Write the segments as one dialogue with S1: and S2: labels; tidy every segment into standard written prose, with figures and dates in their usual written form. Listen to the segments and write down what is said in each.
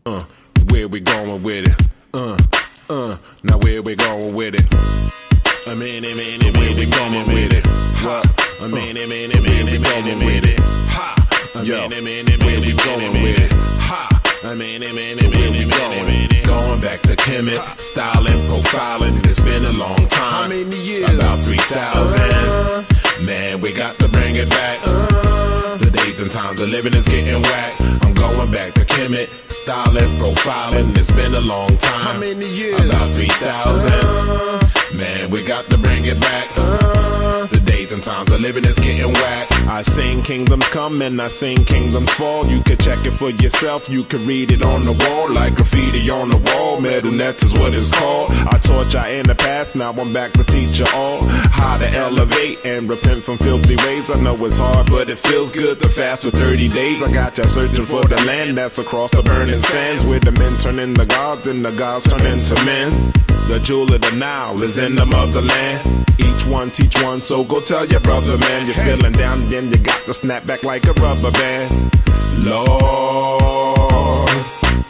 S1: Where we going with it? Now where we going with it? Where we going with it? What? Where we going with it? Yo, where we going with it? Going back to Kemetic, styling, profiling. It's been a long time.
S2: How many years?
S1: About 3,000. Man, we got to bring it back. The days and times of living is getting whack. I'm going back to Kemetic, styling, profiling. It's been a long time.
S2: How many years?
S1: About 3,000. Man, we got to bring it back. The days and times of living is getting whack. I seen kingdoms come and I seen kingdoms fall. You could check it for yourself, you could read it on the wall. Like graffiti on the wall, MenyetAnkh is what it's called. I taught y'all in the past, now I'm back to teach you all how to elevate and repent from filthy ways. I know it's hard, but it feels good to fast for 30 days. I got y'all searching for the land that's across the burning sands, where the men turn into gods and the gods turn into men. The jewel of the Nile is in the motherland. Each one teach one, so go tell your brother, man. You're feeling down, then you got to snap back like a rubber band. Lord,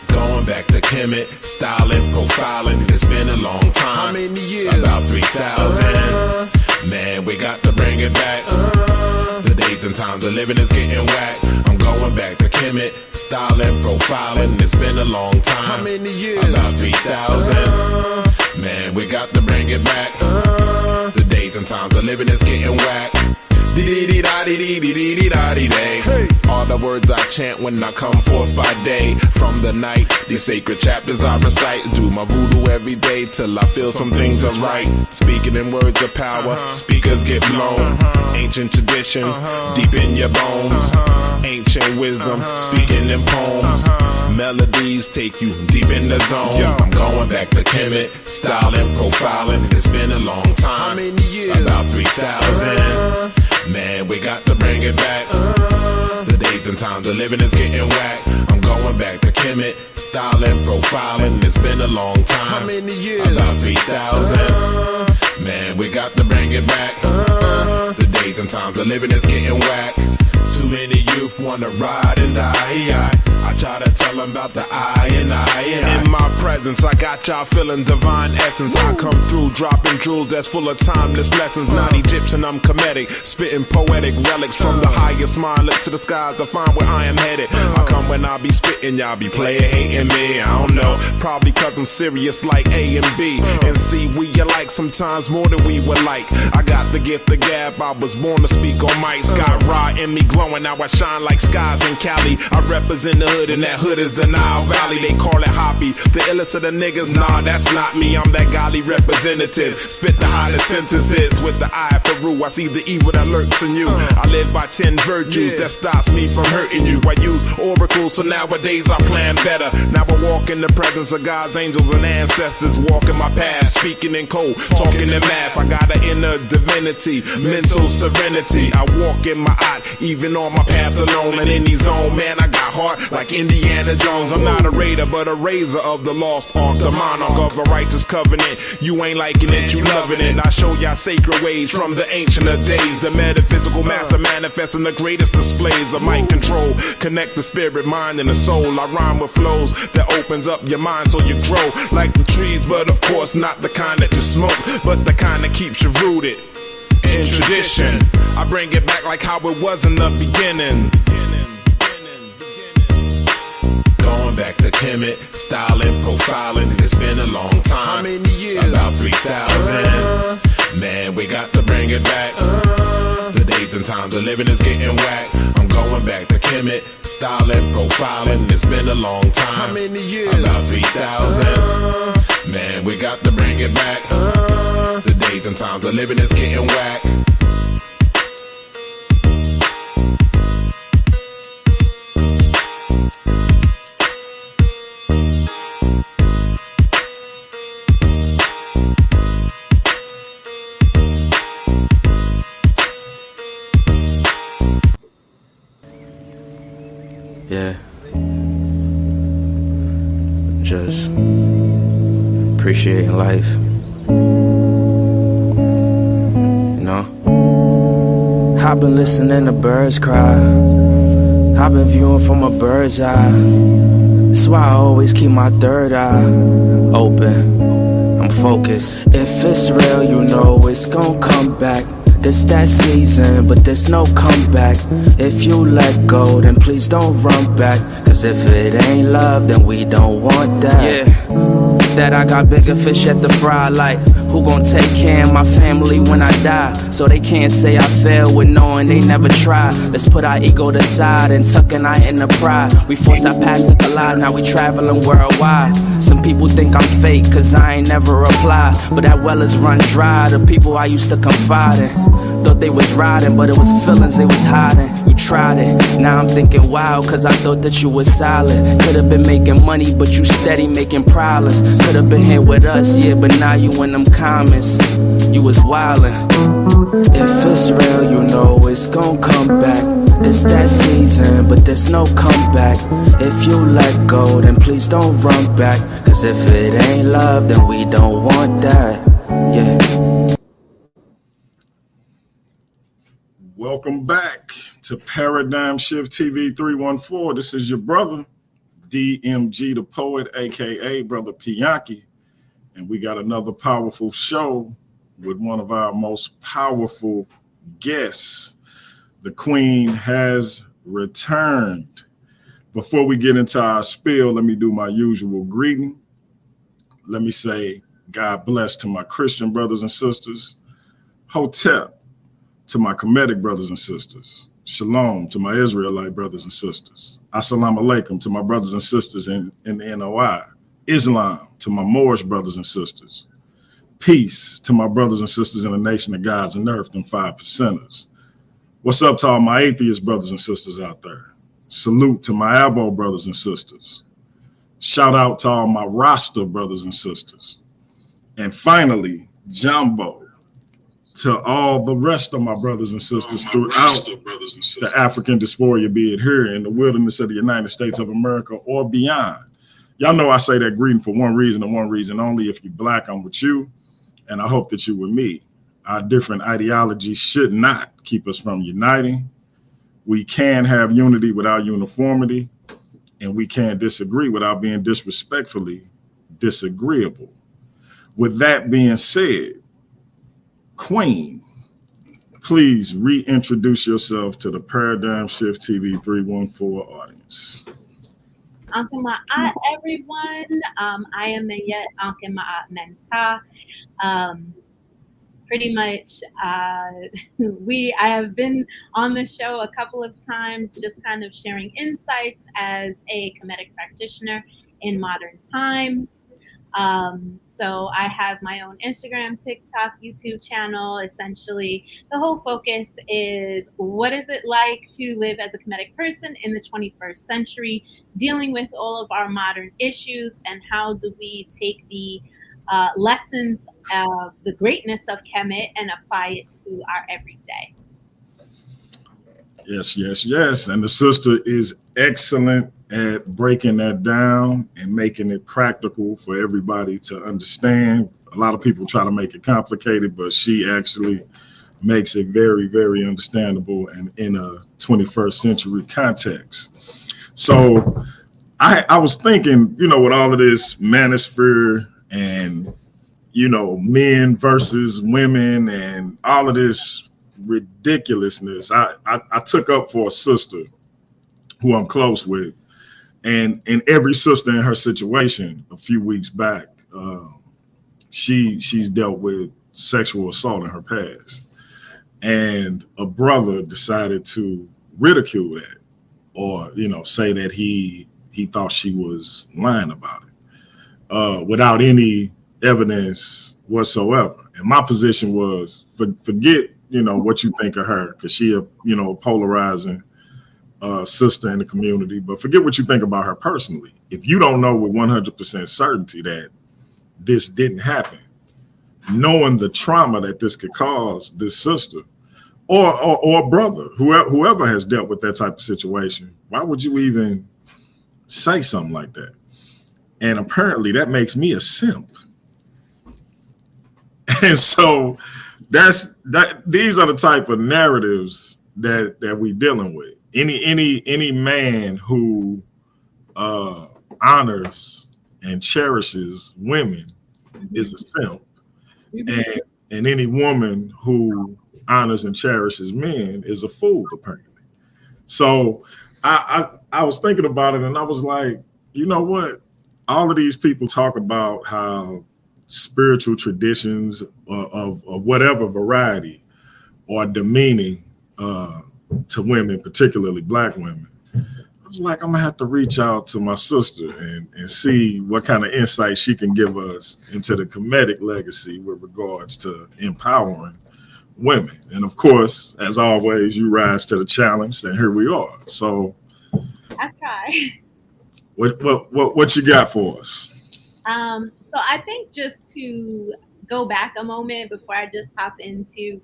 S1: going back to Kemetic, styling, profiling. It's been a long time.
S2: How many years?
S1: About 3,000. Man, we got to bring it back. The days and times of living is getting whack. I'm going back to Kemetic, styling, profiling. It's been a long time.
S2: How many years?
S1: About 3,000. Man, we got to bring it back. The days and times of living is getting whack. Hey. All the words I chant when I come forth by day. From the night, these sacred chapters I recite. Do my voodoo every day till I feel some things are right. Speaking in words of power, speakers get blown. Ancient tradition, deep in your bones. Ancient wisdom, speaking in poems. Melodies take you deep in the zone. I'm going back to Kemetic, styling, profiling. It's been a long time.
S2: How many years?
S1: About 3,000. Man, we got to bring it back. The days and times of living is getting whack. I'm going back to Kemetic, styling, profiling. It's been a long time.
S2: How many years?
S1: About 3,000. Man, we got to bring it back. The days and times of living is getting whack. Too many youth wanna ride and die. I try to tell them about the I and I. In my presence, I got y'all feeling divine essence. I come through dropping jewels that's full of timeless lessons. Not Egyptian, I'm Kemetic, spitting poetic relics from the highest mind. Look to the skies to find where I am headed. I come when I be spitting, y'all be player hating me. I don't know, probably cause I'm serious like A and B. And C, we alike sometimes more than we would like. I got the gift of gab, I was born to speak on mics. Got raw in me glowing, now I shine like skies in Cali. I represent the hood and that hood is the Nile Valley. They call it Hoppy, the illest of the niggas. Nah, that's not me, I'm that golly representative. Spit the hottest sentences with the eye for rule. I see the evil that lurks in you. I live by 10 virtues that stops me from hurting you. I use oracles, so nowadays I plan better. Now I walk in the presence of God's angels and ancestors. Walking my path, speaking in code, talking in math. I got an inner divinity, mental serenity. I walk in my eye, even on my path alone. And in these zone, man, I got heart like Indiana Jones. I'm not a raider, but a raiser of the lost ark, the monarch of a righteous covenant. You ain't liking it, you loving it. I show y'all sacred ways from the ancient of days. The metaphysical master manifesting the greatest displays of mind control. Connect the spirit, mind, and the soul. I rhyme with flows that opens up your mind so you grow like the trees, but of course not the kind that you smoke, but the kind that keeps you rooted in tradition. I bring it back like how it was in the beginning. Going back to Kemetic, styling, profiling. It's been a long time.
S2: How many years?
S1: About 3,000. Man, we got to bring it back. The days and times of living is getting whack. I'm going back to Kemetic, styling, profiling. It's been a long time.
S2: How many years?
S1: About 3,000. Man, we got to bring it back. The days and times of living is getting whack.
S3: Yeah. Just appreciating life. You know? I've been listening to birds cry. I've been viewing from a bird's eye. That's why I always keep my third eye open. I'm focused. If it's real, you know it's gon' come back. This that season, but there's no comeback. If you let go, then please don't run back. Cause if it ain't love, then we don't want that. Yeah, that I got bigger fish at the fry. Like, who gon' take care of my family when I die? So they can't say I failed with knowing they never tried. Let's put our ego to side and tuck an eye in the pride. We force our past to collide, now we traveling worldwide. Some people think I'm fake cause I ain't never replied. But that well is run dry, the people I used to confide in. Thought they was riding, but it was feelings they was hiding. You tried it, now I'm thinking wow, cause I thought that you was solid. Could've been making money, but you steady making problems. Could've been here with us, yeah, but now you in them comments. You was wildin'. If it's real, you know it's gon' come back. This that season, but there's no comeback. If you let go, then please don't run back. Cause if it ain't love, then we don't want that. Yeah.
S4: Welcome back to Paradigm Shift TV 314. This is your brother, DMG the Poet, aka Brother Pianki. And we got another powerful show with one of our most powerful guests. The Queen has returned. Before we get into our spiel, let me do my usual greeting. Let me say, God bless to my Christian brothers and sisters. Hotep to my Kemetic brothers and sisters. Shalom to my Israelite brothers and sisters. Assalamu alaikum to my brothers and sisters in the NOI. Islam to my Moorish brothers and sisters. Peace to my brothers and sisters in the nation of gods and earth, them 5%ers. What's up to all my atheist brothers and sisters out there? Salute to my Abo brothers and sisters. Shout out to all my Rasta brothers and sisters. And finally, Jumbo to all the rest of my brothers and sisters throughout the African diaspora, be it here in the wilderness of the United States of America or beyond. Y'all know I say that greeting for one reason and one reason only. If you're Black, I'm with you, and I hope that you're with me. Our different ideologies should not keep us from uniting. We can have unity without uniformity, and we can disagree without being disrespectfully disagreeable. With that being said, Queen, please reintroduce yourself to the Paradigm Shift TV 314 audience.
S5: Uncle Ma'at, everyone. I am MenyetAnkh Menta. Pretty much, I have been on the show a couple of times, just kind of sharing insights as a Kemetic practitioner in modern times. So I have my own Instagram, TikTok, YouTube channel. Essentially, the whole focus is what is it like to live as a Kemetic person in the 21st century, dealing with all of our modern issues, and how do we take the lessons of the greatness of Kemet and apply it to our everyday.
S4: Yes, yes, yes. And the sister is excellent at breaking that down and making it practical for everybody to understand. A lot of people try to make it complicated, but she actually makes it very, very understandable and in a 21st century context. So I was thinking, with all of this manosphere and, men versus women and all of this ridiculousness, I took up for a sister who I'm close with, and every sister in her situation a few weeks back, she's dealt with sexual assault in her past, and a brother decided to ridicule that, or say that he thought she was lying about it, without any evidence whatsoever. And my position was, forget what you think of her, because she a polarizing sister in the community, but forget what you think about her personally. If you don't know with 100% certainty that this didn't happen, knowing the trauma that this could cause this sister or brother, whoever has dealt with that type of situation, why would you even say something like that? And apparently that makes me a simp. And so these are the type of narratives that we dealing with. Any man who honors and cherishes women is a simp, and any woman who honors and cherishes men is a fool, apparently. So I was thinking about it, and I was like, you know what? All of these people talk about how spiritual traditions of whatever variety are demeaning to women, particularly Black women. I was like, I'm gonna have to reach out to my sister and see what kind of insight she can give us into the Kemetic legacy with regards to empowering women. And of course, as always, you rise to the challenge, and here we are. So
S5: I try.
S4: what you got for us?
S5: So I think just to go back a moment before I just hop into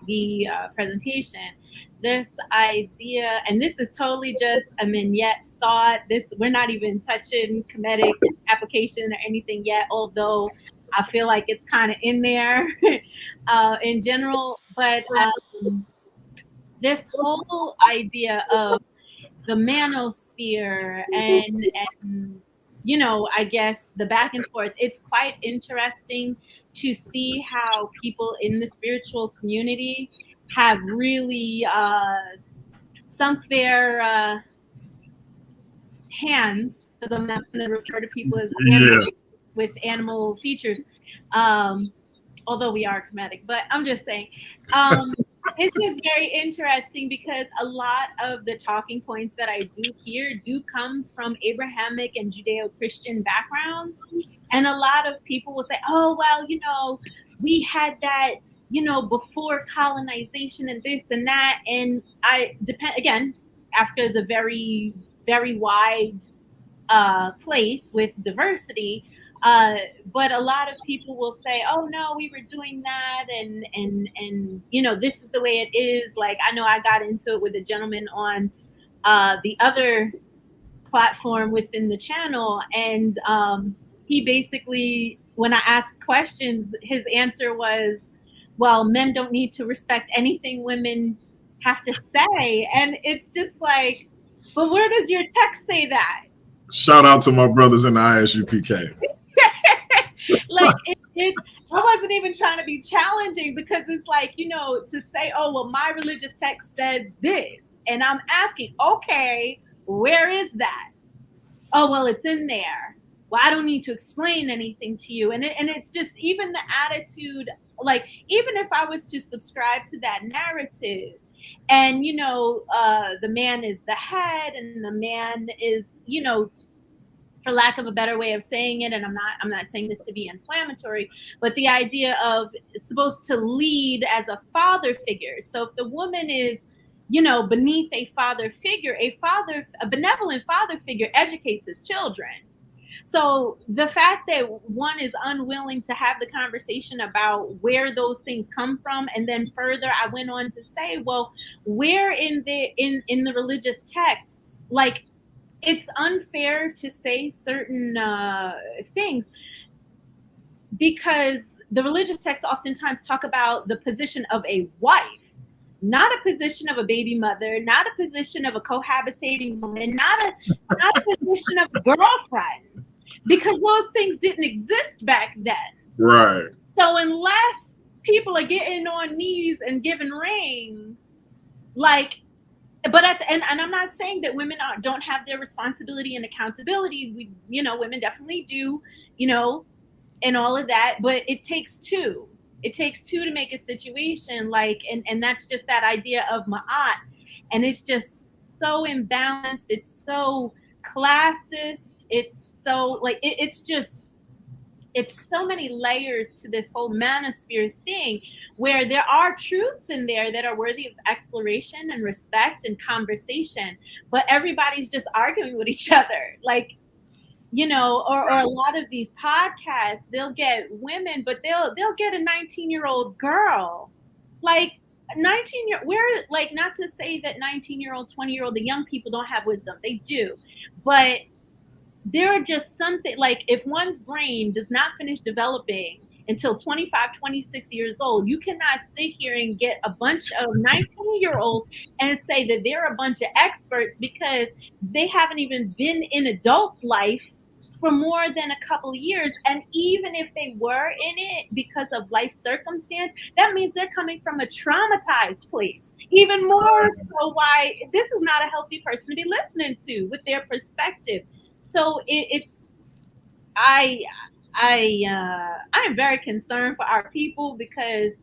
S5: the presentation, this idea, and this is totally just a Menyet thought. We're not even touching Kemetic application or anything yet, although I feel like it's kind of in there in general. But this whole idea of the manosphere and I guess the back and forth, it's quite interesting to see how people in the spiritual community have really sunk their hands, because I'm not going to refer to people as animals with animal features, although we are Kemetic, but I'm just saying it's just very interesting because a lot of the talking points that I do hear do come from Abrahamic and Judeo-Christian backgrounds. And a lot of people will say, oh, well, we had that, before colonization and this and that. And again, Africa is a very, very wide place with diversity. But a lot of people will say, oh no, we were doing that and this is the way it is. Like, I know I got into it with a gentleman on the other platform within the channel, and he basically, when I asked questions, his answer was, well, men don't need to respect anything women have to say. And it's just like, but where does your text say that?
S4: Shout out to my brothers in the ISUPK.
S5: Like I wasn't even trying to be challenging, because it's like, to say, oh, well, my religious text says this. And I'm asking, okay, where is that? Oh, well, it's in there. Well, I don't need to explain anything to you. And it's just even the attitude, like, even if I was to subscribe to that narrative and, the man is the head and the man is, for lack of a better way of saying it, and I'm not saying this to be inflammatory, but the idea of supposed to lead as a father figure. So if the woman is, beneath a father figure, a benevolent father figure educates his children. So the fact that one is unwilling to have the conversation about where those things come from, and then further, I went on to say, well, where in the religious texts, like, it's unfair to say certain things, because the religious texts oftentimes talk about the position of a wife, not a position of a baby mother, not a position of a cohabitating woman, not a position of a girlfriend, because those things didn't exist back then.
S4: Right.
S5: So unless people are getting on knees and giving rings, like, but at the end, and I'm not saying that women don't have their responsibility and accountability. Women definitely do, and all of that. But it takes two. It takes two to make a situation, like, and that's just that idea of ma'at, and it's just so imbalanced. It's so classist. It's so like it's so many layers to this whole manosphere thing, where there are truths in there that are worthy of exploration and respect and conversation, but everybody's just arguing with each other. Like, or a lot of these podcasts, they'll get women, but they'll get a 19-year-old girl. Like, we're like, not to say that 19-year-old, 20-year-old, the young people don't have wisdom. They do. But there are just something, like, if one's brain does not finish developing until 25, 26 years old, you cannot sit here and get a bunch of 19-year-olds and say that they're a bunch of experts, because they haven't even been in adult life for more than a couple of years. And even if they were in it because of life circumstance, that means they're coming from a traumatized place. Even more so why this is not a healthy person to be listening to with their perspective. So I'm very concerned for our people because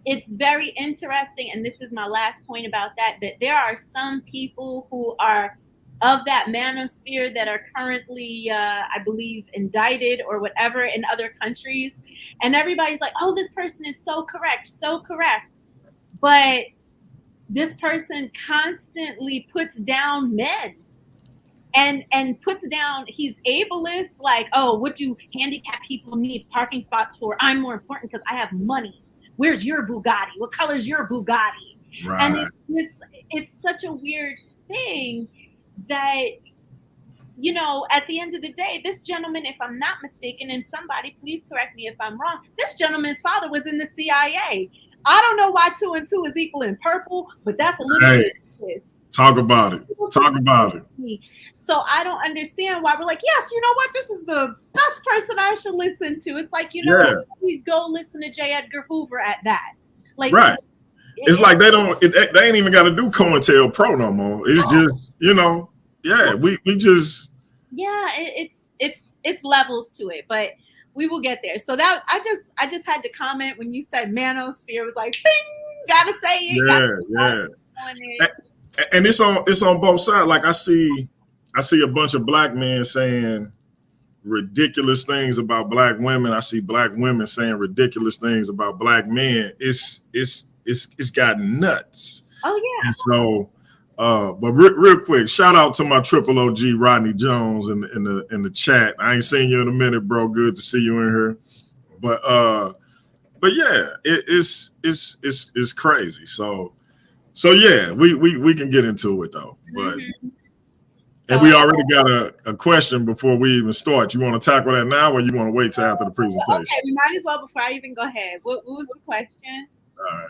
S5: it's very interesting, and this is my last point about that there are some people who are of that manosphere that are currently, I believe, indicted or whatever in other countries. And everybody's like, oh, this person is so correct, so correct. But this person constantly puts down men and puts down, he's ableist, like, oh, what do handicapped people need parking spots for? I'm more important because I have money. Where's your Bugatti? What color's your Bugatti?
S4: Right.
S5: And it's such a weird thing that, you know, at the end of the day, this gentleman, if I'm not mistaken, and somebody please correct me if I'm wrong, this gentleman's father was in the CIA. I don't know why 2 and 2 is equal in purple, but that's a little ridiculous.
S4: Talk about it. Talk about it.
S5: So I don't understand why we're like, yes, you know what? This is the best person I should listen to. It's like, you know, we go listen to J. Edgar Hoover at that. Like,
S4: right. It's like they ain't even got to do COINTELPRO no more. It's just, you know, we just.
S5: Yeah, it's levels to it, but we will get there. So that I just had to comment when you said manosphere. It was like, bing, gotta say it.
S4: And it's on both sides. Like I see a bunch of black men saying ridiculous things about black women. I see black women saying ridiculous things about black men. It's gotten nuts.
S5: Oh yeah.
S4: And so, but real quick, shout out to my triple OG Rodney Jones in the chat. I ain't seen you in a minute, bro. Good to see you in here. But yeah, it's crazy. So yeah, we can get into it though. But and we already got a question before we even start. You want to tackle that now, or you want to wait till after the presentation?
S5: Okay, we might as well before I even go ahead. What was the question?
S4: All right.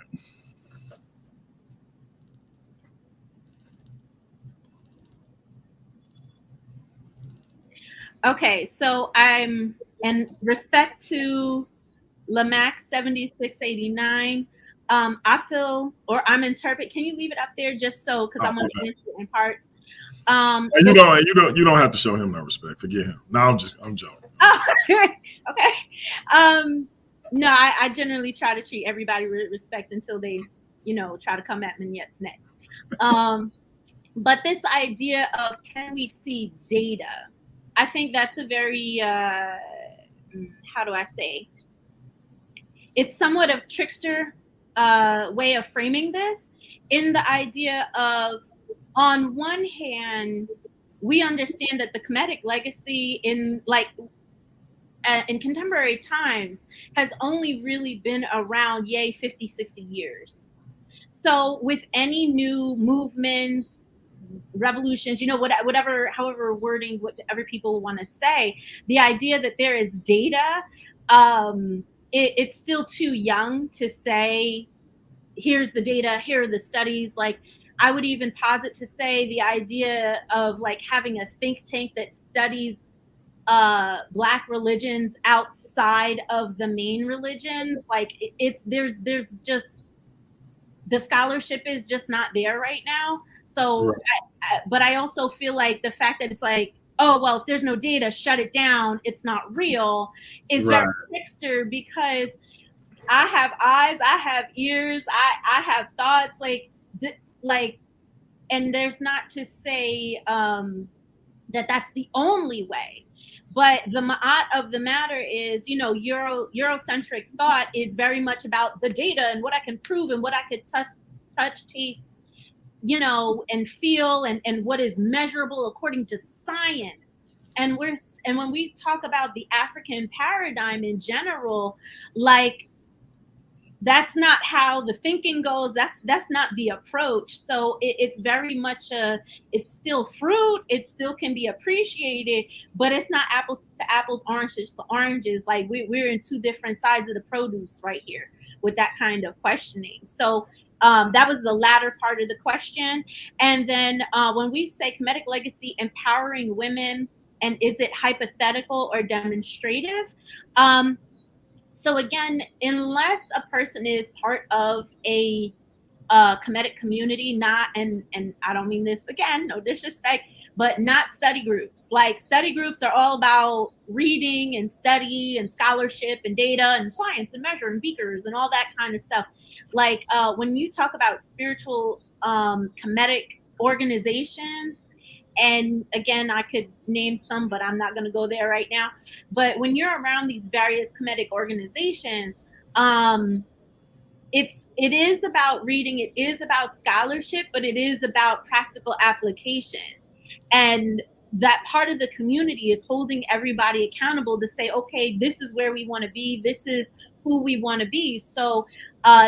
S5: Okay, so I'm in respect to Lamac 7689. I feel, or I'm interpret. Can you leave it up there just so? Because I'm going to answer it in parts.
S4: And you don't have to show him no respect. Forget him. No, I'm joking.
S5: Oh, okay. No, I generally try to treat everybody with respect until they, you know, try to come at Menyet's neck. But this idea of can we see data? I think that's a very how do I say? It's somewhat of trickster way of framing this, in the idea of, on one hand, we understand that the Kemetic legacy in contemporary times has only really been around 50, 60 years. So with any new movements, revolutions, you know, whatever, however wording, whatever people want to say, the idea that there is data, it's still too young to say, here's the data, here are the studies. Like, I would even posit to say the idea of like having a think tank that studies Black religions outside of the main religions. Like there's just, the scholarship is just not there right now. So, right. But I also feel like the fact that it's like, oh, well, if there's no data, shut it down, it's not real, is right. Very trickster, because I have eyes, I have ears, I have thoughts, like, and there's not to say that that's the only way. But the ma'at of the matter is, you know, Eurocentric thought is very much about the data and what I can prove and what I could touch, taste, you know, and feel, and what is measurable according to science. And when we talk about the African paradigm in general, like, that's not how the thinking goes. That's not the approach. So it's very much it's still fruit. It still can be appreciated, but it's not apples to apples, oranges to oranges. Like we're in two different sides of the produce right here with that kind of questioning. So That was the latter part of the question. And then when we say Kemetic legacy, empowering women, and is it hypothetical or demonstrative? So again, unless a person is part of a Kemetic community, not, and I don't mean this again, no disrespect, but not study groups. Like, study groups are all about reading and study and scholarship and data and science and measure and beakers and all that kind of stuff. Like, when you talk about spiritual Kemetic organizations, and again, I could name some, but I'm not going to go there right now. But when you're around these various Kemetic organizations, it is about reading, it is about scholarship, but it is about practical application. And that part of the community is holding everybody accountable to say, okay, this is where we want to be, this is who we want to be. So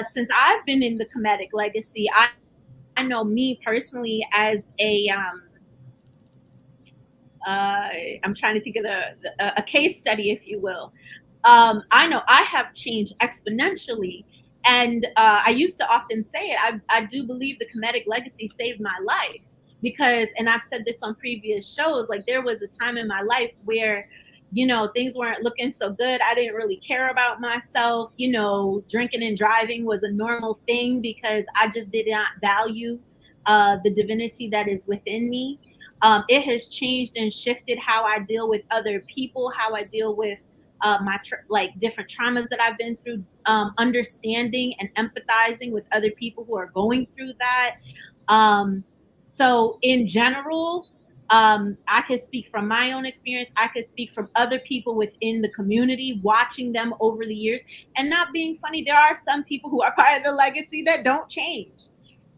S5: since I've been in the Kemetic legacy, I know me personally as a I'm trying to think of a case study, if you will. I know I have changed exponentially. And I used to often say it. I do believe the Kemetic legacy saved my life because, and I've said this on previous shows, like, there was a time in my life where, things weren't looking so good. I didn't really care about myself. Drinking and driving was a normal thing because I just did not value the divinity that is within me. It has changed and shifted how I deal with other people, how I deal with like different traumas that I've been through, understanding and empathizing with other people who are going through that. So in general, I could speak from my own experience. I could speak from other people within the community, watching them over the years. And not being funny, there are some people who are part of the legacy that don't change.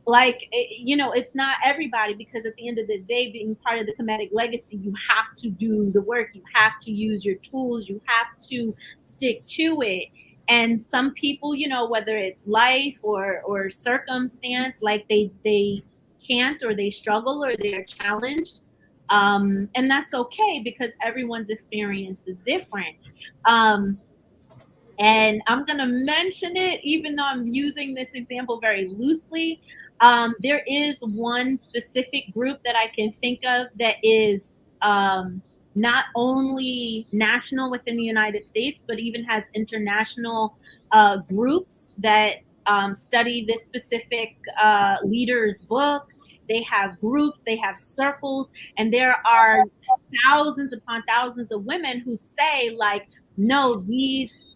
S5: Like, it's not everybody, because at the end of the day, being part of the Kemetic legacy, you have to do the work, you have to use your tools, you have to stick to it. And some people, whether it's life or circumstance, like they can't, or they struggle, or they're challenged, and that's okay, because everyone's experience is different. And I'm going to mention it, even though I'm using this example very loosely. There is one specific group that I can think of that is not only national within the United States, but even has international groups that study this specific leader's book. They have groups, they have circles, and there are thousands upon thousands of women who say, like, no, these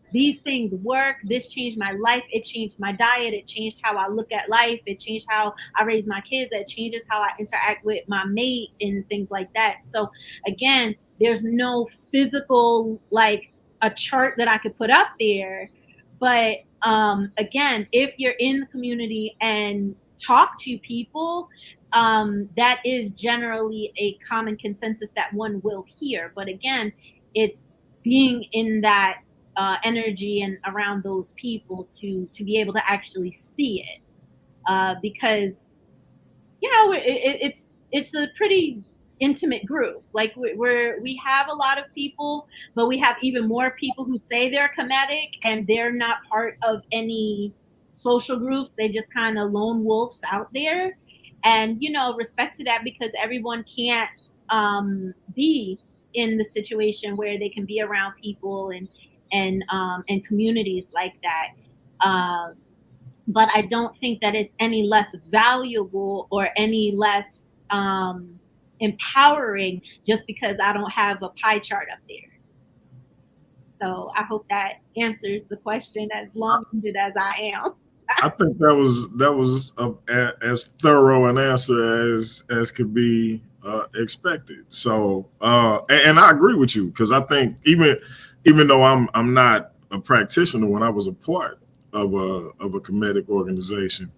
S5: things work. This changed my life. It changed my diet. It changed how I look at life. It changed how I raise my kids. It changes how I interact with my mate and things like that. So again, there's no physical, like, a chart that I could put up there. But again, if you're in the community and talk to people, that is generally a common consensus that one will hear. But again, it's being in that energy and around those people to be able to actually see it, because it's a pretty intimate group. Like, we have a lot of people, but we have even more people who say they're Kemetic and they're not part of any social groups. They just kind of lone wolves out there, and respect to that, because everyone can't be in the situation where they can be around people and communities like that. But I don't think that it's any less valuable or any less empowering just because I don't have a pie chart up there. So I hope that answers the question, as long-winded as I am.
S4: I think that was as thorough an answer as could be expected. So and I agree with you, because I think even though I'm not a practitioner, when I was a part of a Kemetic organization,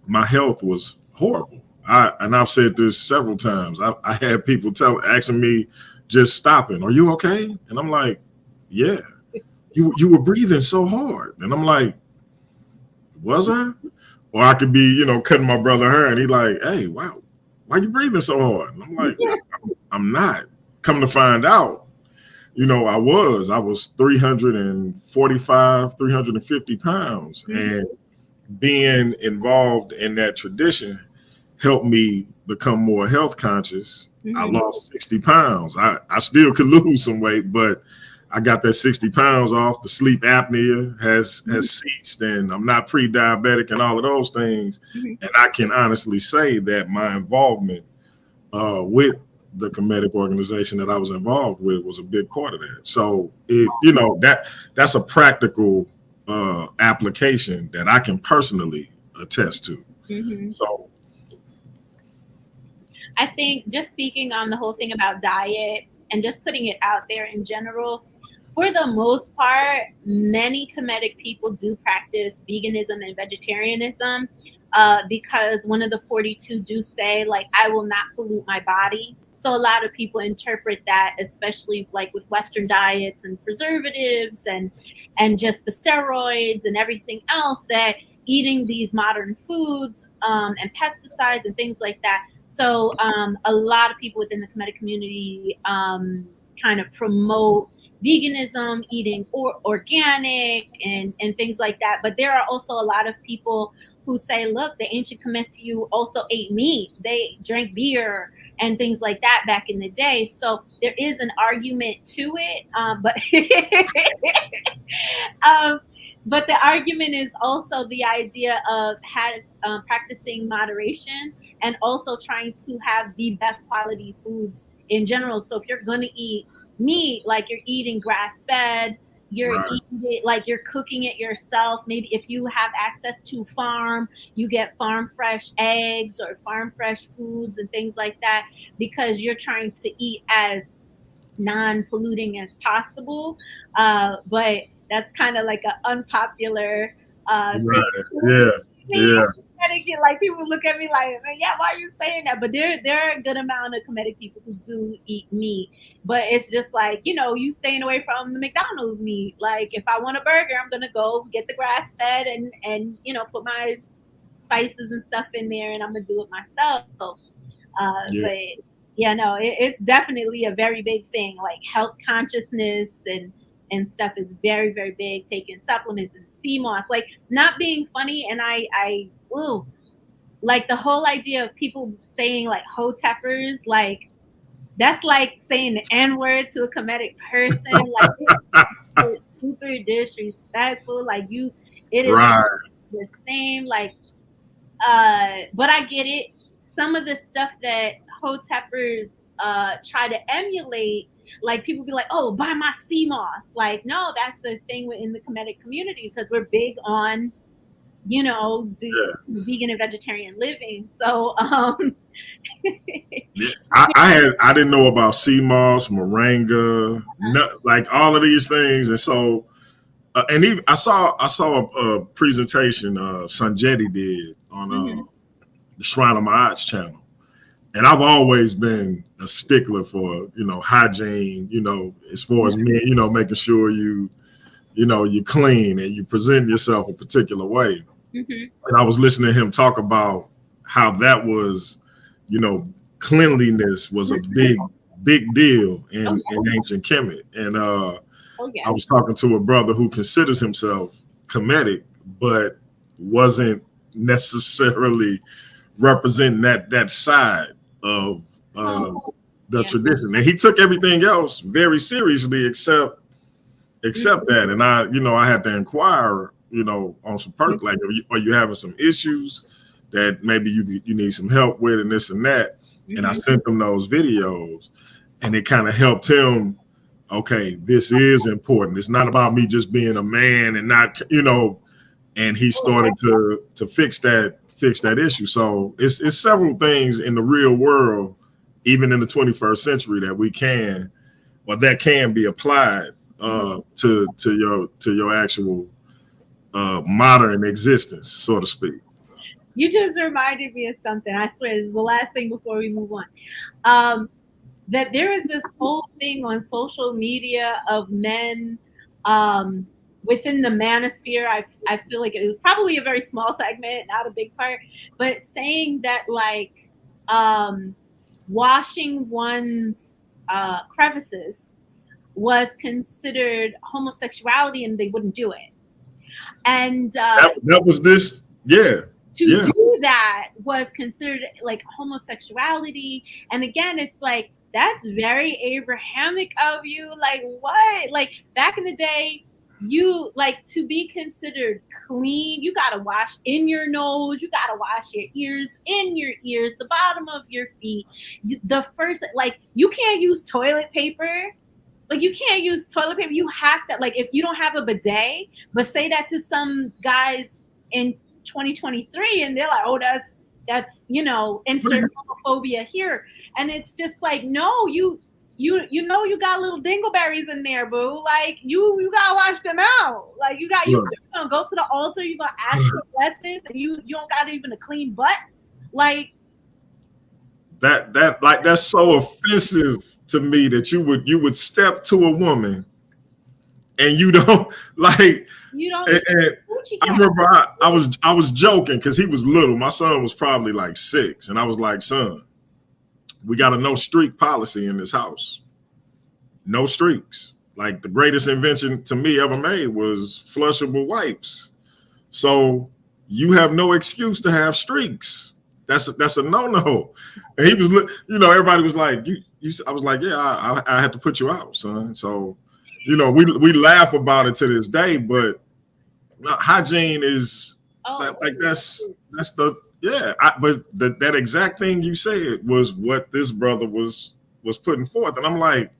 S4: my health was horrible. And I've said this several times. I had people asking me, just stopping, "Are you okay?" And I'm like, "Yeah." You were breathing so hard, and I'm like, "Was I?" Or I could be, cutting my brother hair, and he like, "Hey, wow, why you breathing so hard?" And I'm like, I'm not. Come to find out, I was 345, 350 pounds. And being involved in that tradition helped me become more health conscious. I lost 60 pounds. I still could lose some weight, but I got that 60 pounds off. The sleep apnea has ceased, and I'm not pre-diabetic and all of those things. And I can honestly say that my involvement with the Kemetic organization that I was involved with was a big part of that. So that's a practical application that I can personally attest to. So
S5: I think just speaking on the whole thing about diet and just putting it out there in general, for the most part, many Kemetic people do practice veganism and vegetarianism because one of the 42 do say, like, I will not pollute my body. So a lot of people interpret that, especially like with Western diets and preservatives and just the steroids and everything else, that eating these modern foods and pesticides and things like that. So a lot of people within the Kemetic community kind of promote veganism, eating organic and things like that. But there are also a lot of people who say, look, the ancient Kemetic also ate meat. They drank beer and things like that back in the day. So there is an argument to it. But the argument is also the idea of practicing moderation and also trying to have the best quality foods in general. So if you're going to eat meat, like you're eating grass-fed, you're eating it like you're cooking it yourself. Maybe if you have access to farm, you get farm fresh eggs or farm fresh foods and things like that, because you're trying to eat as non-polluting as possible. But that's kind of like an unpopular thing. Like people look at me like, yeah, why are you saying that? But there are a good amount of Kemetic people who do eat meat, but it's just like, you staying away from the McDonald's meat. Like if I want a burger, I'm gonna go get the grass fed and put my spices and stuff in there, and I'm gonna do it myself. But it's definitely a very big thing. Like health consciousness and stuff is very, very big. Taking supplements and sea moss, like not being funny. And I like the whole idea of people saying like hoteppers, like that's like saying the N-word to a Kemetic person. Like it's super disrespectful. Like it is the same. Like, but I get it. Some of the stuff that hoteppers try to emulate, like people be like, oh, buy my sea moss. Like, no, that's the thing within the Kemetic community, because we're big on, the vegan and vegetarian living. So,
S4: I didn't know about sea moss, moringa, like all of these things, and so, and even I saw a presentation Sanjetti did on the Shrine of Ma'at's channel. And I've always been a stickler for, hygiene, as far as me, making sure you're clean and you present yourself a particular way. And I was listening to him talk about how that was, cleanliness was a big deal in ancient Kemet. And I was talking to a brother who considers himself Kemetic, but wasn't necessarily representing that side of the tradition, and he took everything else very seriously except that. And I had to inquire, on some perk, like, are you having some issues that maybe you need some help with, and this and that. And I sent him those videos, and it kind of helped him. Okay, this is important. It's not about me just being a man and not, and he started to fix that issue. So it's several things in the real world, even in the 21st century, that can be applied to your actual modern existence, so to speak.
S5: You just reminded me of something. I swear, this is the last thing before we move on. That there is this whole thing on social media of men within the manosphere. I feel like it was probably a very small segment, not a big part, but saying that like washing one's crevices was considered homosexuality and they wouldn't do it. And
S4: that was this Yeah.
S5: To
S4: Yeah.
S5: do that was considered like homosexuality. And again, it's like, that's very Abrahamic of you. Like, what? Like, back in the day, you like to be considered clean, you gotta wash in your nose, you gotta wash your ears, in your ears, the bottom of your feet. The first, like, you can't use toilet paper. Like, you can't use toilet paper. You have to, like, if you don't have a bidet, but say that to some guys in 2023 and they're like, oh, that's insert homophobia here. And it's just like, no, you got little dingleberries in there, boo. Like, you gotta wash them out. Like, you're gonna go to the altar, you're gonna ask for blessings, and you don't got even a clean butt. Like,
S4: that's so offensive to me that you would step to a woman and you don't like.
S5: You don't.
S4: And I remember I was joking because he was little. My son was probably like 6, and I was like, son, we got a no streak policy in this house. No streaks. Like, the greatest invention to me ever made was flushable wipes. So you have no excuse to have streaks. That's a no-no. And he was, everybody was like, I was like, yeah, I had to put you out, son. So, we laugh about it to this day, but hygiene is that's the, yeah. But that exact thing you said was what this brother was putting forth. And I'm like,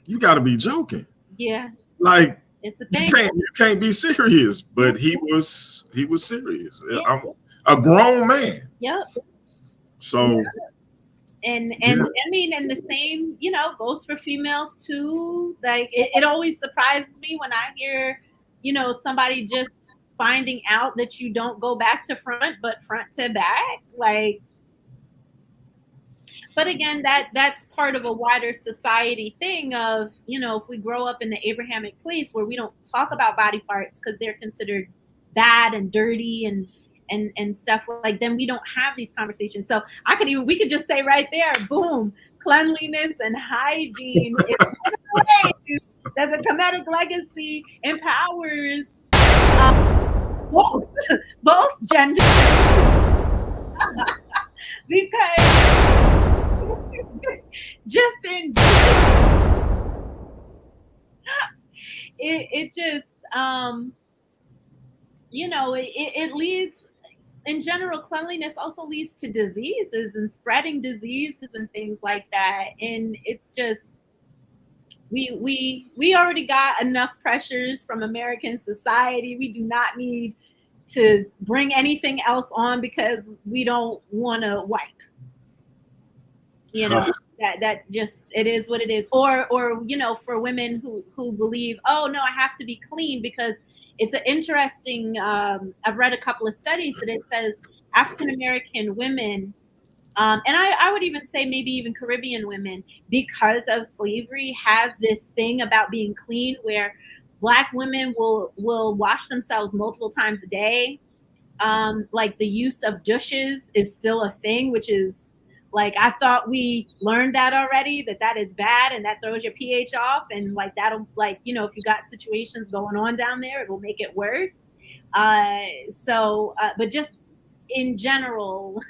S4: you got to be joking.
S5: Yeah.
S4: Like,
S5: it's a thing.
S4: You can't be serious, but he was serious. Yeah. I'm a grown man.
S5: Yep.
S4: So,
S5: and I mean, and the same, goes for females too. Like, it always surprises me when I hear, somebody just finding out that you don't go back to front, but front to back. Like, but again, that's part of a wider society thing of, if we grow up in the Abrahamic place where we don't talk about body parts because they're considered bad and dirty and stuff, like, then we don't have these conversations. So we could just say right there, boom, cleanliness and hygiene is one way that the Kemetic legacy empowers both genders. Because just in it just it leads, in general, cleanliness also leads to diseases and spreading diseases and things like that. And it's just, we already got enough pressures from American society. We do not need to bring anything else on because we don't want to wipe. That just, it is what it is. Or for women who believe, oh no, I have to be clean, because it's an interesting, I've read a couple of studies that it says African-American women, and I would even say maybe even Caribbean women, because of slavery, have this thing about being clean where Black women will wash themselves multiple times a day. Like, the use of douches is still a thing, which is, like, I thought we learned that already, that is bad and that throws your pH off, and like, that'll, like, if you got situations going on down there, it will make it worse. But just in general,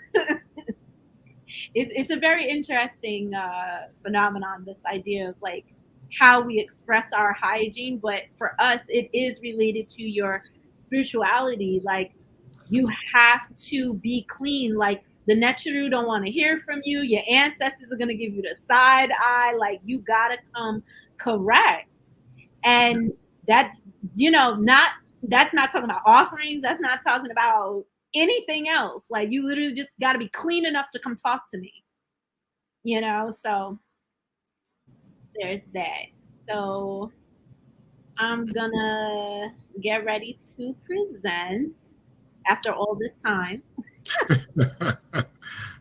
S5: it's a very interesting phenomenon, this idea of like how we express our hygiene. But for us, it is related to your spirituality. Like, you have to be clean. Like, the Neteru don't want to hear from you. Your ancestors are going to give you the side eye. Like, you got to come correct. And that's, that's not talking about offerings. That's not talking about anything else. Like, you literally just got to be clean enough to come talk to me. So there's that. So I'm going to get ready to present after all this time.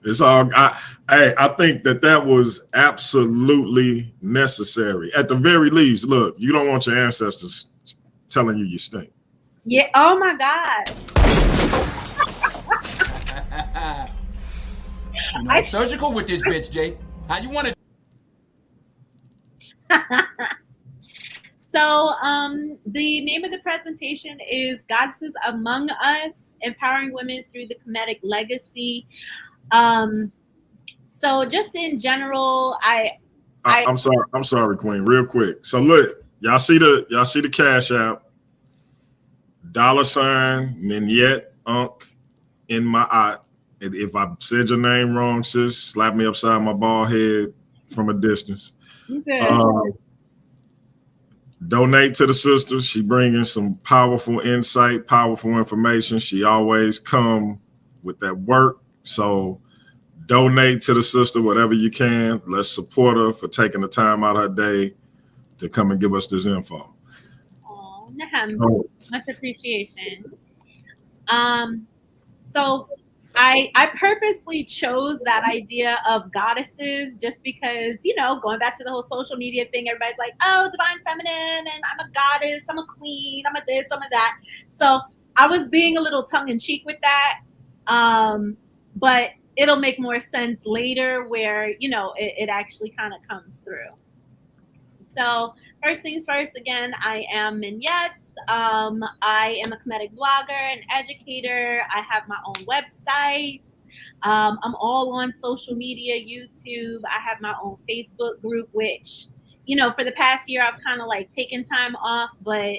S4: It's all. I think that was absolutely necessary. At the very least, look, you don't want your ancestors telling you stink.
S5: Yeah. Oh my God.
S2: I'm surgical with this bitch, Jay. How you want it?
S5: So the name of the presentation is Goddesses Among Us, Empowering Women Through the Kemetic Legacy. So just in general,
S4: I'm sorry, Queen. Real quick. So look, y'all see the Cash App, $ MenyetAnkh EnMaat. If I said your name wrong, sis, slap me upside my bald head from a distance. Donate to the sister. She bringing some powerful insight, powerful information. She always come with that work. So donate to the sister whatever you can. Let's support her for taking the time out of her day to come and give us this info.
S5: Oh, much appreciation. So I purposely chose that idea of goddesses just because, going back to the whole social media thing, everybody's like, oh, divine feminine, and I'm a goddess, I'm a queen, I'm a this, I'm a that. So I was being a little tongue in cheek with that. But it'll make more sense later where, it actually kind of comes through. So first things first, again, I am Menyet. I am a Kemetic blogger and educator. I have my own website. I'm all on social media, YouTube. I have my own Facebook group, which, for the past year, I've kind of like taken time off, but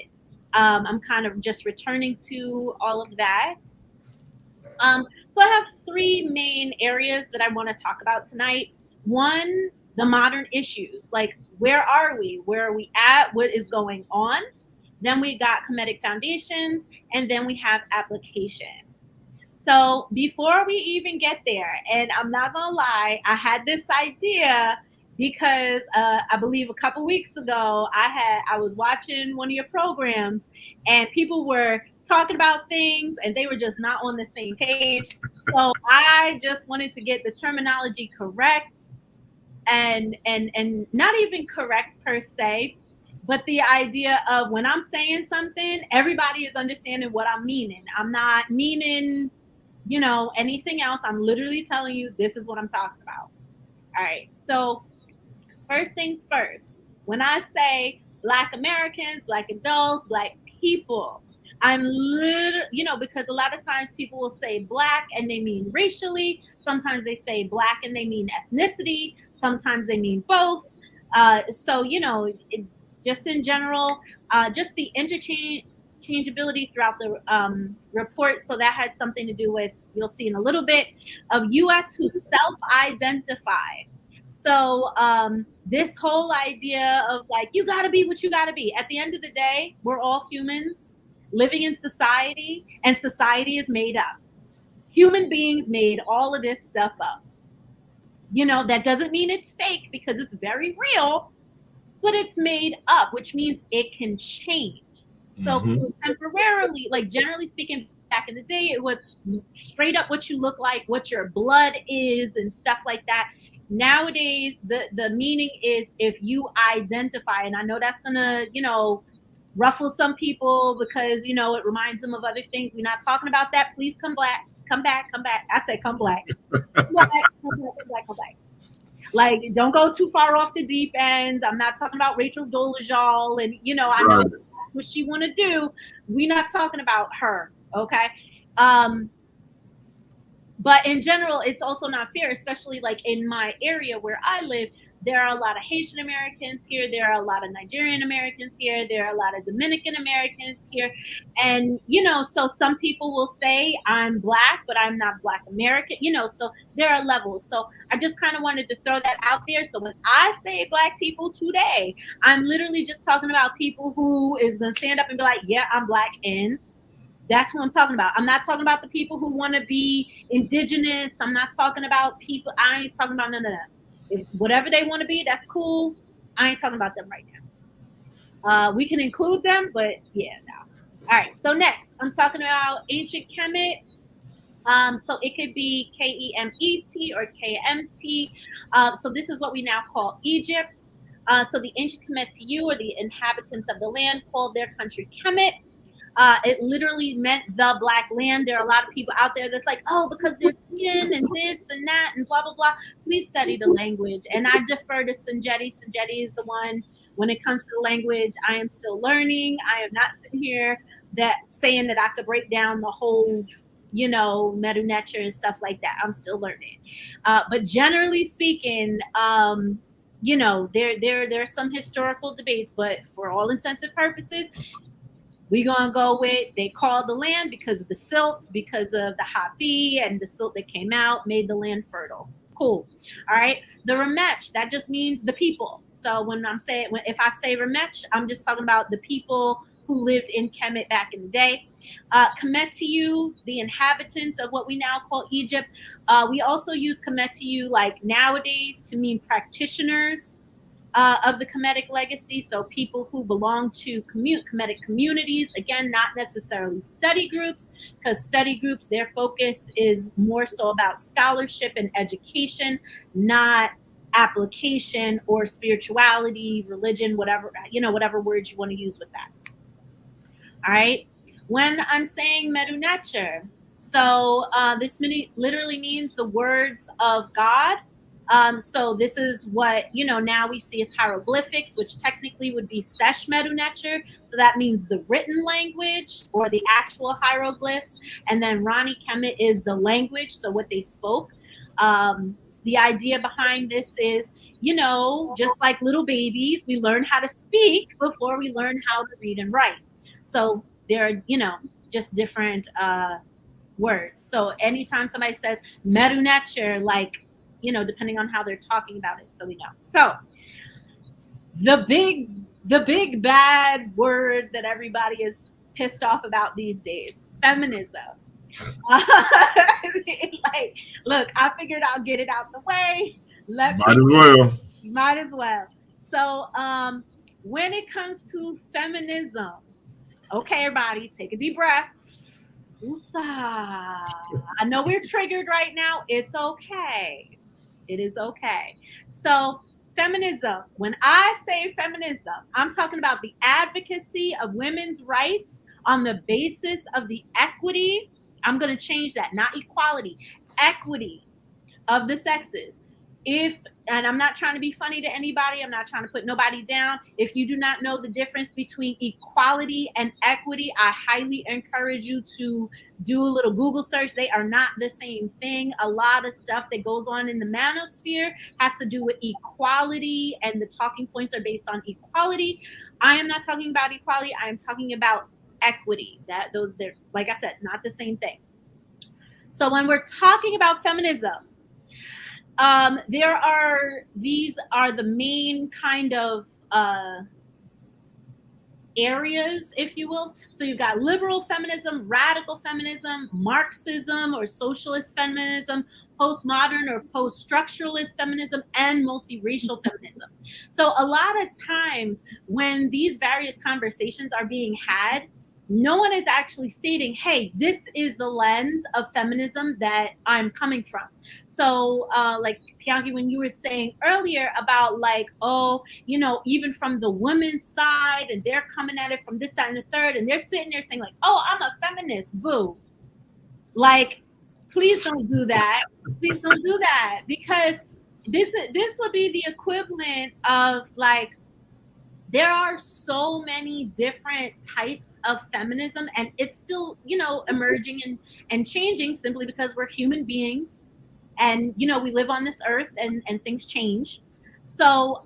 S5: I'm kind of just returning to all of that. So I have three main areas that I want to talk about tonight. One, the modern issues, like where are we? Where are we at? What is going on? Then we got Kemetic foundations, and then we have application. So before we even get there, and I'm not gonna lie, I had this idea because I believe a couple weeks ago I was watching one of your programs, and people were talking about things and they were just not on the same page. So I just wanted to get the terminology correct, and not even correct per se, but the idea of when I'm saying something, everybody is understanding what I'm meaning. I'm not meaning, anything else. I'm literally telling you this is what I'm talking about. All right. So first things first, when I say Black Americans, Black adults, Black people, I'm literally, because a lot of times people will say Black and they mean racially. Sometimes they say Black and they mean ethnicity. Sometimes they mean both. So, just in general, just the interchangeability throughout the report. So that had something to do with, you'll see in a little bit, of U.S. who self-identify. So this whole idea of like, you got to be what you got to be. At the end of the day, we're all humans living in society, and society is made up. Human beings made all of this stuff up. That doesn't mean it's fake because it's very real, but it's made up, which means it can change. So temporarily, like generally speaking, back in the day, it was straight up what you look like, what your blood is, and stuff like that. Nowadays, the meaning is if you identify, and I know that's gonna, ruffle some people because it reminds them of other things. We're not talking about that. Please come back. I said come black. Come back. Like, don't go too far off the deep end. I'm not talking about Rachel Dolezal, and I know that's what she want to do. We're not talking about her, okay? But in general, it's also not fair, especially like in my area where I live. There are a lot of Haitian Americans here. There are a lot of Nigerian Americans here. There are a lot of Dominican Americans here. And, so some people will say I'm Black, but I'm not Black American, so there are levels. So I just kind of wanted to throw that out there. So when I say Black people today, I'm literally just talking about people who is going to stand up and be like, yeah, I'm Black, and that's what I'm talking about. I'm not talking about the people who want to be indigenous. I'm not talking about people. I ain't talking about none of that. If whatever they want to be, that's cool. I ain't talking about them right now. We can include them, but yeah, no. All right. So next, I'm talking about ancient Kemet. So it could be Kemet or Kmt. So this is what we now call Egypt. So the ancient Kemetiu, or the inhabitants of the land, called their country Kemet. It literally meant the Black land. There are a lot of people out there that's like, oh, because they're skin and this and that and blah, blah, blah. Please study the language. And I defer to Sanjetti. Sanjetti is the one When it comes to the language, I am still learning. I am not sitting here saying that I could break down the whole, MenyetAnkh and stuff like that. I'm still learning. But generally speaking, there's some historical debates, but for all intents and purposes, we're going to go with they called the land because of the silt, because of the hapi and the silt that came out, made the land fertile. Cool. All right. The Ramech, that just means the people. So if I say Ramech, I'm just talking about the people who lived in Kemet back in the day. Kemetic, the inhabitants of what we now call Egypt. We also use Kemetic like nowadays to mean practitioners of the Kemetic legacy. So people who belong to Kemetic communities, again, not necessarily study groups, because study groups, their focus is more so about scholarship and education, not application or spirituality, religion, whatever words you want to use with that. All right. When I'm saying MenyetAnkh, so this literally means the words of God. So this is what, now we see as hieroglyphics, which technically would be Sesh MenyetAnkh. So that means the written language or the actual hieroglyphs. And then Rani Kemet is the language, so what they spoke. The idea behind this is, just like little babies, we learn how to speak before we learn how to read and write. So there are, just different words. So anytime somebody says MenyetAnkh, like, depending on how they're talking about it, so we know. So the big bad word that everybody is pissed off about these days, feminism. Like, look, I figured I'll get it out the way. Might as well. So when it comes to feminism, okay, everybody, take a deep breath. Woosah. I know we're triggered right now. It's okay. It is okay. So feminism, when I say feminism, I'm talking about the advocacy of women's rights on the basis of the equity. I'm going to change that, not equality, equity of the sexes. And I'm not trying to be funny to anybody. I'm not trying to put nobody down. If you do not know the difference between equality and equity, I highly encourage you to do a little Google search. They are not the same thing. A lot of stuff that goes on in the manosphere has to do with equality, and the talking points are based on equality. I am not talking about equality. I am talking about equity. They're, like I said, not the same thing. So when we're talking about feminism, these are the main kind of areas, if you will. So you've got liberal feminism, radical feminism, Marxism or socialist feminism, postmodern or post-structuralist feminism, and multiracial feminism. So a lot of times when these various conversations are being had, no one is actually stating, hey, this is the lens of feminism that I'm coming from. So like Pianki, when you were saying earlier about like, even from the women's side, and they're coming at it from this side and the third, and they're sitting there saying like, oh, I'm a feminist, boo. Like, please don't do that. Please don't do that, because this would be the equivalent of like, there are so many different types of feminism, and it's still, emerging and changing, simply because we're human beings, and, we live on this earth, and things change. So,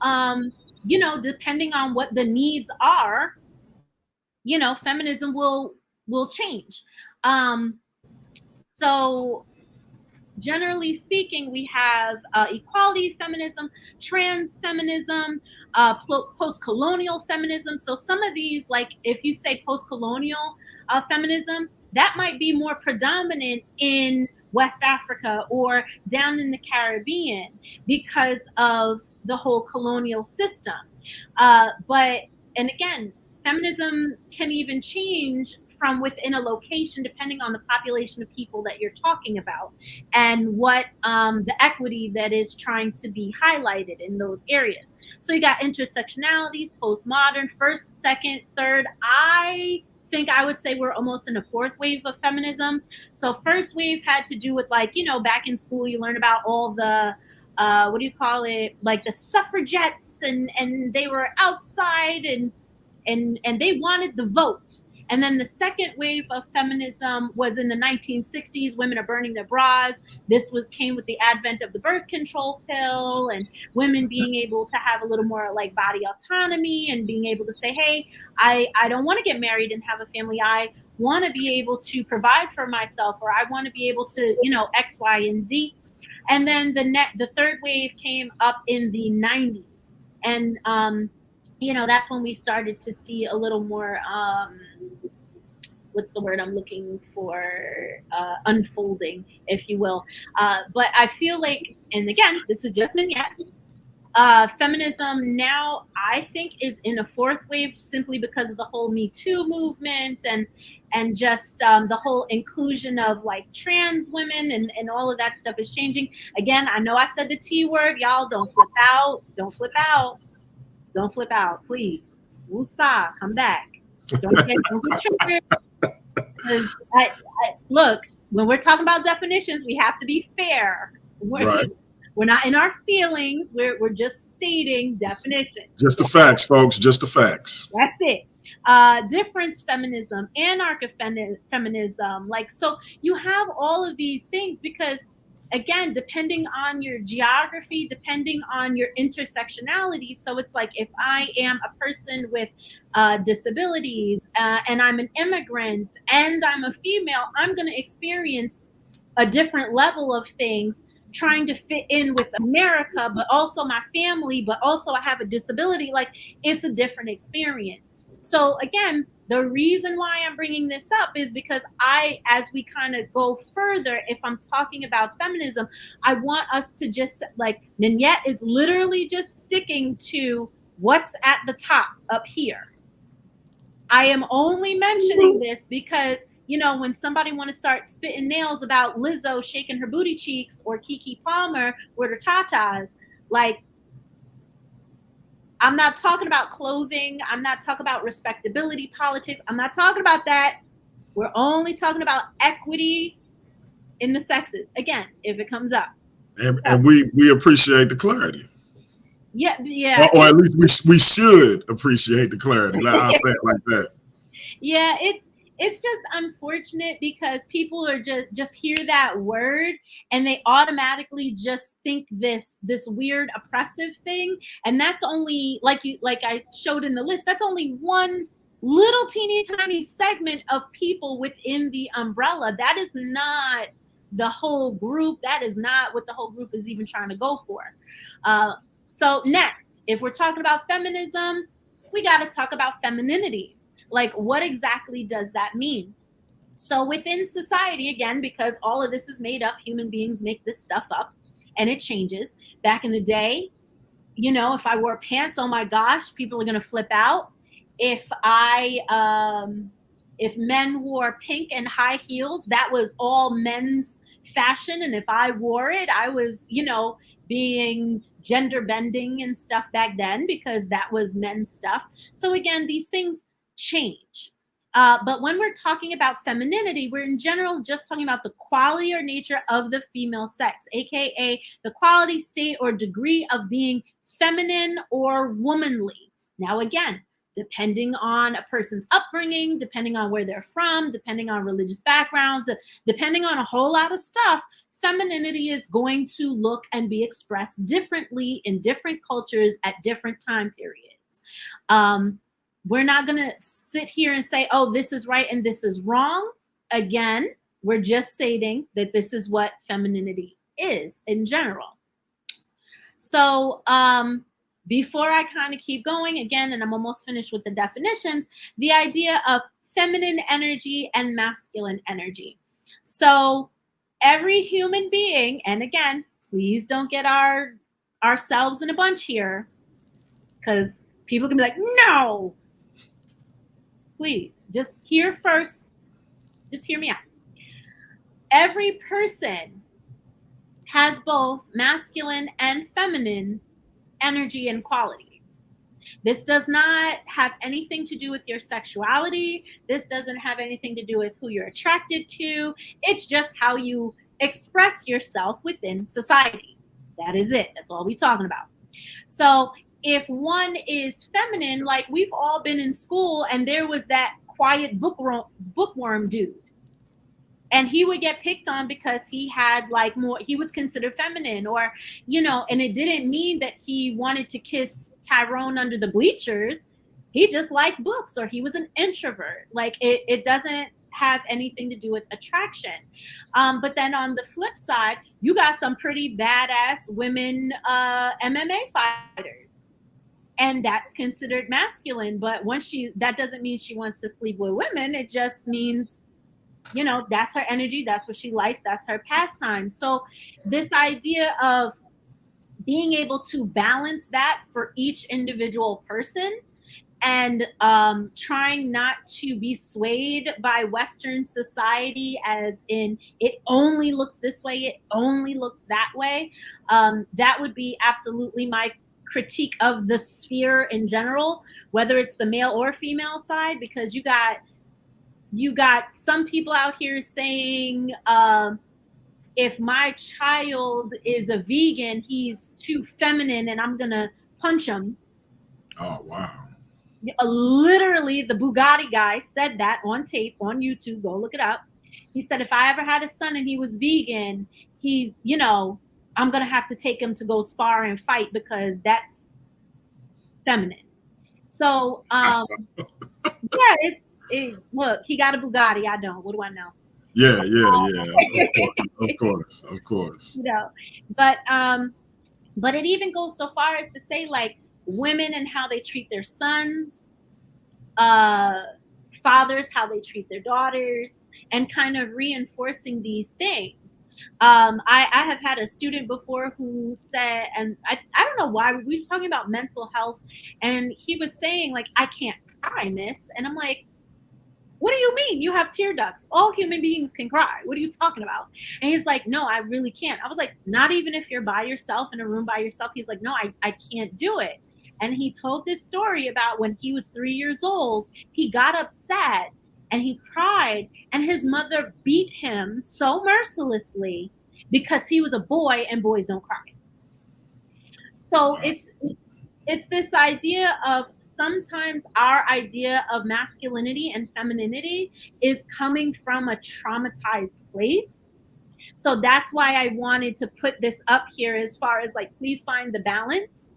S5: depending on what the needs are, feminism will change. So generally speaking, we have equality feminism, trans feminism, post-colonial feminism. So some of these, like if you say post-colonial feminism, that might be more predominant in West Africa or down in the Caribbean because of the whole colonial system. And again, feminism can even change from within a location depending on the population of people that you're talking about and what the equity that is trying to be highlighted in those areas. So you got intersectionalities, postmodern, first, second, third. I think I would say we're almost in a fourth wave of feminism. So first wave had to do with, like, back in school you learn about all the what do you call it? Like the suffragettes, and they were outside and they wanted the vote. And then the second wave of feminism was in the 1960s. Women are burning their bras. This came with the advent of the birth control pill and women being able to have a little more like body autonomy and being able to say, hey, I don't want to get married and have a family. I want to be able to provide for myself, or I want to be able to, X, Y, and Z. And then the third wave came up in the 90s. And, that's when we started to see a little more, what's the word I'm looking for, unfolding, if you will. But I feel like, and again, this is just Menyet, feminism now, I think, is in a fourth wave simply because of the whole Me Too movement and just the whole inclusion of like trans women and all of that stuff is changing. Again, I know I said the T word. Y'all don't flip out. Don't flip out. Don't flip out, please. Woosah, come back. Don't get triggered. Look, when we're talking about definitions, we have to be fair.
S4: Right.
S5: We're not in our feelings. We're just stating definitions.
S4: Just the facts, folks. Just the facts.
S5: That's it. Difference feminism, anarcho-feminism. Like, so you have all of these things because, again, depending on your geography, depending on your intersectionality. So it's like if I am a person with disabilities and I'm an immigrant and I'm a female, I'm going to experience a different level of things trying to fit in with America, but also my family, but also I have a disability. Like, it's a different experience. So again, the reason why I'm bringing this up is because as we kind of go further, if I'm talking about feminism, I want us to just like, Menyet is literally just sticking to what's at the top up here. I am only mentioning this because, when somebody want to start spitting nails about Lizzo shaking her booty cheeks or Keke Palmer with her tatas, like, I'm not talking about clothing. I'm not talking about respectability politics. I'm not talking about that. We're only talking about equity in the sexes. Again, if it comes up.
S4: And we appreciate the clarity.
S5: Yeah.
S4: Or at least we should appreciate the clarity. Like that.
S5: Yeah, it's just unfortunate because people are just hear that word and they automatically just think this weird oppressive thing, and that's only like I showed in the list. That's only one little teeny tiny segment of people within the umbrella. That is not the whole group. That is not what the whole group is even trying to go for. So next, if we're talking about feminism, we got to talk about femininity. Like, what exactly does that mean? So within society, again, because all of this is made up, human beings make this stuff up and it changes. Back in the day, if I wore pants, oh my gosh, people are going to flip out. If men wore pink and high heels, that was all men's fashion. And if I wore it, I was, being gender bending and stuff back then because that was men's stuff. So again, these things change. But when we're talking about femininity, we're in general just talking about the quality or nature of the female sex, aka the quality, state, or degree of being feminine or womanly. Now, again, depending on a person's upbringing, depending on where they're from, depending on religious backgrounds, depending on a whole lot of stuff, femininity is going to look and be expressed differently in different cultures at different time periods. We're not going to sit here and say, oh, this is right and this is wrong. Again, we're just stating that this is what femininity is in general. So before I kind of keep going again, and I'm almost finished with the definitions, the idea of feminine energy and masculine energy. So every human being, and again, please don't get ourselves in a bunch here, because people can be like, no. Please, just hear first. Just hear me out. Every person has both masculine and feminine energy and qualities. This does not have anything to do with your sexuality. This doesn't have anything to do with who you're attracted to. It's just how you express yourself within society. That is it. That's all we're talking about. So if one is feminine, like we've all been in school and there was that quiet bookworm dude. And he would get picked on because he had like more, he was considered feminine, or, you know, and it didn't mean that he wanted to kiss Tyrone under the bleachers. He just liked books, or he was an introvert. Like it doesn't have anything to do with attraction. But then on the flip side, you got some pretty badass women MMA fighters. And that's considered masculine. But once that doesn't mean she wants to sleep with women. It just means, you know, that's her energy. That's what she likes. That's her pastime. So this idea of being able to balance that for each individual person, and trying not to be swayed by Western society as in it only looks this way, it only looks that way. That would be absolutely my critique of the sphere in general, whether it's the male or female side, because you got some people out here saying, if my child is a vegan, he's too feminine and I'm gonna punch him.
S4: Oh, wow.
S5: Literally, the Bugatti guy said that on tape on YouTube. Go look it up. He said, if I ever had a son and he was vegan, he's, you know, I'm gonna have to take him to go spar and fight because that's feminine. So yeah, look, he got a Bugatti. I don't. What do I know?
S4: Yeah. Of course.
S5: You know, but it even goes so far as to say, like, women and how they treat their sons, fathers, how they treat their daughters, and kind of reinforcing these things. I have had a student before who said, and I don't know why, we were talking about mental health, and he was saying, like, I can't cry, miss. And I'm like, what do you mean? You have tear ducts. All human beings can cry. What are you talking about? And he's like, no, I really can't. I was like, not even if you're by yourself in a room by yourself. He's like, no, I can't do it. And he told this story about when he was 3 years old, he got upset and he cried, and his mother beat him so mercilessly because he was a boy and boys don't cry. So it's this idea of sometimes our idea of masculinity and femininity is coming from a traumatized place. So that's why I wanted to put this up here as far as, like, please find the balance.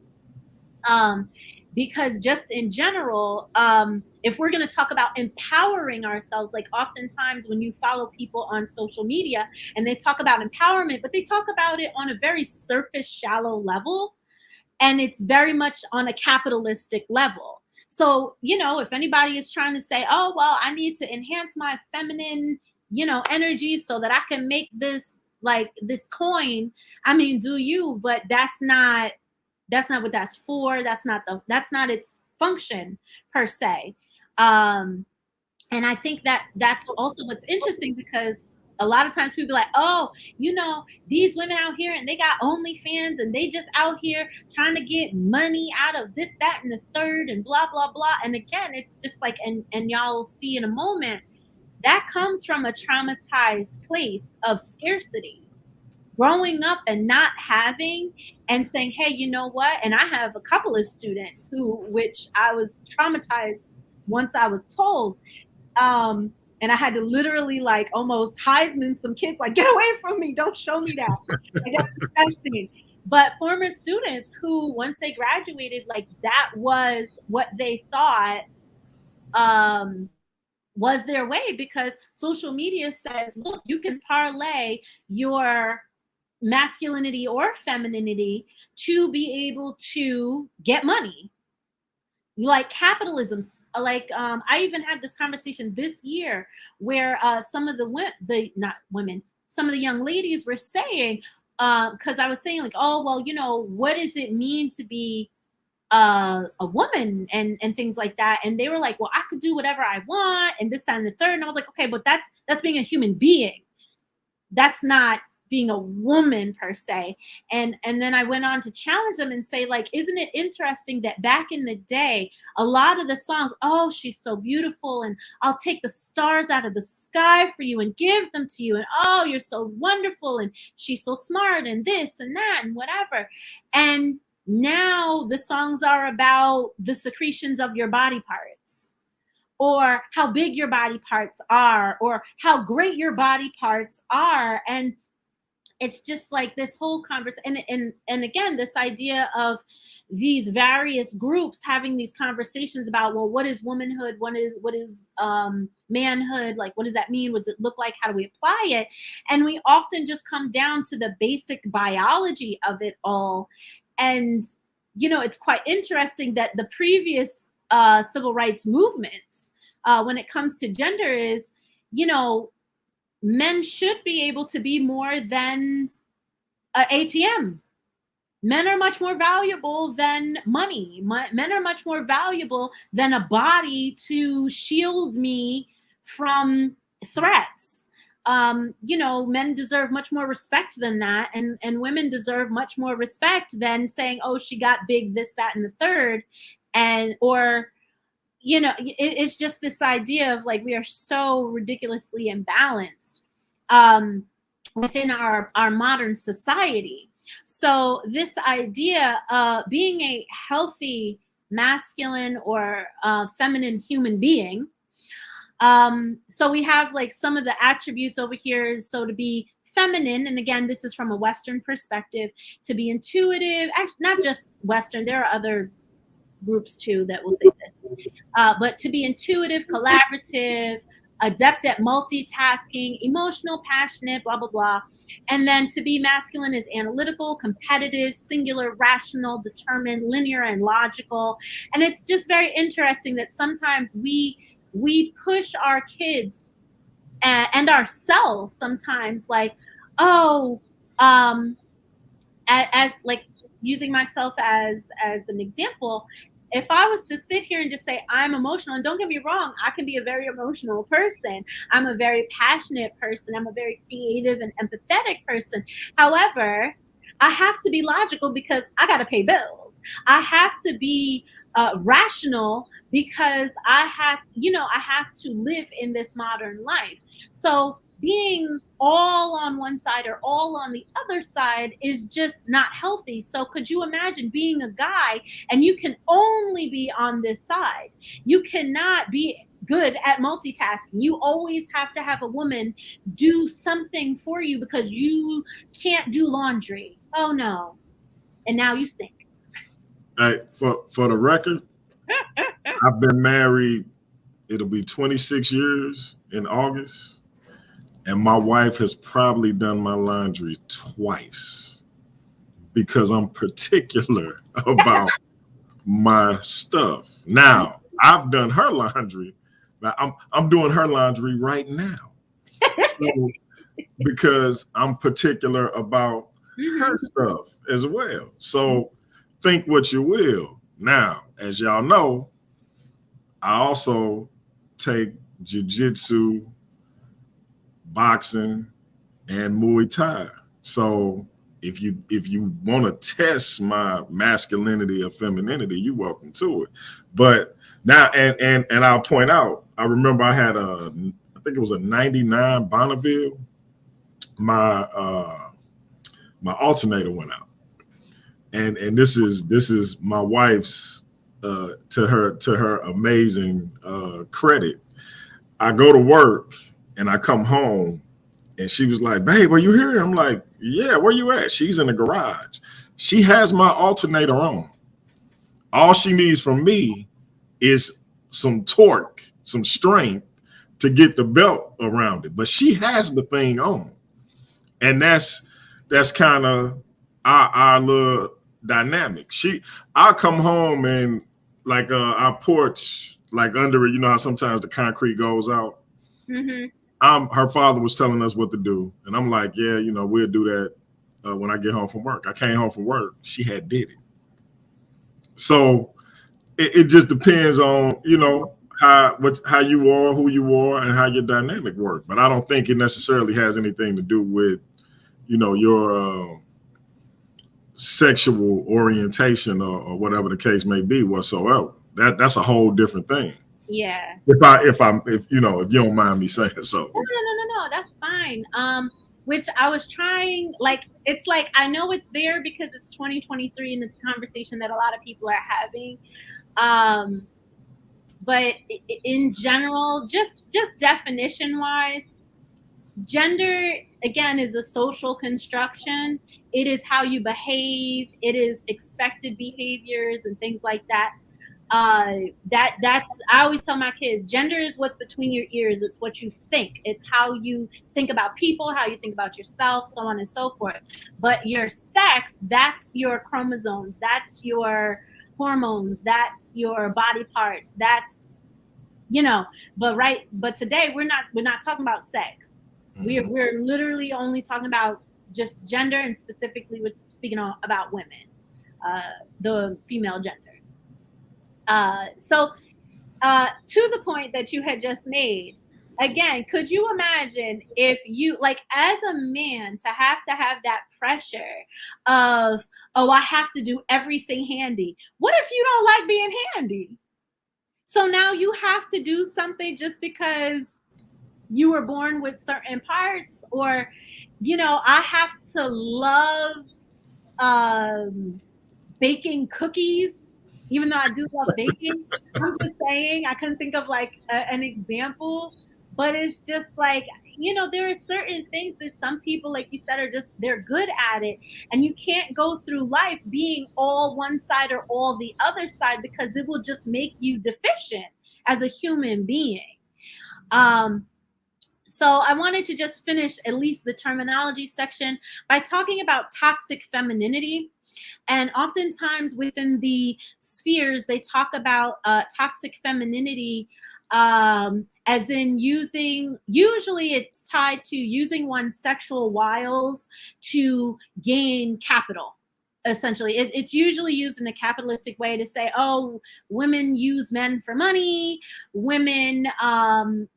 S5: Because just in general, if we're going to talk about empowering ourselves, like oftentimes when you follow people on social media and they talk about empowerment, but they talk about it on a very surface, shallow level. And it's very much on a capitalistic level. So, you know, if anybody is trying to say, oh, well, I need to enhance my feminine, you know, energy so that I can make this, like, this coin, I mean, do you, but that's not what that's for. That's not its function per se. And I think that's also what's interesting, because a lot of times people are like, oh, you know, these women out here and they got OnlyFans and they just out here trying to get money out of this, that, and the third, and blah, blah, blah. And again, it's just like, and y'all see in a moment, that comes from a traumatized place of scarcity. Growing up and not having, and saying, hey, you know what? And I have a couple of students which I was traumatized once I was told, and I had to literally, like, almost Heisman some kids, like, get away from me, don't show me that. Like, that's disgusting. But former students who, once they graduated, like, that was what they thought was their way, because social media says, look, you can parlay your masculinity or femininity to be able to get money. Like capitalism, like I even had this conversation this year where some of some of the young ladies were saying, because I was saying, like, oh, well, you know, what does it mean to be a woman and things like that? And they were like, well, I could do whatever I want and this, that, and the third. And I was like, okay, but that's being a human being. That's not being a woman per se. And then I went on to challenge them and say, like, isn't it interesting that back in the day, a lot of the songs, oh, she's so beautiful, and I'll take the stars out of the sky for you and give them to you, and oh, you're so wonderful, and she's so smart, and this and that and whatever. And now the songs are about the secretions of your body parts, or how big your body parts are, or how great your body parts are. And it's just like this whole conversation, and again, this idea of these various groups having these conversations about, well, what is womanhood, what is manhood, like, what does that mean, what does it look like, how do we apply it? And we often just come down to the basic biology of it all. And it's quite interesting that the previous civil rights movements, when it comes to gender, is men should be able to be more than an ATM. Men are much more valuable than money. Men are much more valuable than a body to shield me from threats. Men deserve much more respect than that. And women deserve much more respect than saying, oh, she got big, this, that, and the third. It's just this idea of, like, we are so ridiculously imbalanced within our modern society. So this idea of being a healthy masculine or feminine human being. So we have, like, some of the attributes over here. So to be feminine, and again, this is from a Western perspective, to be intuitive, actually not just Western, there are other groups too that will say this, but to be intuitive, collaborative, adept at multitasking, emotional, passionate, blah, blah, blah. And then to be masculine is analytical, competitive, singular, rational, determined, linear, and logical. And it's just very interesting that sometimes we push our kids and ourselves sometimes, like, as like, using myself as an example, if I was to sit here and just say I'm emotional, and don't get me wrong, I can be a very emotional person. I'm a very passionate person. I'm a very creative and empathetic person. However, I have to be logical because I got to pay bills. I have to be rational because I have to live in this modern life. So being all on one side or all on the other side is just not healthy. So could you imagine being a guy and you can only be on this side? You cannot be good at multitasking. You always have to have a woman do something for you because you can't do laundry. Oh no. And now you stink.
S4: Hey, for the record, I've been married, it'll be 26 years in August. And my wife has probably done my laundry twice because I'm particular about my stuff. Now, I've done her laundry, but I'm doing her laundry right now. So, because I'm particular about her stuff as well. So think what you will. Now, as y'all know, I also take jiu-jitsu, boxing, and Muay Thai. So if you want to test my masculinity or femininity, you're welcome to it. But now, and I'll point out, I remember I had I think it was a 99 Bonneville. My alternator went out. And this is my wife's to her amazing credit. I go to work and I come home and she was like, "Babe, are you here?" I'm like, "Yeah, where you at?" She's in the garage. She has my alternator on. All she needs from me is some torque, some strength to get the belt around it. But she has the thing on. And that's kind of our little dynamic. I'll come home and, like, our porch, like, under it, you know how sometimes the concrete goes out.
S5: Mm-hmm.
S4: Her father was telling us what to do, and I'm like, yeah, we'll do that when I get home from work. I came home from work, she had did it. So it just depends on how you are, who you are, and how your dynamic work. But I don't think it necessarily has anything to do with your sexual orientation or whatever the case may be whatsoever. That's a whole different thing.
S5: Yeah.
S4: If you don't mind me saying so.
S5: No, that's fine. Which I was trying, like, it's like, I know it's there because it's 2023 and it's a conversation that a lot of people are having. But in general, just definition wise, gender, again, is a social construction. It is how you behave. It is expected behaviors and things like that. That's I always tell my kids, gender is what's between your ears. It's what you think. It's how you think about people, how you think about yourself, so on and so forth. But your sex, that's your chromosomes, that's your hormones, that's your body parts, that's but today we're not talking about sex. We're literally only talking about just gender, and specifically with speaking about women, the female gender. So to the point that you had just made, again, could you imagine if you, like, as a man, to have that pressure of, oh, I have to do everything handy. What if you don't like being handy? So now you have to do something just because you were born with certain parts, or, I have to love baking cookies, even though I do love baking. I'm just saying, I couldn't think of like an example, but it's just like, there are certain things that some people, like you said, they're good at it. And you can't go through life being all one side or all the other side, because it will just make you deficient as a human being. So I wanted to just finish at least the terminology section by talking about toxic femininity. And oftentimes within the spheres, they talk about toxic femininity as in usually it's tied to using one's sexual wiles to gain capital. Essentially, it's usually used in a capitalistic way to say, oh, women use men for money. Women,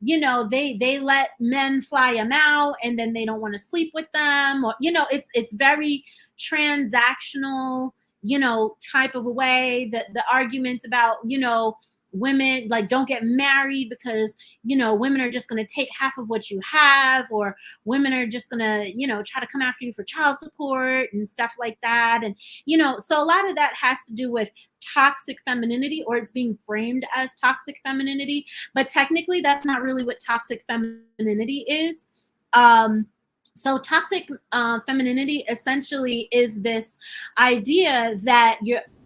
S5: they let men fly them out, and then they don't want to sleep with them. Or, it's very transactional, type of a way. That the argument about, women, like, don't get married because, women are just going to take half of what you have, or women are just going to, try to come after you for child support and stuff like that. And, so a lot of that has to do with toxic femininity, or it's being framed as toxic femininity. But technically, that's not really what toxic femininity is. So toxic femininity essentially is this idea that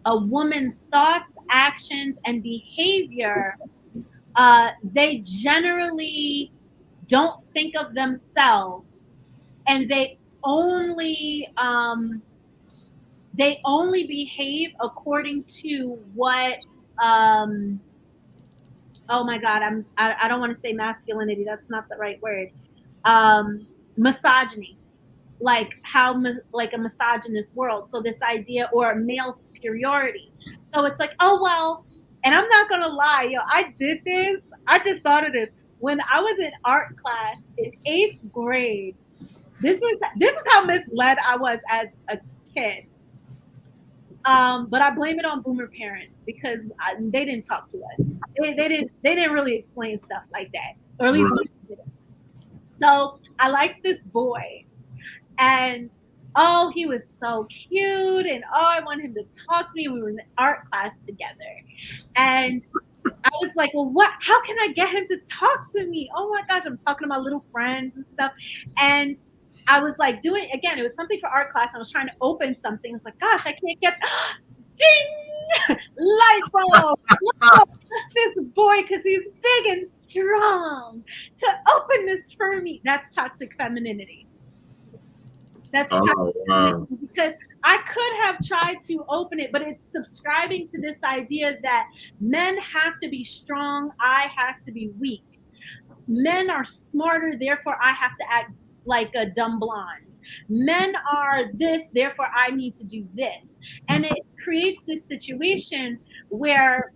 S5: a woman's thoughts, actions, and behavior, they generally don't think of themselves, and they only behave according to what oh my God, I don't want to say masculinity, that's not the right word. Misogyny. Like like a misogynist world. So this idea, or male superiority. So it's like, oh, well, and I'm not going to lie, I did this. I just thought of this. When I was in art class in 8th grade, this is how misled I was as a kid. But I blame it on boomer parents, because they didn't talk to us. They didn't really explain stuff like that, or at least didn't. So I liked this boy. And oh, he was so cute, and oh, I wanted him to talk to me. We were in art class together, and I was like, well, how can I get him to talk to me? Oh my gosh, I'm talking to my little friends and stuff. And I was like it was something for art class. I was trying to open something. I was like, gosh, I can't get ding, light bulb. Just this boy, because he's big and strong, to open this for me. That's toxic femininity. That's because I could have tried to open it, but it's subscribing to this idea that men have to be strong, I have to be weak. Men are smarter, therefore I have to act like a dumb blonde. Men are this, therefore I need to do this. And it creates this situation where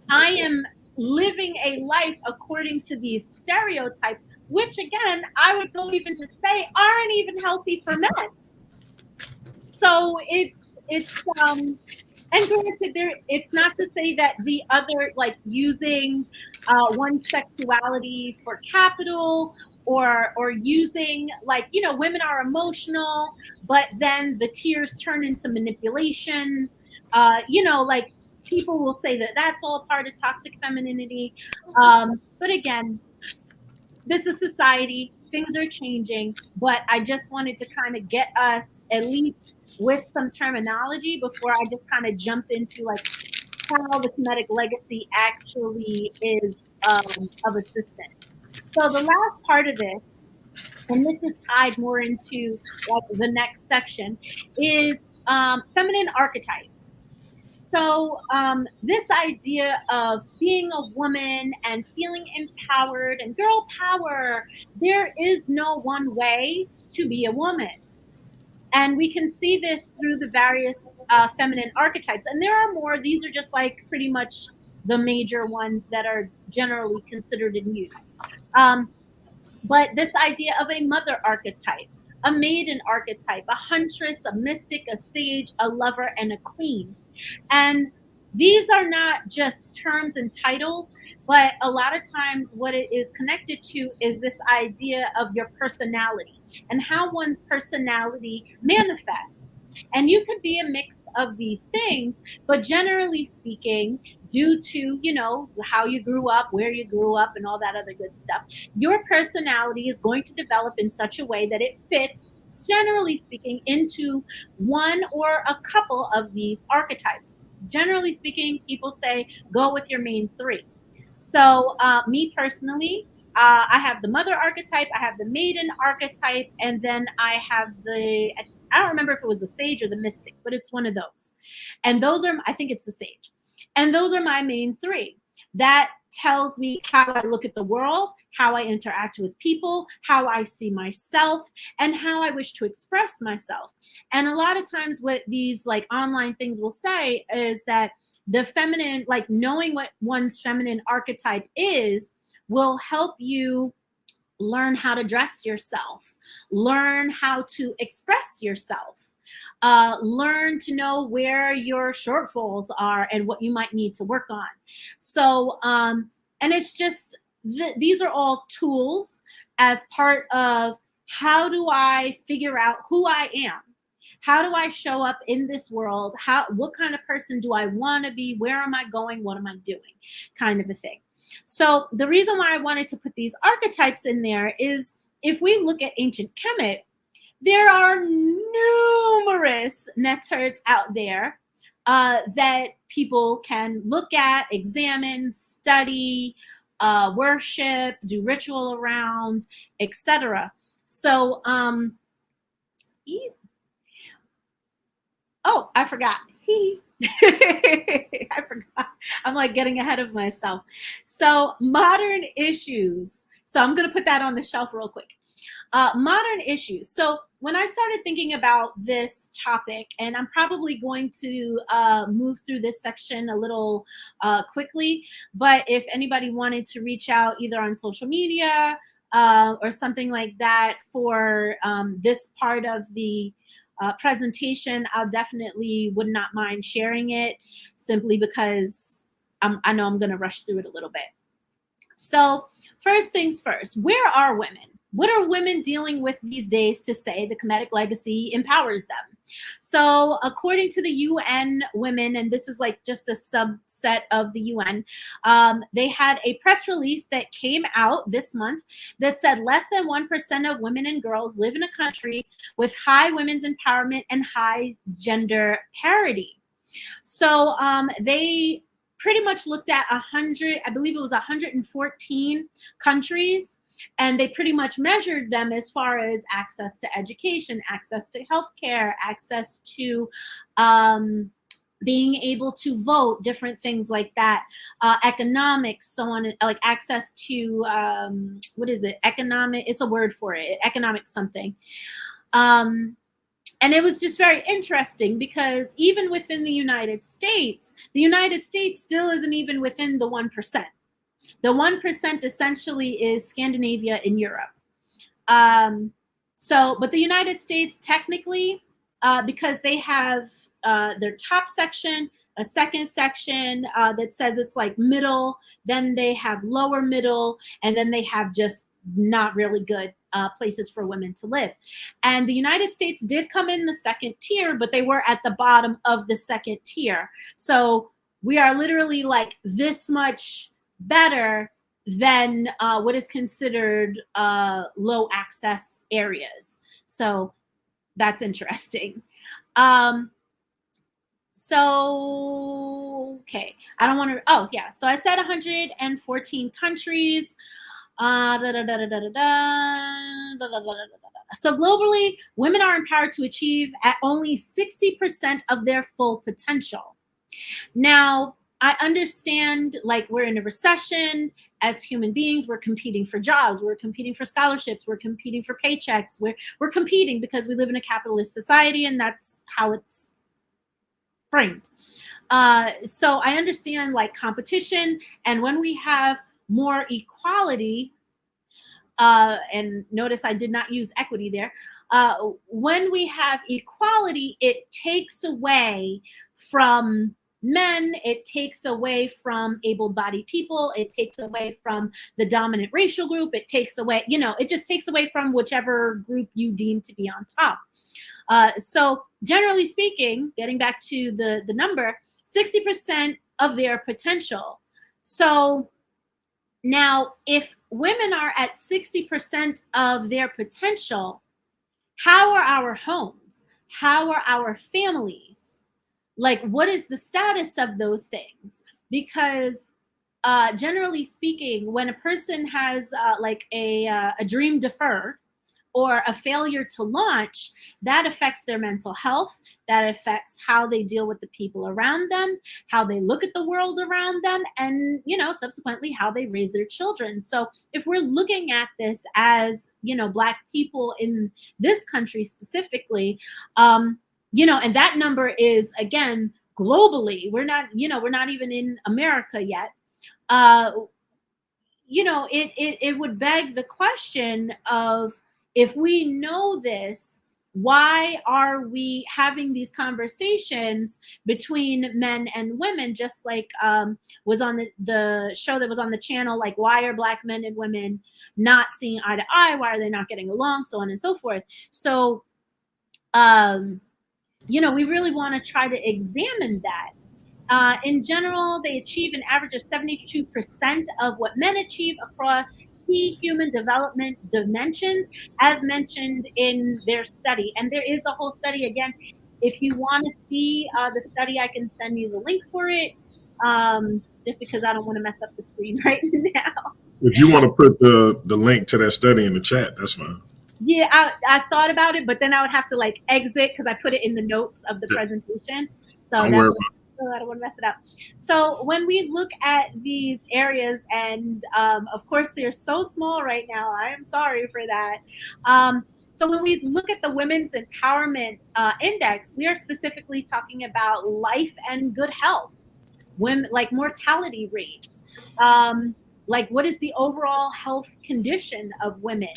S5: I am living a life according to these stereotypes, which again, I would go even to say aren't even healthy for men. So and granted, it's not to say that the other, like using one's sexuality for capital, or using, like, women are emotional, but then the tears turn into manipulation. Like, people will say that that's all part of toxic femininity. But again, this is society. Things are changing, but I just wanted to kind of get us at least with some terminology before I just kind of jumped into like how the Kemetic legacy actually is of assistance. So the last part of this, and this is tied more into like the next section, is feminine archetypes. So this idea of being a woman and feeling empowered and girl power, there is no one way to be a woman. And we can see this through the various feminine archetypes. And there are more. These are just like pretty much the major ones that are generally considered and used. But this idea of a mother archetype, a maiden archetype, a huntress, a mystic, a sage, a lover, and a queen. And these are not just terms and titles, but a lot of times what it is connected to is this idea of your personality and how one's personality manifests. And you could be a mix of these things, but generally speaking, due to, how you grew up, where you grew up, and all that other good stuff, your personality is going to develop in such a way that it fits, generally speaking, into one or a couple of these archetypes. Generally speaking, people say go with your main three. So, me personally, I have the mother archetype, I have the maiden archetype, and then I have I don't remember if it was the sage or the mystic, but it's one of those. And those are, I think it's the sage. And those are my main three. That tells me how I look at the world, how I interact with people, how I see myself, and how I wish to express myself. And a lot of times what these like online things will say is that the feminine, like knowing what one's feminine archetype is, will help you learn how to dress yourself, learn how to express yourself, learn to know where your shortfalls are and what you might need to work on. So, and it's just, these are all tools as part of how do I figure out who I am? How do I show up in this world? What kind of person do I want to be? Where am I going? What am I doing? Kind of a thing. So the reason why I wanted to put these archetypes in there is if we look at ancient Kemet, there are numerous netards out there that people can look at, examine, study, worship, do ritual around, etc. So, oh, I forgot. I forgot. I'm like getting ahead of myself. So modern issues. So I'm going to put that on the shelf real quick. Modern issues. So when I started thinking about this topic, and I'm probably going to move through this section a little quickly, but if anybody wanted to reach out either on social media or something like that for this part of the presentation, I'll definitely would not mind sharing it, simply because I know I'm going to rush through it a little bit. So first things first, where are women? What are women dealing with these days to say the Kemetic legacy empowers them? So according to the UN Women, and this is like just a subset of the UN, they had a press release that came out this month that said less than 1% of women and girls live in a country with high women's empowerment and high gender parity. So they pretty much looked at 100, I believe it was 114 countries, and they pretty much measured them as far as access to education, access to healthcare, access to being able to vote, different things like that, economics, so on, like access to, what is it? Economic, it's a word for it, economic something. And it was just very interesting because even within the United States still isn't even within the 1%. The 1% essentially is Scandinavia and Europe. But the United States technically, because they have their top section, a second section that says it's like middle, then they have lower middle, and then they have just not really good places for women to live. And the United States did come in the second tier, but they were at the bottom of the second tier. So we are literally like this much better than what is considered low access areas. So that's interesting. Okay, I don't want to, oh yeah, so I said 114 countries. So globally, women are empowered to achieve at only 60% of their full potential. Now, I understand, like, we're in a recession. As human beings, we're competing for jobs, we're competing for scholarships, we're competing for paychecks, we're competing because we live in a capitalist society, and that's how it's framed. So I understand, like, competition, and when we have more equality, and notice I did not use equity there. When we have equality, it takes away from men, it takes away from able-bodied people, it takes away from the dominant racial group, it takes away, it just takes away from whichever group you deem to be on top. So generally speaking, getting back to the number, 60% of their potential. So now, if women are at 60% of their potential, how are our homes? How are our families? Like, what is the status of those things? Because generally speaking, when a person has like a dream deferred or a failure to launch, that affects their mental health, that affects how they deal with the people around them, how they look at the world around them, and, subsequently how they raise their children. So if we're looking at this as, Black people in this country specifically, and that number is, again, globally, we're not even in America yet. It would beg the question of, if we know this, why are we having these conversations between men and women, just like was on the show that was on the channel, like, why are Black men and women not seeing eye to eye? Why are they not getting along? So on and so forth. So, we really want to try to examine that. In general, they achieve an average of 72% of what men achieve across key human development dimensions, as mentioned in their study. And there is a whole study. Again, if you want to see the study, I can send you the link for it, just because I don't want to mess up the screen right now.
S4: If you want to put the link to that study in the chat, that's fine.
S5: Yeah, I thought about it, but then I would have to, like, exit because I put it in the notes of the presentation. So I don't want to mess it up. So when we look at these areas, and of course they're so small right now, I am sorry for that. So when we look at the Women's Empowerment Index, we are specifically talking about life and good health, women, like mortality rate, like what is the overall health condition of women?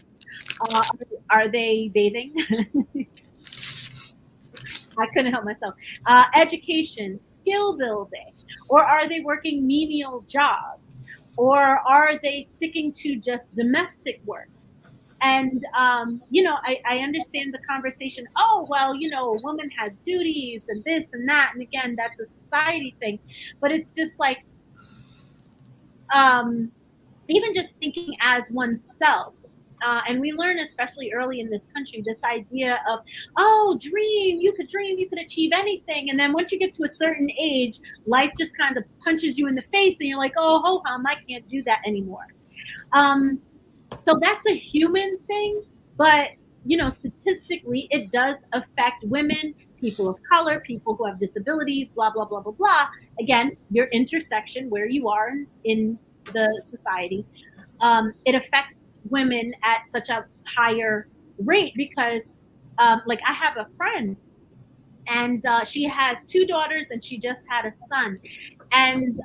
S5: Are they bathing? I couldn't help myself. Education, skill building, or are they working menial jobs? Or are they sticking to just domestic work? And, I understand the conversation. Oh, well, a woman has duties and this and that. And again, that's a society thing. But it's just like, even just thinking as oneself. And we learn, especially early in this country, this idea of, dream, you could achieve anything. And then once you get to a certain age, life just kind of punches you in the face and you're like, oh, ho-hum, I can't do that anymore. So that's a human thing, but, statistically, it does affect women, people of color, people who have disabilities, blah, blah, blah, blah, blah. Again, your intersection, where you are in the society, it affects women at such a higher rate because, like, I have a friend, and she has 2 daughters and she just had a son, and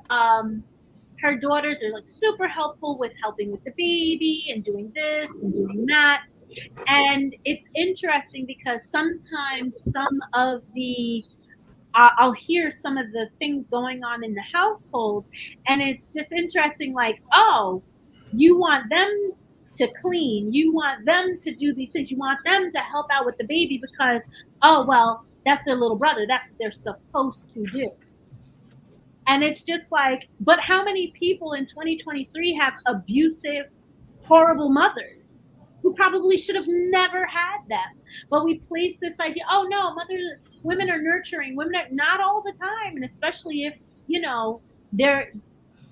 S5: her daughters are like super helpful with helping with the baby and doing this and doing that. And it's interesting because sometimes some of the I'll hear some of the things going on in the household, and it's just interesting, like, oh, you want them to clean, you want them to do these things, you want them to help out with the baby because, oh, well, that's their little brother, that's what they're supposed to do. And it's just like, but how many people in 2023 have abusive, horrible mothers who probably should have never had them? But we place this idea, oh no, women are nurturing, women are not all the time. And especially if, they're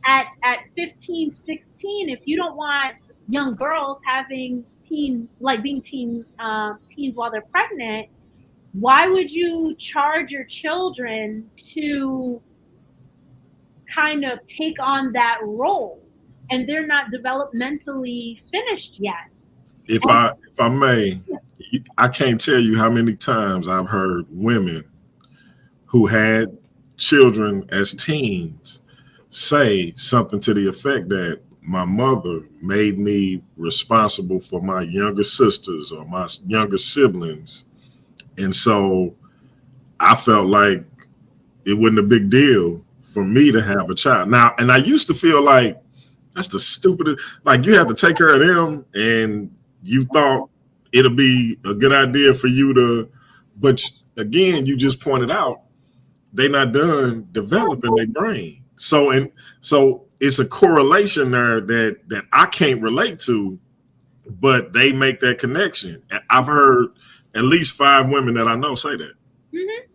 S5: at 15, 16, if you don't want young girls having teens while they're pregnant, why would you charge your children to kind of take on that role, and they're not developmentally finished yet?
S4: If I may, I can't tell you how many times I've heard women who had children as teens say something to the effect that my mother made me responsible for my younger sisters or my younger siblings, and so I felt like it wasn't a big deal for me to have a child. Now, and I used to feel like that's the stupidest, like you have to take care of them and you thought it'll be a good idea for you to, but again, you just pointed out they're not done developing their brain. So it's a correlation there that I can't relate to, but they make that connection. I've heard at least 5 women that I know say that.
S5: Mm-hmm.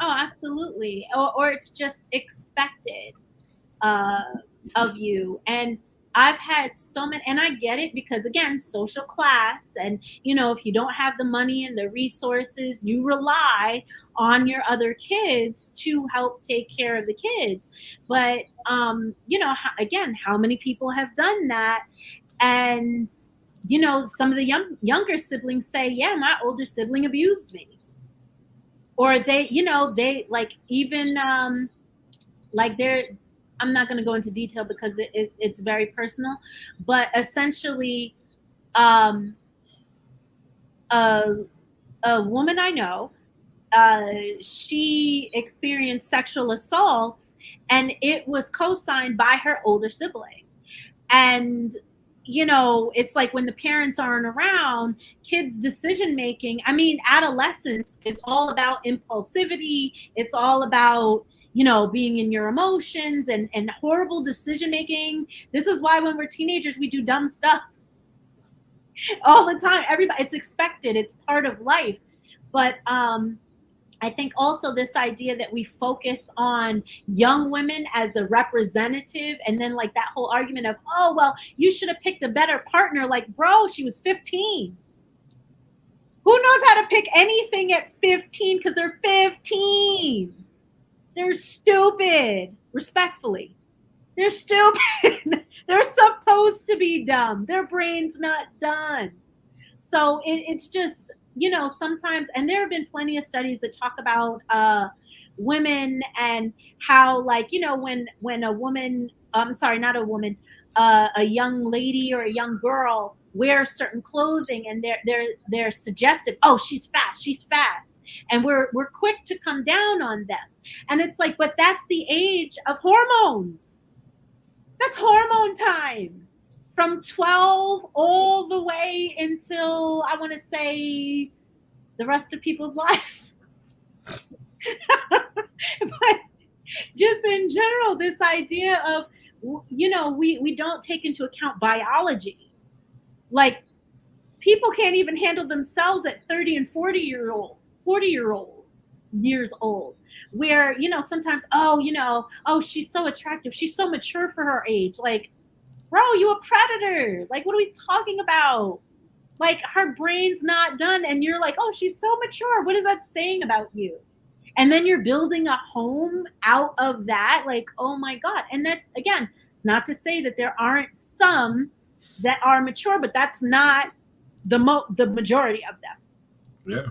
S5: Oh, absolutely. Or it's just expected of you. And I've had so many, and I get it because, again, social class. And, if you don't have the money and the resources, you rely on your other kids to help take care of the kids. But, again, how many people have done that? And, some of the younger siblings say, yeah, my older sibling abused me. Or they like, even like they're, I'm not going to go into detail because it's very personal, but essentially a woman I know, she experienced sexual assault, and it was co-signed by her older sibling. And it's like when the parents aren't around, kids' decision making, adolescence is all about impulsivity. It's all about, being in your emotions and horrible decision making. This is why when we're teenagers, we do dumb stuff all the time. Everybody, it's expected. It's part of life. But I think also this idea that we focus on young women as the representative, and then like that whole argument of, oh, well, you should have picked a better partner. Like, bro, she was 15. Who knows how to pick anything at 15? Because they're 15. They're stupid, respectfully. They're stupid. They're supposed to be dumb. Their brain's not done. So it's just, sometimes, and there have been plenty of studies that talk about women and how, like, when a woman, I'm sorry, not a woman, a young lady or a young girl wears certain clothing, and they're suggestive, oh, she's fast, and we're quick to come down on them. And it's like, but that's the age of hormones. That's hormone time. From 12 all the way until, I want to say, the rest of people's lives. But just in general, this idea of, we don't take into account biology. Like, people can't even handle themselves at 30 and 40 years old, where, sometimes, oh, she's so attractive. She's so mature for her age. Like, bro, you a predator. Like, what are we talking about? Like, her brain's not done, and you're like, oh, she's so mature. What is that saying about you? And then you're building a home out of that. Like, oh my God. And that's, again, it's not to say that there aren't some that are mature, but that's not the majority of them.
S4: Yeah.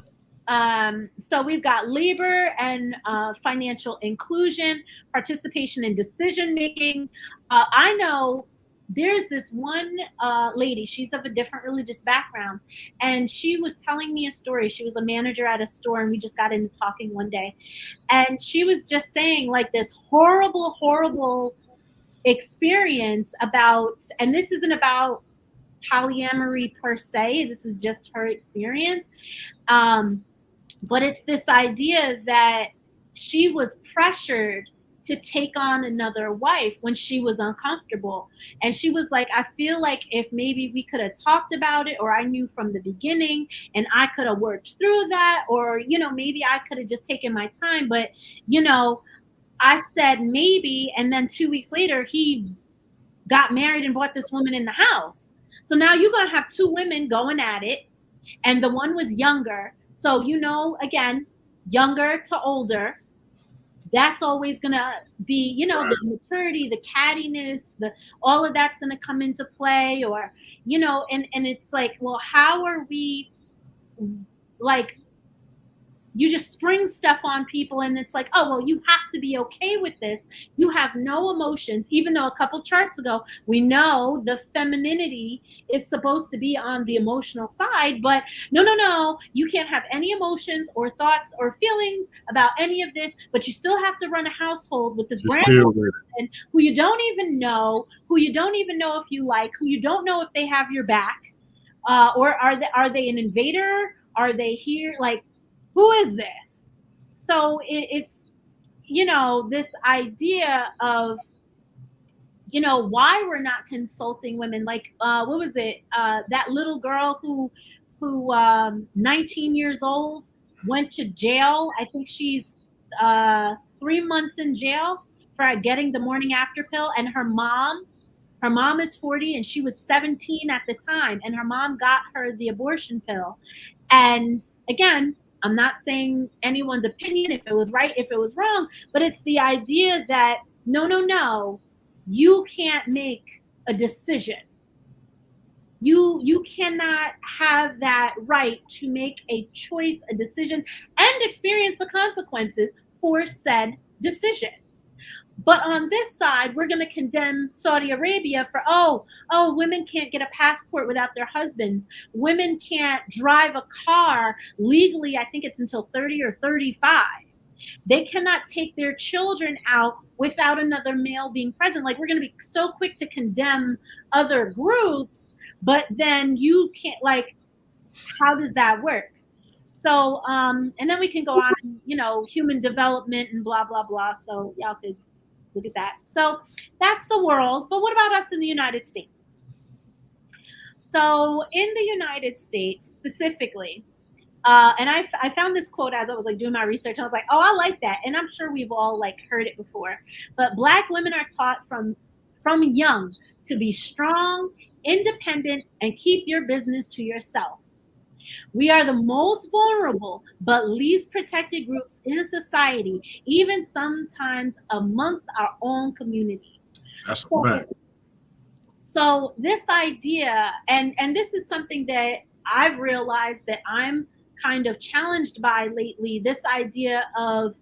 S5: So we've got labor and financial inclusion, participation in decision making. I know there's this one lady, she's of a different religious background, and she was telling me a story. She was a manager at a store, and we just got into talking one day. And she was just saying like this horrible, horrible experience about, and this isn't about polyamory per se, this is just her experience. But it's this idea that she was pressured to take on another wife when she was uncomfortable. And she was like, I feel like if maybe we could have talked about it, or I knew from the beginning and I could have worked through that, or, you know, maybe I could have just taken my time. But, you know, I said maybe. And then 2 weeks later, he got married and brought this woman in the house. So now you're going to have two women going at it. And the one was younger. So, you know, again, younger to older, that's always going to be, you know, right. The maturity, the cattiness, all of that's going to come into play, or, you know, and it's like, well, how are we, like, you just spring stuff on people, and it's like, oh, well, you have to be okay with this. You have no emotions, even though a couple charts ago, we know the femininity is supposed to be on the emotional side, but no, you can't have any emotions or thoughts or feelings about any of this, but you still have to run a household with this brand new person who you don't even know if you like, who you don't know if they have your back, or are they an invader? Are they here? Like, who is this? So it's, you know, this idea of, you know, why we're not consulting women. Like, what was it? That little girl who 19 years old, went to jail. I think she's 3 months in jail for getting the morning after pill. And her mom is 40 and she was 17 at the time. And her mom got her the abortion pill. And again, I'm not saying anyone's opinion, if it was right, if it was wrong, but it's the idea that no, you can't make a decision. You cannot have that right to make a choice, a decision, and experience the consequences for said decision. But on this side, we're going to condemn Saudi Arabia for, oh, women can't get a passport without their husbands. Women can't drive a car legally, I think it's until 30 or 35. They cannot take their children out without another male being present. Like, we're going to be so quick to condemn other groups, but then you can't, like, how does that work? So, and then we can go on, you know, human development and blah, blah, blah. So y'all could look at that. So that's the world. But what about us in the United States? So in the United States specifically, and I found this quote as I was like doing my research. I was like, oh, I like that. And I'm sure we've all like heard it before. But Black women are taught from young to be strong, independent, and keep your business to yourself. We are the most vulnerable but least protected groups in society, even sometimes amongst our own communities.
S4: That's a fact.
S5: So this idea, and this is something that I've realized that I'm kind of challenged by lately, this idea of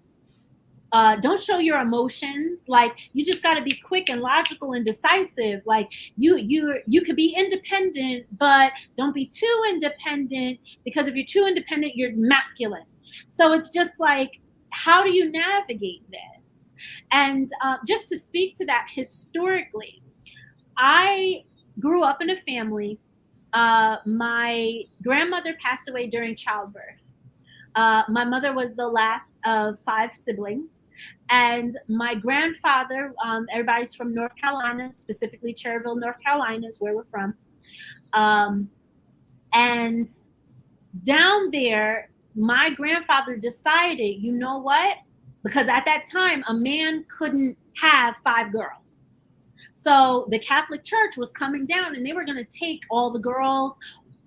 S5: don't show your emotions. Like, you just got to be quick and logical and decisive. Like, you could be independent, but don't be too independent, because if you're too independent, you're masculine. So it's just like, how do you navigate this? And just to speak to that historically, I grew up in a family. My grandmother passed away during childbirth. My mother was the last of 5 siblings, and my grandfather, everybody's from North Carolina, specifically Cherryville, North Carolina is where we're from. And down there, my grandfather decided, you know what? Because at that time, a man couldn't have 5 girls. So the Catholic Church was coming down and they were going to take all the girls.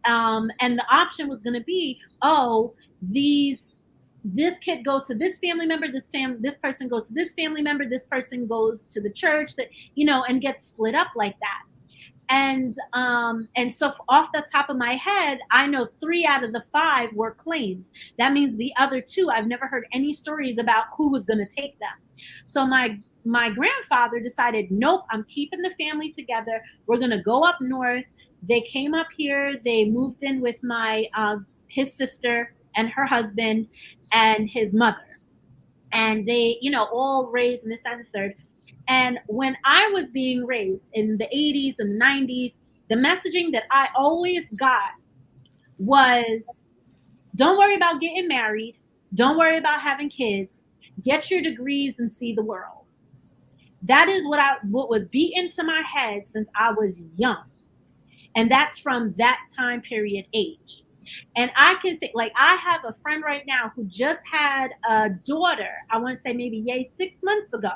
S5: And the option was going to be, oh, this kid goes to this family member, this person goes to this family member, this person goes to the church, that, you know, and gets split up like that. And so off the top of my head, I know 3 out of the 5 were claimed. That means the other 2, I've never heard any stories about who was going to take them. So my grandfather decided, nope, I'm keeping the family together. We're going to go up north. They came up here. They moved in with my his sister and her husband and his mother. And they, all raised in this, that, and the third. And when I was being raised in the 80s and 90s, the messaging that I always got was, don't worry about getting married. Don't worry about having kids. Get your degrees and see the world. That is what was beat into my head since I was young. And that's from that time period age. And I can think, like, I have a friend right now who just had a daughter, I want to say maybe 6 months ago.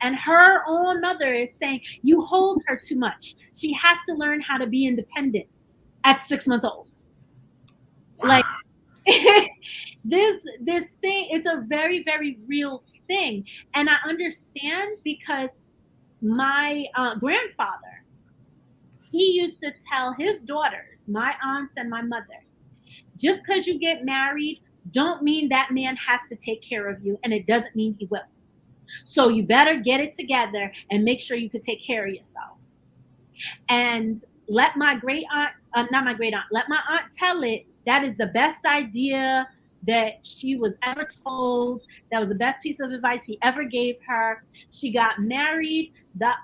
S5: And her own mother is saying, you hold her too much. She has to learn how to be independent at 6 months old. Like, this thing, it's a very, very real thing. And I understand because my grandfather, he used to tell his daughters, my aunts and my mother, just because you get married, don't mean that man has to take care of you, and it doesn't mean he will. So you better get it together and make sure you can take care of yourself. And let my great aunt, not my great aunt, let my aunt tell it, that is the best idea that she was ever told. That was the best piece of advice he ever gave her. She got married.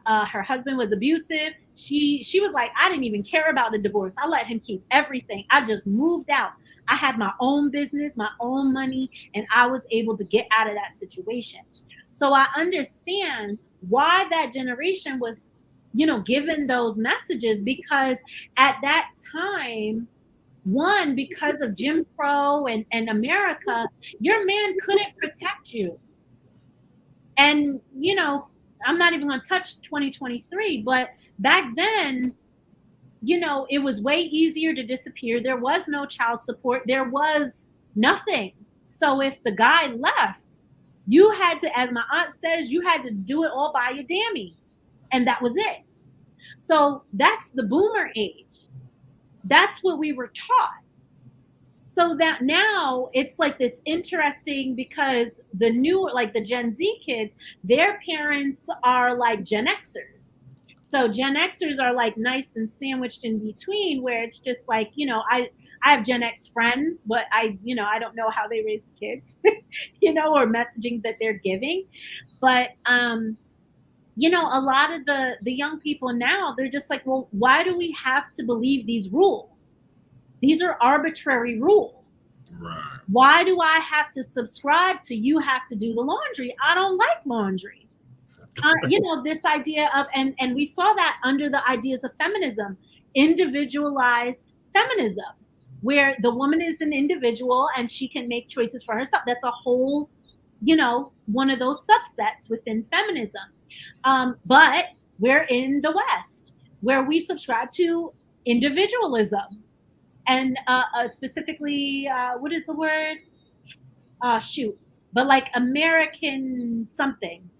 S5: Her husband was abusive. She was like, I didn't even care about the divorce. I let him keep everything. I just moved out. I had my own business, my own money, and I was able to get out of that situation. So I understand why that generation was, given those messages, because at that time, one, because of Jim Crow and America, your man couldn't protect you. And, I'm not even going to touch 2023, but back then, it was way easier to disappear. There was no child support. There was nothing. So if the guy left, you had to, as my aunt says, you had to do it all by your dammy. And that was it. So that's the boomer age. That's what we were taught. So that now it's like this interesting, because the new, like the Gen Z kids, their parents are like Gen Xers. So Gen Xers are like nice and sandwiched in between, where it's just like, I have Gen X friends, but I don't know how they raise the kids, or messaging that they're giving. But, a lot of the young people now, they're just like, well, why do we have to believe these rules? These are arbitrary rules.
S4: Right.
S5: Why do I have to subscribe to you have to do the laundry? I don't like laundry. This idea of, and we saw that under the ideas of feminism, individualized feminism, where the woman is an individual and she can make choices for herself. That's a whole, one of those subsets within feminism. But we're in the West, where we subscribe to individualism. And specifically, what is the word? But like American something.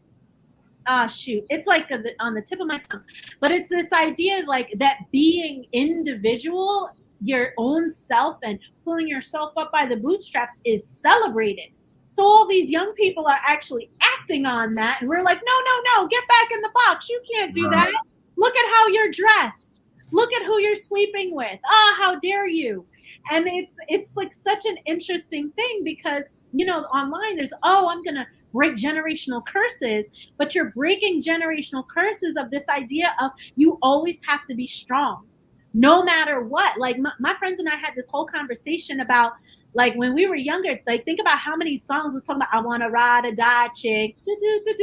S5: It's like on the tip of my tongue. But it's this idea like that being individual, your own self, and pulling yourself up by the bootstraps is celebrated. So all these young people are actually acting on that. And we're like, no, get back in the box. You can't do that. Look at how you're dressed. Look at who you're sleeping with. How dare you? And it's like such an interesting thing, because, online there's, I'm going to break generational curses, but you're breaking generational curses of this idea of you always have to be strong, no matter what. Like my friends and I had this whole conversation about, like, when we were younger, like, think about how many songs was talking about, I want to ride or die chick.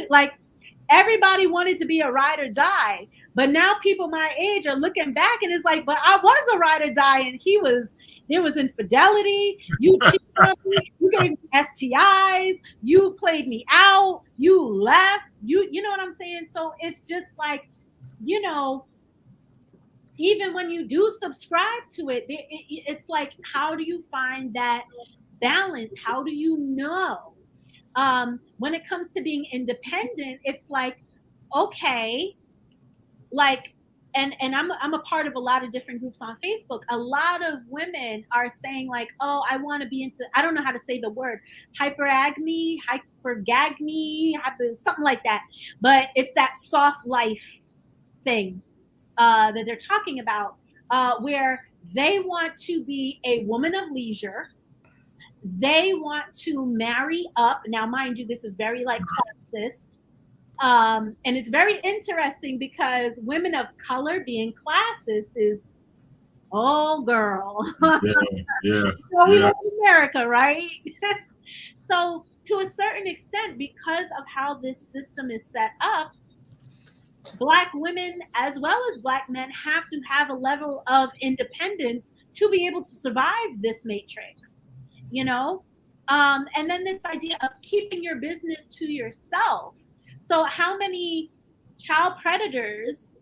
S5: Like, everybody wanted to be a ride or die. But now people my age are looking back and it's like, but I was a ride or die, and there was infidelity. You cheated on me. You gave me STIs. You played me out. You left. You know what I'm saying? So it's just like, even when you do subscribe to it, it's like, how do you find that balance? How do you know? When it comes to being independent, it's like, okay, like, and I'm a part of a lot of different groups on Facebook. A lot of women are saying like, oh, I want to be into, I don't know how to say the word, hypergamy, something like that. But it's that soft life thing that they're talking about, where they want to be a woman of leisure. They want to marry up. Now, mind you, this is very like classist. And it's very interesting because women of color being classist is, oh girl.
S4: Yeah.
S5: So we live in America, right? So to a certain extent, because of how this system is set up, Black women as well as Black men have to have a level of independence to be able to survive this matrix, you know? And then this idea of keeping your business to yourself. So how many child predators,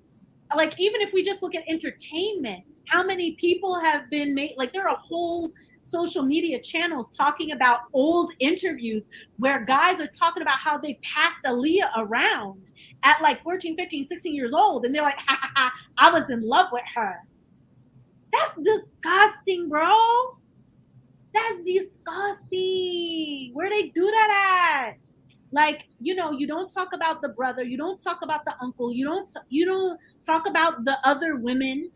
S5: like even if we just look at entertainment, how many people have been made, like there are whole social media channels talking about old interviews where guys are talking about how they passed Aaliyah around at like 14, 15, 16 years old. And they're like, ha, ha, ha, I was in love with her. That's disgusting, bro. That's disgusting. Where they do that at? Like, you know, you don't talk about the brother, you don't talk about the uncle, you don't talk about the other women,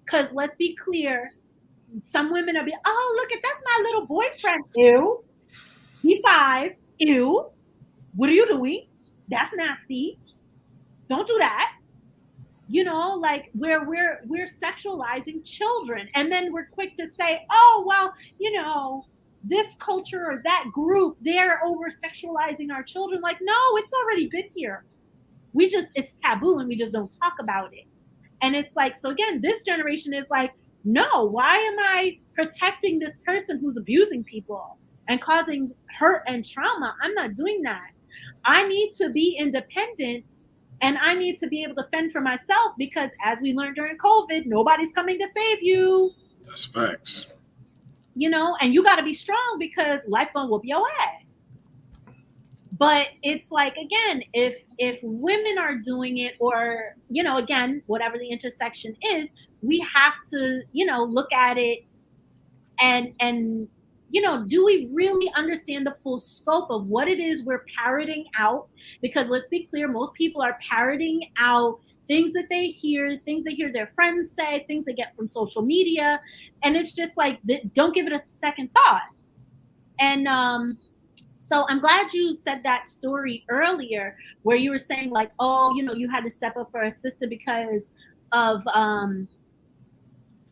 S5: because let's be clear, some women are oh, look at, that's my little boyfriend. Ew. He's 5. Ew. What are you doing? That's nasty. Don't do that. You know, like where we're sexualizing children, and then we're quick to say, oh, well, you know, this culture or that group, they're over sexualizing our children. Like, no, it's already been here. It's taboo and we just don't talk about it. And it's like, so again, this generation is like, no, why am I protecting this person who's abusing people and causing hurt and trauma? I'm not doing that. I need to be independent and I need to be able to fend for myself, because as we learned during COVID, nobody's coming to save you.
S4: That's facts.
S5: You know, and you got to be strong because life gonna whoop your ass. But it's like, again, if women are doing it, or, you know, again, whatever the intersection is, we have to, you know, look at it and you know, do we really understand the full scope of what it is we're parroting out? Because let's be clear, most people are parroting out things that they hear, things they hear their friends say, things they get from social media. And it's just like, don't give it a second thought. And so I'm glad you said that story earlier where you were saying like, oh, you know, you had to step up for a sister because of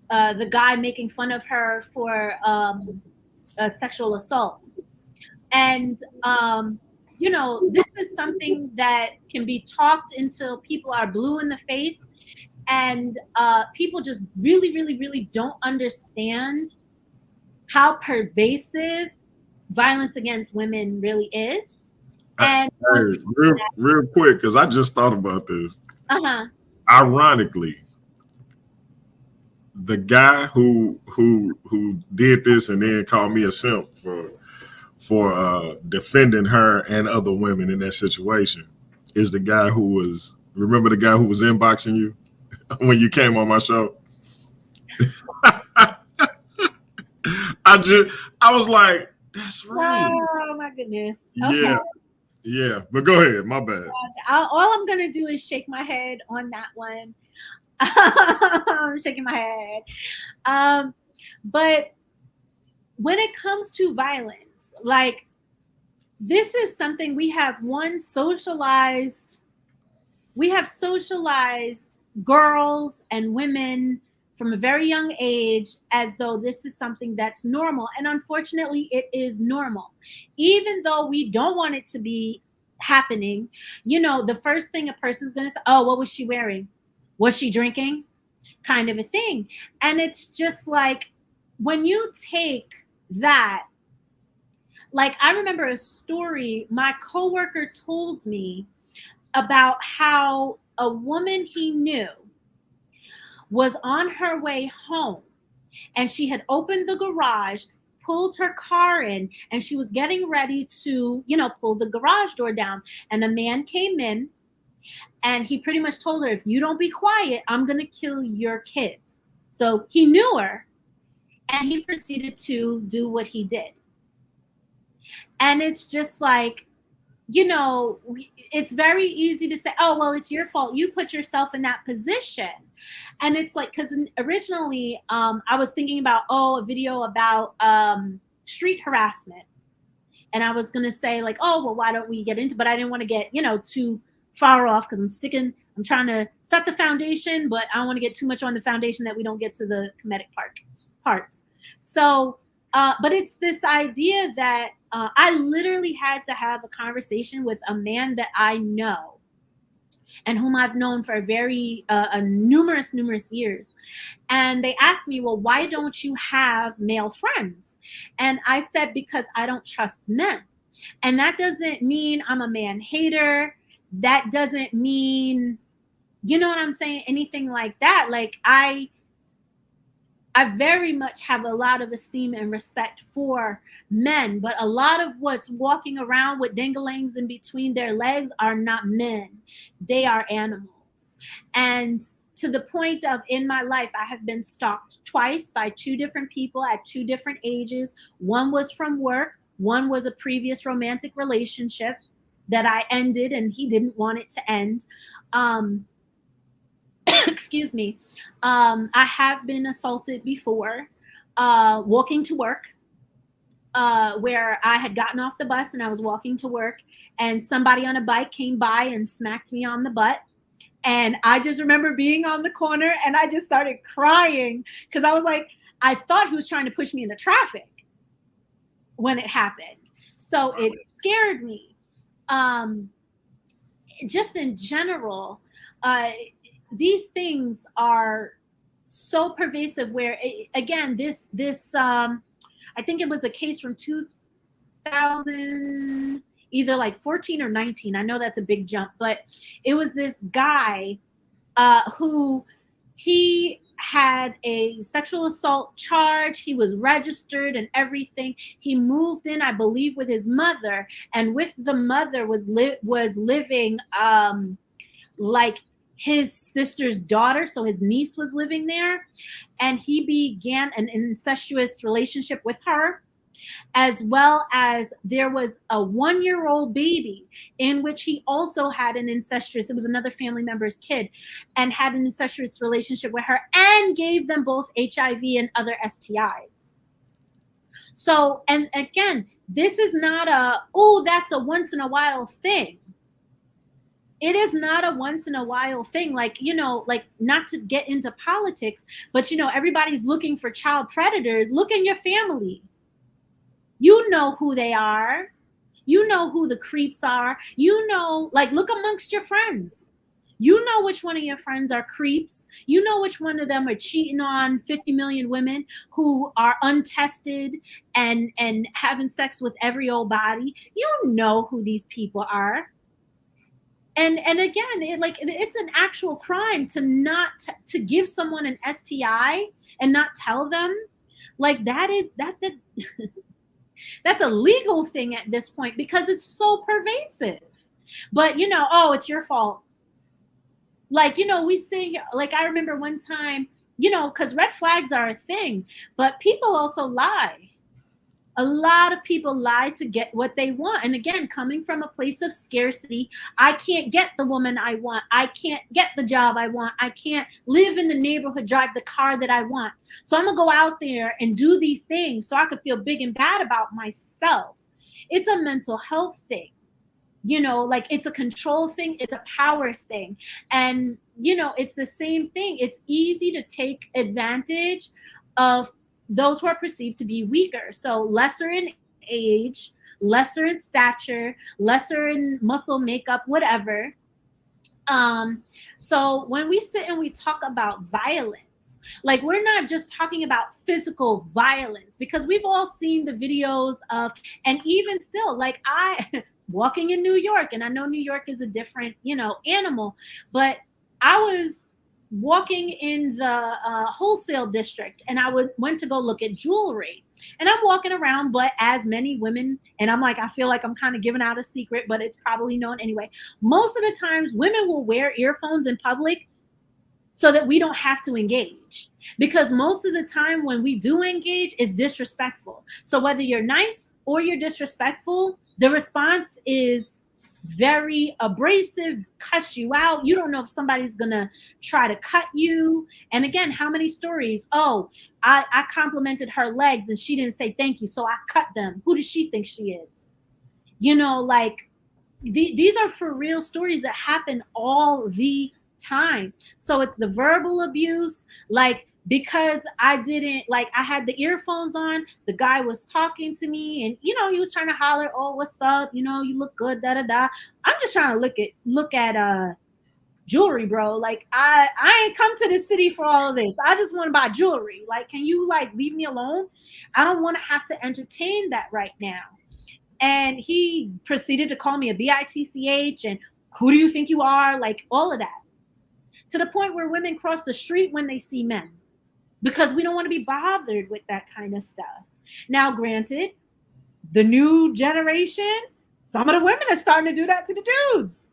S5: the guy making fun of her for a sexual assault. And, you know, this is something that can be talked until people are blue in the face. And people just really, really, really don't understand how pervasive violence against women really is. And
S4: real quick, because I just thought about this. Ironically, the guy who did this and then called me a simp for defending her and other women in that situation is the guy who was, remember the guy who was inboxing you when you came on my show? I was like, that's right.
S5: Oh my goodness. Okay.
S4: Yeah. But go ahead. My bad.
S5: All I'm gonna do is shake my head on that one. I'm shaking my head. But when it comes to violence, like, this is something we have socialized girls and women from a very young age as though this is something that's normal. And unfortunately, it is normal. Even though we don't want it to be happening, you know, the first thing a person's going to say, oh, what was she wearing? Was she drinking? Kind of a thing. And it's just like, when you take that, like, I remember a story my coworker told me about how a woman he knew was on her way home and she had opened the garage, pulled her car in, and she was getting ready to, you know, pull the garage door down. And a man came in And he pretty much told her, if you don't be quiet, I'm going to kill your kids. So he knew her, and he proceeded to do what he did. And it's just like, you know, it's very easy to say, oh, well, it's your fault. You put yourself in that position. And it's like, because originally I was thinking about, a video about street harassment. And I was going to say like, oh, well, why don't we get into, but I didn't want to get, too far off, because I'm trying to set the foundation, but I don't want to get too much on the foundation that we don't get to the Kemetic parts. So, but it's this idea that I literally had to have a conversation with a man that I know and whom I've known for numerous years. And they asked me, well, why don't you have male friends? And I said, because I don't trust men. And that doesn't mean I'm a man hater. That doesn't mean, you know what I'm saying? Anything like that. Like I very much have a lot of esteem and respect for men, but a lot of what's walking around with dingalangs in between their legs are not men. They are animals. And to the point of, in my life, I have been stalked twice by 2 different people at 2 different ages. One was from work. One was a previous romantic relationship that I ended, and he didn't want it to end. Excuse me. I have been assaulted before, walking to work, where I had gotten off the bus and I was walking to work, and somebody on a bike came by and smacked me on the butt. And I just remember being on the corner and I just started crying, because I was like, I thought he was trying to push me into traffic when it happened. So it scared me. Just in general, these things are so pervasive, where again, this I think it was a case from 2000, either like 14 or 19. I know that's a big jump, but it was this guy who he had a sexual assault charge. He was registered and everything. He moved in, I believe, with his mother, and with the mother was living like his sister's daughter. So his niece was living there, and he began an incestuous relationship with her, as well as there was a 1-year-old baby in which he also had it was another family member's kid, and had an incestuous relationship with her, and gave them both HIV and other STIs. So, and again, this is not that's a once in a while thing. It is not a once in a while thing. Like, like, not to get into politics, but everybody's looking for child predators. Look in your family. You know who they are. You know who the creeps are. Like, look amongst your friends. You know which one of your friends are creeps. You know which one of them are cheating on 50 million women who are untested and having sex with every old body. You know who these people are. And again, it's an actual crime to give someone an STI and not tell them. Like, that's a legal thing at this point, because it's so pervasive. But it's your fault. Like, we sing, like, I remember one time, because red flags are a thing, but people also lie. A lot of people lie to get what they want. And again, coming from a place of scarcity, I can't get the woman I want. I can't get the job I want. I can't live in the neighborhood, drive the car that I want. So I'm going to go out there and do these things so I could feel big and bad about myself. It's a mental health thing. Like, it's a control thing. It's a power thing. And, it's the same thing. It's easy to take advantage of those who are perceived to be weaker. So lesser in age, lesser in stature, lesser in muscle makeup, whatever. So when we sit and we talk about violence, like, we're not just talking about physical violence, because we've all seen the videos of, and even still, like, I walking in New York, and I know New York is a different, animal, but I was walking in the wholesale district, and I went to go look at jewelry, and I'm walking around, but as many women, and I'm like, I feel like I'm kind of giving out a secret, but it's probably known anyway. Most of the times women will wear earphones in public so that we don't have to engage, because most of the time when we do engage, it's disrespectful. So whether you're nice or you're disrespectful, the response is very abrasive, cuss you out. You don't know if somebody's gonna try to cut you. And again, how many stories? Oh, I complimented her legs and she didn't say thank you, so I cut them. Who does she think she is? You know, like these are for real stories that happen all the time. So it's the verbal abuse, like because I didn't, like, I had the earphones on, the guy was talking to me, and he was trying to holler, oh, what's up, you look good, da da da. I'm just trying to look at jewelry, bro. Like I ain't come to this city for all of this. I just want to buy jewelry. Like, can you like leave me alone? I don't want to have to entertain that right now. And he proceeded to call me a bitch and who do you think you are? Like all of that. To the point where women cross the street when they see men, because we don't want to be bothered with that kind of stuff. Now, granted, the new generation, some of the women are starting to do that to the dudes.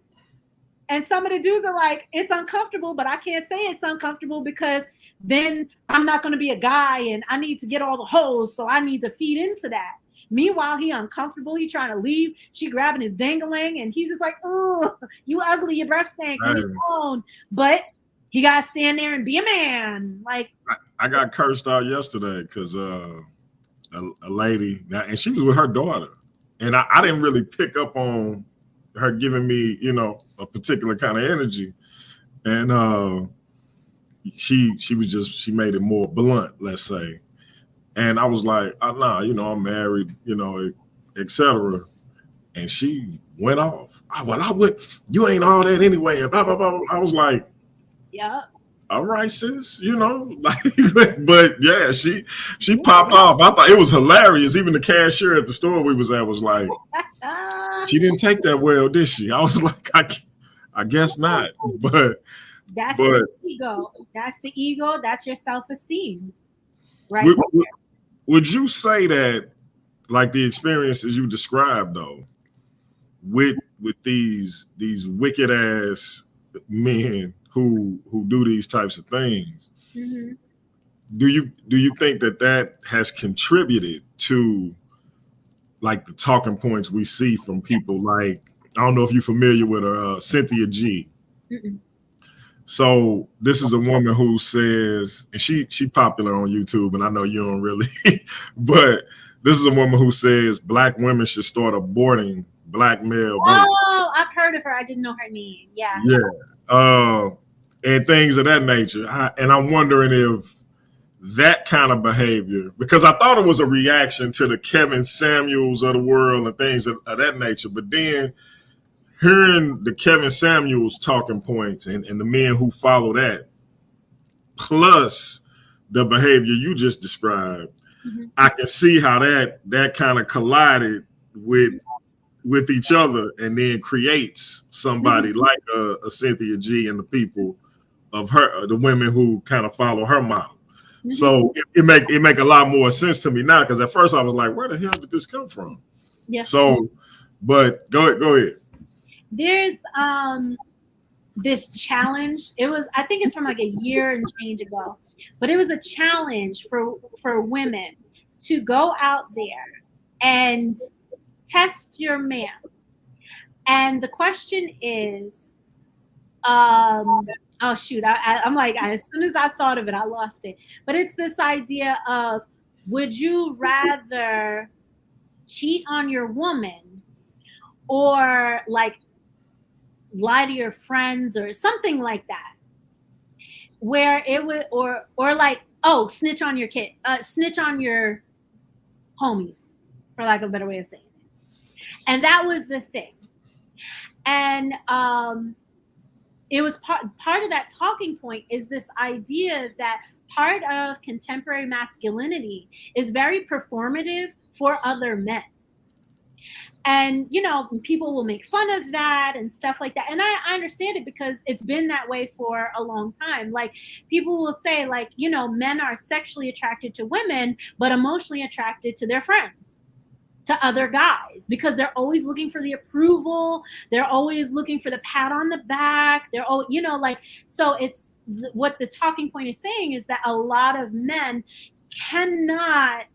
S5: And some of the dudes are like, it's uncomfortable, but I can't say it's uncomfortable because then I'm not going to be a guy and I need to get all the hoes. So I need to feed into that. Meanwhile, he uncomfortable. He trying to leave. She grabbing his dangling, and he's just like, "Ooh, you ugly, your breath stank, leave me alone." But he got to stand there and be a man. Like
S4: I got cursed out yesterday because a lady, and she was with her daughter, and I didn't really pick up on her giving me, a particular kind of energy, and she made it more blunt, let's say. And I was like, nah, I'm married, etc. And she went off. You ain't all that anyway. And blah, blah, blah. I was like,
S5: yeah.
S4: All right, sis, but yeah, she popped off. I thought it was hilarious. Even the cashier at the store we was at was like, she didn't take that well, did she? I was like, I guess not. But
S5: the ego. That's the ego. That's your self-esteem. Right.
S4: Would you say that, like the experiences you described, though, with these wicked ass men who do these types of things,
S5: mm-hmm.
S4: do you think that has contributed to like the talking points we see from people like, I don't know if you're familiar with her, Cynthia G.
S5: Mm-mm.
S4: So this is a woman who says, and she popular on YouTube, and I know you don't really, but this is a woman who says Black women should start aborting Black male babies.
S5: Oh, I've heard of her. I didn't know her name. Yeah.
S4: Yeah. And things of that nature. And I'm wondering if that kind of behavior, because I thought it was a reaction to the Kevin Samuels of the world and things of that nature, but then hearing the Kevin Samuels talking points and the men who follow that, plus the behavior you just described, mm-hmm. I can see how that kind of collided with each other and then creates somebody mm-hmm. like a Cynthia G and the people of her, the women who kind of follow her model. Mm-hmm. So it make a lot more sense to me now, because at first I was like, where the hell did this come from?
S5: Yeah.
S4: So, but go ahead.
S5: There's this challenge. I think it's from like a year and change ago, but it was a challenge for women to go out there and test your man. And the question is, oh shoot, I'm like, as soon as I thought of it, I lost it. But it's this idea of, would you rather cheat on your woman or like lie to your friends or something like that, where it would, or like, oh, snitch on your kid, snitch on your homies, for lack of a better way of saying it. And that was the thing. And it was part of that talking point is this idea that part of contemporary masculinity is very performative for other men. And, people will make fun of that and stuff like that. And I understand it because it's been that way for a long time. Like, people will say, like, men are sexually attracted to women, but emotionally attracted to their friends, to other guys, because they're always looking for the approval. They're always looking for the pat on the back. They're all, so it's what the talking point is saying is that a lot of men cannot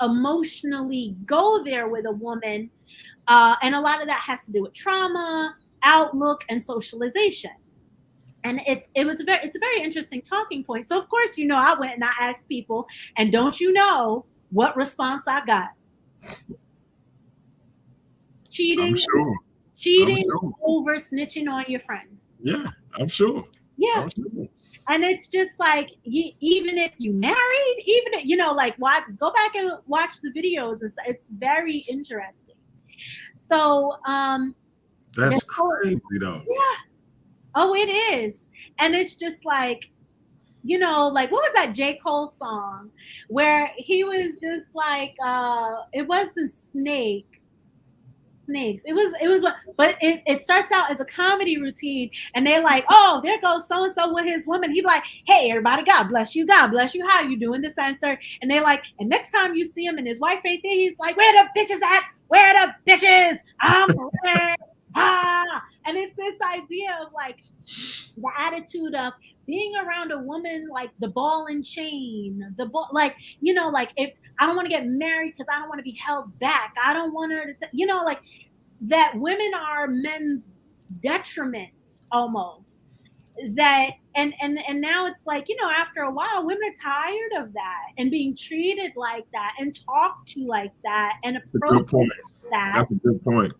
S5: emotionally go there with a woman, and a lot of that has to do with trauma, outlook, and socialization. And it's a very interesting talking point. So of course, I went and I asked people, and don't you know what response I got? Cheating,
S4: I'm sure.
S5: over snitching on your friends.
S4: Yeah, I'm sure.
S5: Yeah.
S4: I'm sure.
S5: And it's just like, even if you married, even if, go back and watch the videos and stuff. It's very interesting. So
S4: that's crazy though.
S5: Yeah. Oh, it is. And it's just like, like, what was that J. Cole song where he was just like, it wasn't snakes. It was, but it starts out as a comedy routine, and they're like, oh, there goes so and so with his woman. He's like, hey, everybody, God bless you, how you doing, this and third. And they're like, and next time you see him and his wife ain't there, he's like, where the bitches at? Where the bitches? I'm ready. And it's this idea of like the attitude of being around a woman, like the ball and chain, like if I don't want to get married because I don't want to be held back. I don't want her to, like that women are men's detriment almost. That and now it's like, after a while, women are tired of that and being treated like that and talked to like that and approached like that.
S4: That's a good point.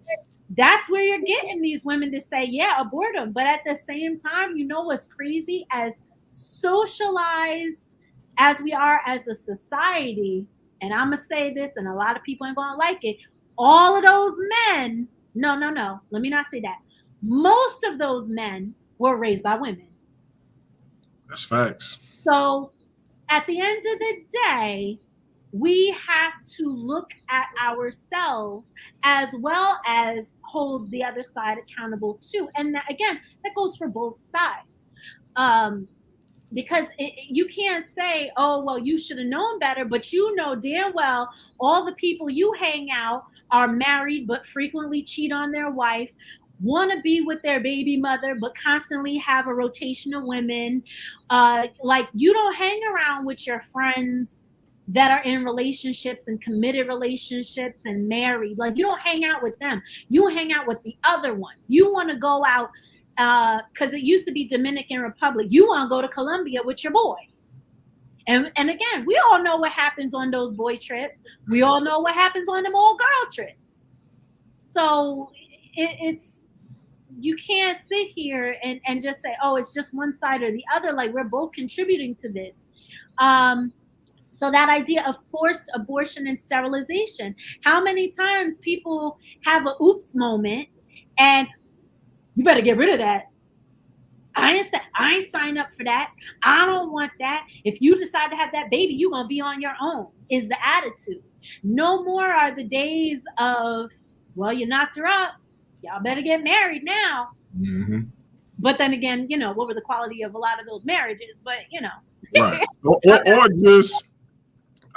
S5: That's where you're getting these women to say, yeah, abort them. But at the same time, what's crazy? As socialized as we are as a society, and I'm going to say this, and a lot of people ain't going to like it, all of those men, no, let me not say that. Most of those men were raised by women.
S4: That's facts.
S5: So at the end of the day, we have to look at ourselves as well as hold the other side accountable too. And again, that goes for both sides. Because you can't say, oh, well, you should have known better, but damn well all the people you hang out are married but frequently cheat on their wife, want to be with their baby mother but constantly have a rotation of women. Like, you don't hang around with your friends that are in relationships and committed relationships and married. Like, you don't hang out with them. You hang out with the other ones. You want to go out because it used to be Dominican Republic. You want to go to Colombia with your boys. And again, we all know what happens on those boy trips. We all know what happens on them all girl trips. So it's you can't sit here and just say, oh, it's just one side or the other. Like, we're both contributing to this. So that idea of forced abortion and sterilization, how many times people have a oops moment and you better get rid of that. I ain't signed up for that. I don't want that. If you decide to have that baby, you're going to be on your own, is the attitude. No more are the days of, well, you knocked her up. Y'all better get married now.
S4: Mm-hmm.
S5: But then again, what were the quality of a lot of those marriages? But,
S4: Right. or just,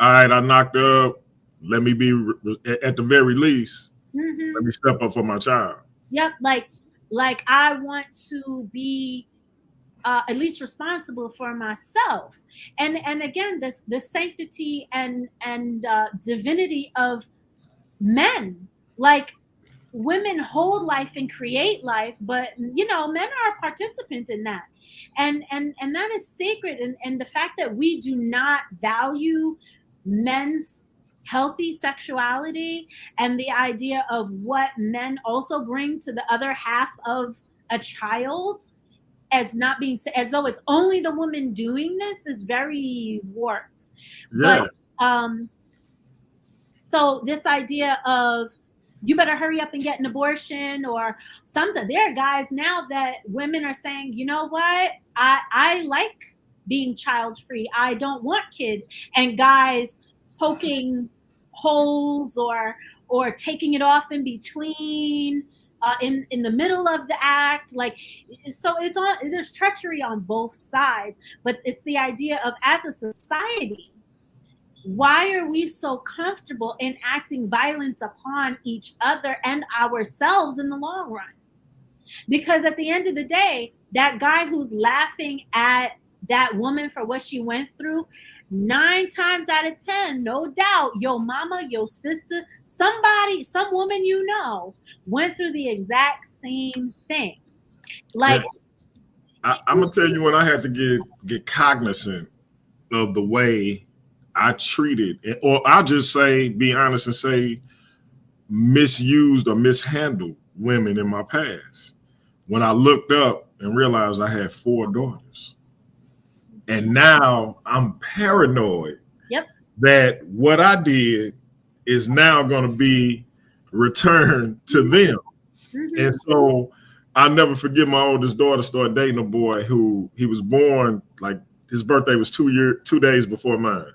S4: all right, I knocked up. Let me be, at the very least, let me step up for my child.
S5: Yep. Like I want to be at least responsible for myself. And again, the sanctity and divinity of men. Like, women hold life and create life, but men are a participant in that. And that is sacred. And the fact that we do not value men's healthy sexuality and the idea of what men also bring to the other half of a child as not being, as though it's only the woman doing this, is very warped.
S4: Yeah.
S5: But so this idea of you better hurry up and get an abortion or something. There are guys now that women are saying, you know what? I like being child free. I don't want kids. And guys poking holes or or taking it off in between, in the middle of the act. Like, so there's treachery on both sides, but it's the idea of, as a society, why are we so comfortable in acting violence upon each other and ourselves in the long run? Because at the end of the day, that guy who's laughing at that woman for what she went through, 9 times out of 10, no doubt, your mama, your sister, somebody, some woman you know, went through the exact same thing. Like,
S4: I'm gonna tell you when I had to get cognizant of the way I treated, or I'll just say, be honest and say, misused or mishandled women in my past. When I looked up and realized I had 4 daughters. And now I'm paranoid that what I did is now going to be returned to them. And so I'll never forget my oldest daughter started dating a boy who he was born, like his birthday was 2 days before mine.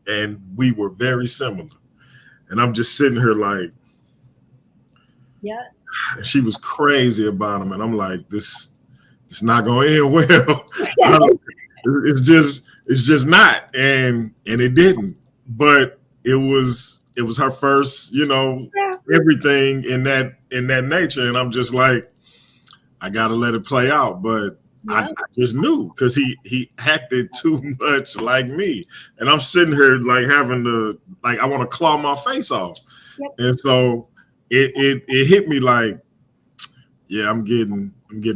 S4: And we were very similar. And I'm just sitting here like, she was crazy about him. And I'm like, it's not going to end well. It's just not. And it didn't. But it was her first, everything in that nature. And I'm just like, I got to let it play out. But I just knew, because he acted too much like me. And I'm sitting here like having to, like, I want to claw my face off. And so it hit me like, yeah, I'm getting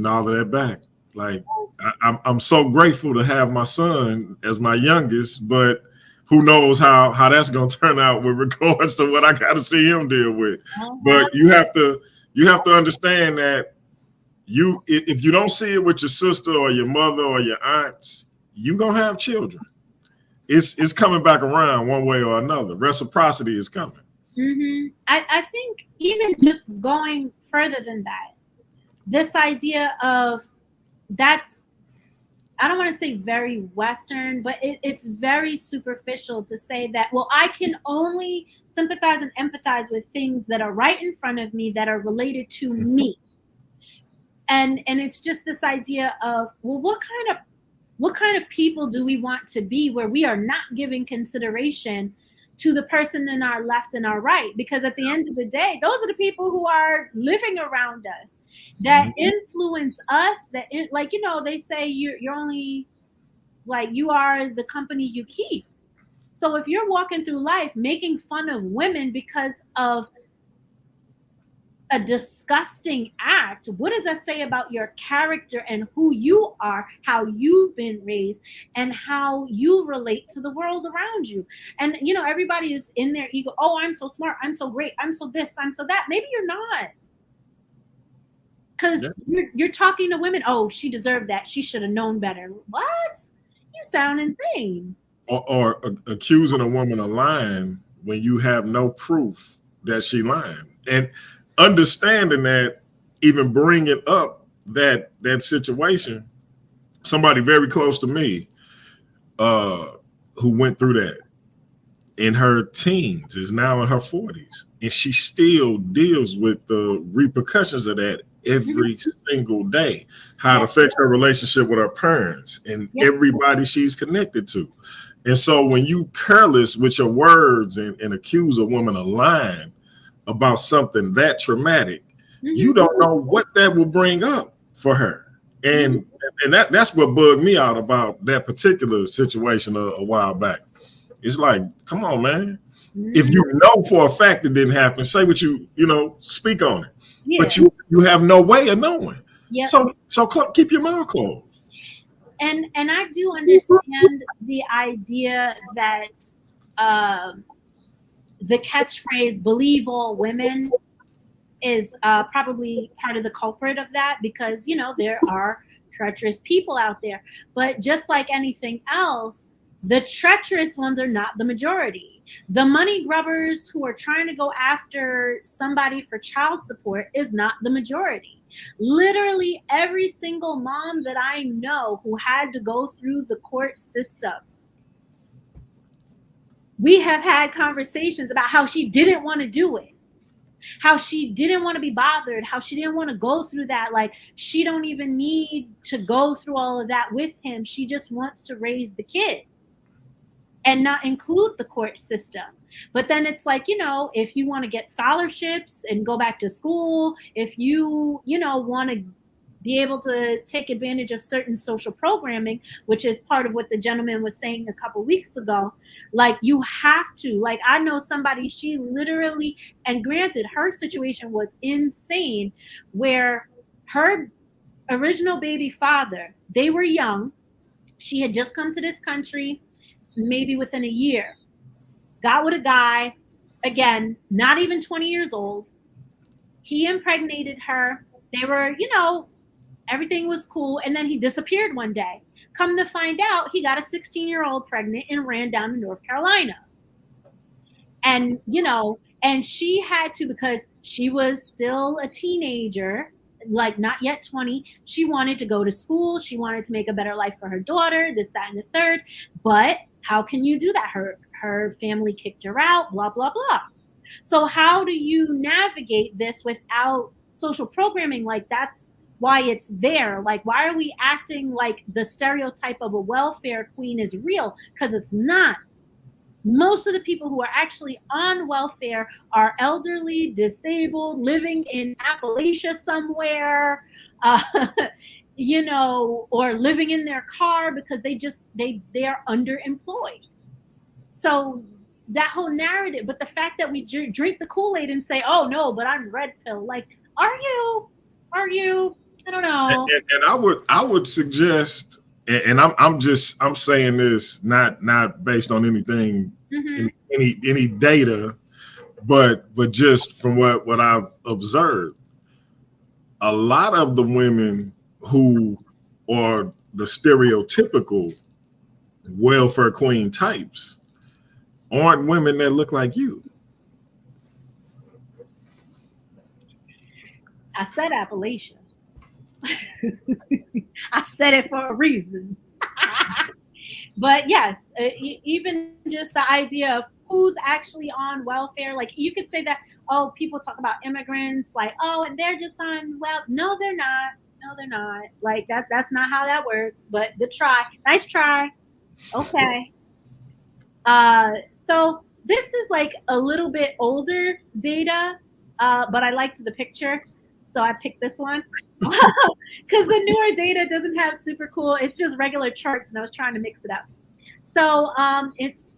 S4: all of that back. Like, I'm so grateful to have my son as my youngest, but who knows how that's going to turn out with regards to what I got to see him deal with. But you have to understand that if you don't see it with your sister or your mother or your aunts, you're going to have children. It's coming back around one way or another. Reciprocity is coming.
S5: I think even just going further than that, this idea of that's, I don't want to say very Western, but it's very superficial to say that, well, I can only sympathize and empathize with things that are right in front of me that are related to me. And it's just this idea of, well, what kind of people do we want to be, where we are not giving consideration to the person in our left and our right? Because at the end of the day, those are the people who are living around us, that influence us, that they say you're only, like, you are the company you keep. So if you're walking through life making fun of women because of a disgusting act, what does that say about your character and who you are, how you've been raised, and how you relate to the world around you? And everybody is in their ego. Oh, I'm so smart, I'm so great, I'm so this, I'm so that. Maybe you're not, because you're talking to women. Oh, she deserved that, she should have known better. What? You sound insane.
S4: Or accusing a woman of lying when you have no proof that she lying. And understanding that, even bringing up that situation, somebody very close to me who went through that in her teens is now in her 40s, and she still deals with the repercussions of that every single day, how it affects her relationship with her parents and everybody she's connected to. And so when you careless with your words and accuse a woman of lying about something that traumatic, you don't know what that will bring up for her. And that's what bugged me out about that particular situation a while back. It's like, come on, man. If you know for a fact it didn't happen, say what speak on it. But you have no way of knowing. So keep your mouth closed.
S5: And I do understand the idea that the catchphrase "believe all women" is probably part of the culprit of that, because there are treacherous people out there. But just like anything else, the treacherous ones are not the majority. The money grubbers who are trying to go after somebody for child support is not the majority. Literally every single mom that I know who had to go through the court system We have had conversations about how she didn't want to do it, how she didn't want to be bothered, how she didn't want to go through that. Like, she don't even need to go through all of that with him. She just wants to raise the kid and not include the court system. But then it's like, if you want to get scholarships and go back to school, if you want to be able to take advantage of certain social programming, which is part of what the gentleman was saying a couple weeks ago, like, you have to, like, I know somebody, she literally, and granted, her situation was insane, where her original baby father, they were young. She had just come to this country, maybe within a year, got with a guy, again, not even 20 years old. He impregnated her. They were, everything was cool. And then he disappeared one day. Come to find out, he got a 16-year-old pregnant and ran down to North Carolina. And, and she had to, because she was still a teenager, like not yet 20. She wanted to go to school. She wanted to make a better life for her daughter, this, that, and the third. But how can you do that? Her family kicked her out, blah, blah, blah. So how do you navigate this without social programming? Like, that's why it's there. Like, why are we acting like the stereotype of a welfare queen is real? Because it's not. Most of the people who are actually on welfare are elderly, disabled, living in Appalachia somewhere, or living in their car because they are underemployed. So that whole narrative, but the fact that we drink the Kool-Aid and say, oh no, but I'm red pill. Like, are you? I don't know.
S4: And I would suggest, and I'm saying this not based on anything, any data, but just from what I've observed. A lot of the women who are the stereotypical welfare queen types aren't women that look like you.
S5: I said Appalachia. I said it for a reason. But yes, even just the idea of who's actually on welfare. Like, you could say that, oh, people talk about immigrants, like, oh, and they're just on, well, no, they're not. No, they're not. Like, that's not how that works. But good try. Nice try. Okay. So this is like a little bit older data, but I liked the picture. So I picked this one because the newer data doesn't have super cool. It's just regular charts, and I was trying to mix it up. So it's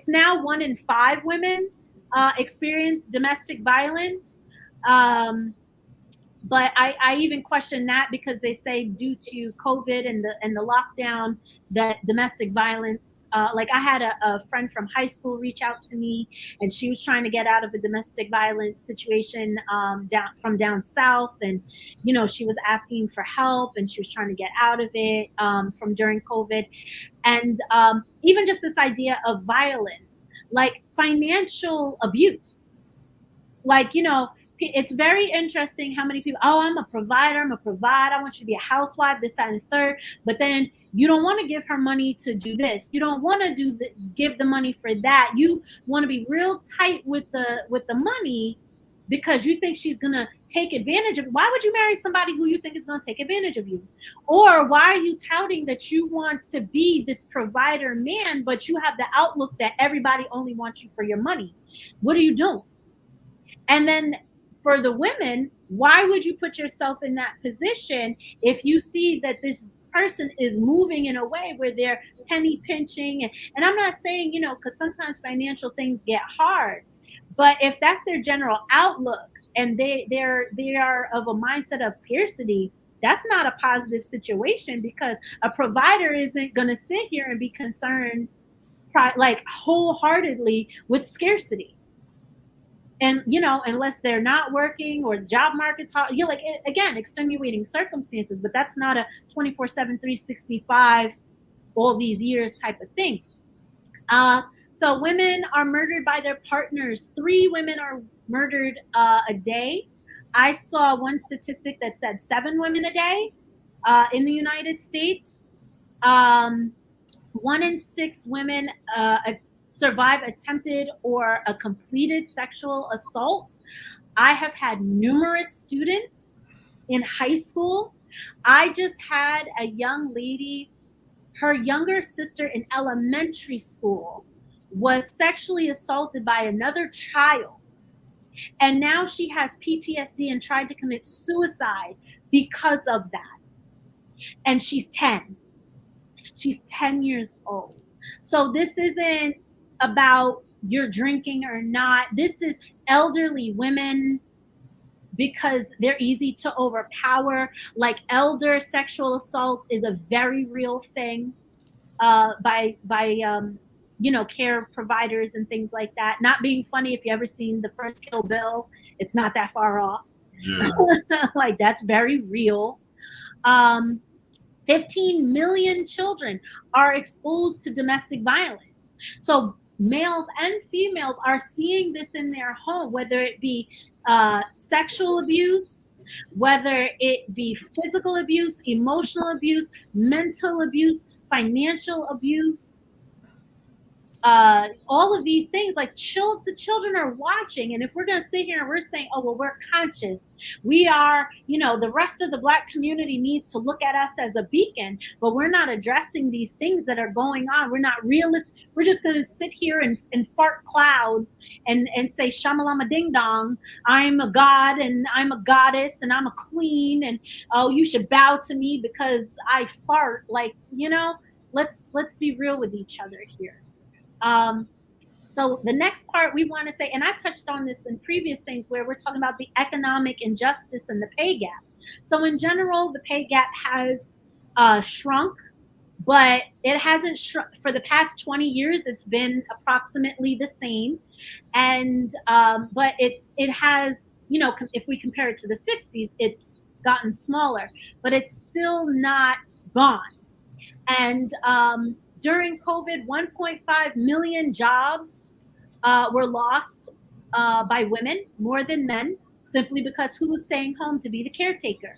S5: now 1 in 5 women experience domestic violence. But I even question that, because they say due to COVID and the lockdown, that domestic violence, like, I had a friend from high school reach out to me, and she was trying to get out of a domestic violence situation down south. And, she was asking for help, and she was trying to get out of it from during COVID. And even just this idea of violence, like financial abuse, like, it's very interesting how many people, oh, I'm a provider, I want you to be a housewife, this, that, and the third. But then you don't want to give her money to do this. You don't want to give the money for that. You want to be real tight with the money because you think she's going to take advantage of it. Why would you marry somebody who you think is going to take advantage of you? Or why are you touting that you want to be this provider man, but you have the outlook that everybody only wants you for your money? What are you doing? And then for the women, why would you put yourself in that position if you see that this person is moving in a way where they're penny pinching? And I'm not saying, because sometimes financial things get hard, but if that's their general outlook and they are of a mindset of scarcity, that's not a positive situation, because a provider isn't going to sit here and be concerned like wholeheartedly with scarcity. And, unless they're not working or job market's hot, like, again, extenuating circumstances, but that's not a 24/7, 365, all these years type of thing. So women are murdered by their partners. 3 women are murdered a day. I saw one statistic that said 7 women a day in the United States. 1 in 6 women survive attempted or a completed sexual assault. I have had numerous students in high school. I just had a young lady, her younger sister in elementary school was sexually assaulted by another child. And now she has PTSD and tried to commit suicide because of that. And she's 10. She's 10 years old. So this isn't about you're drinking or not. This is elderly women, because they're easy to overpower. Like, elder sexual assault is a very real thing by care providers and things like that. Not being funny, if you ever seen the first Kill Bill, it's not that far off.
S4: Yeah.
S5: Like, that's very real. 15 million children are exposed to domestic violence. So males and females are seeing this in their home, whether it be sexual abuse, whether it be physical abuse, emotional abuse, mental abuse, financial abuse. All of these things, like the children are watching. And if we're going to sit here and we're saying, oh, well, we're conscious, we are, the rest of the Black community needs to look at us as a beacon, but we're not addressing these things that are going on. We're not realistic. We're just going to sit here and fart clouds and say, shamalama ding dong, I'm a god and I'm a goddess and I'm a queen, and oh, you should bow to me because I fart. Like, let's be real with each other here. So the next part we want to say, and I touched on this in previous things where we're talking about the economic injustice and the pay gap. So in general, the pay gap has shrunk, but it hasn't shrunk for the past 20 years. It's been approximately the same. And but it has, if we compare it to the 60s, it's gotten smaller, but it's still not gone. And during COVID, 1.5 million jobs were lost by women, more than men, simply because who was staying home to be the caretaker?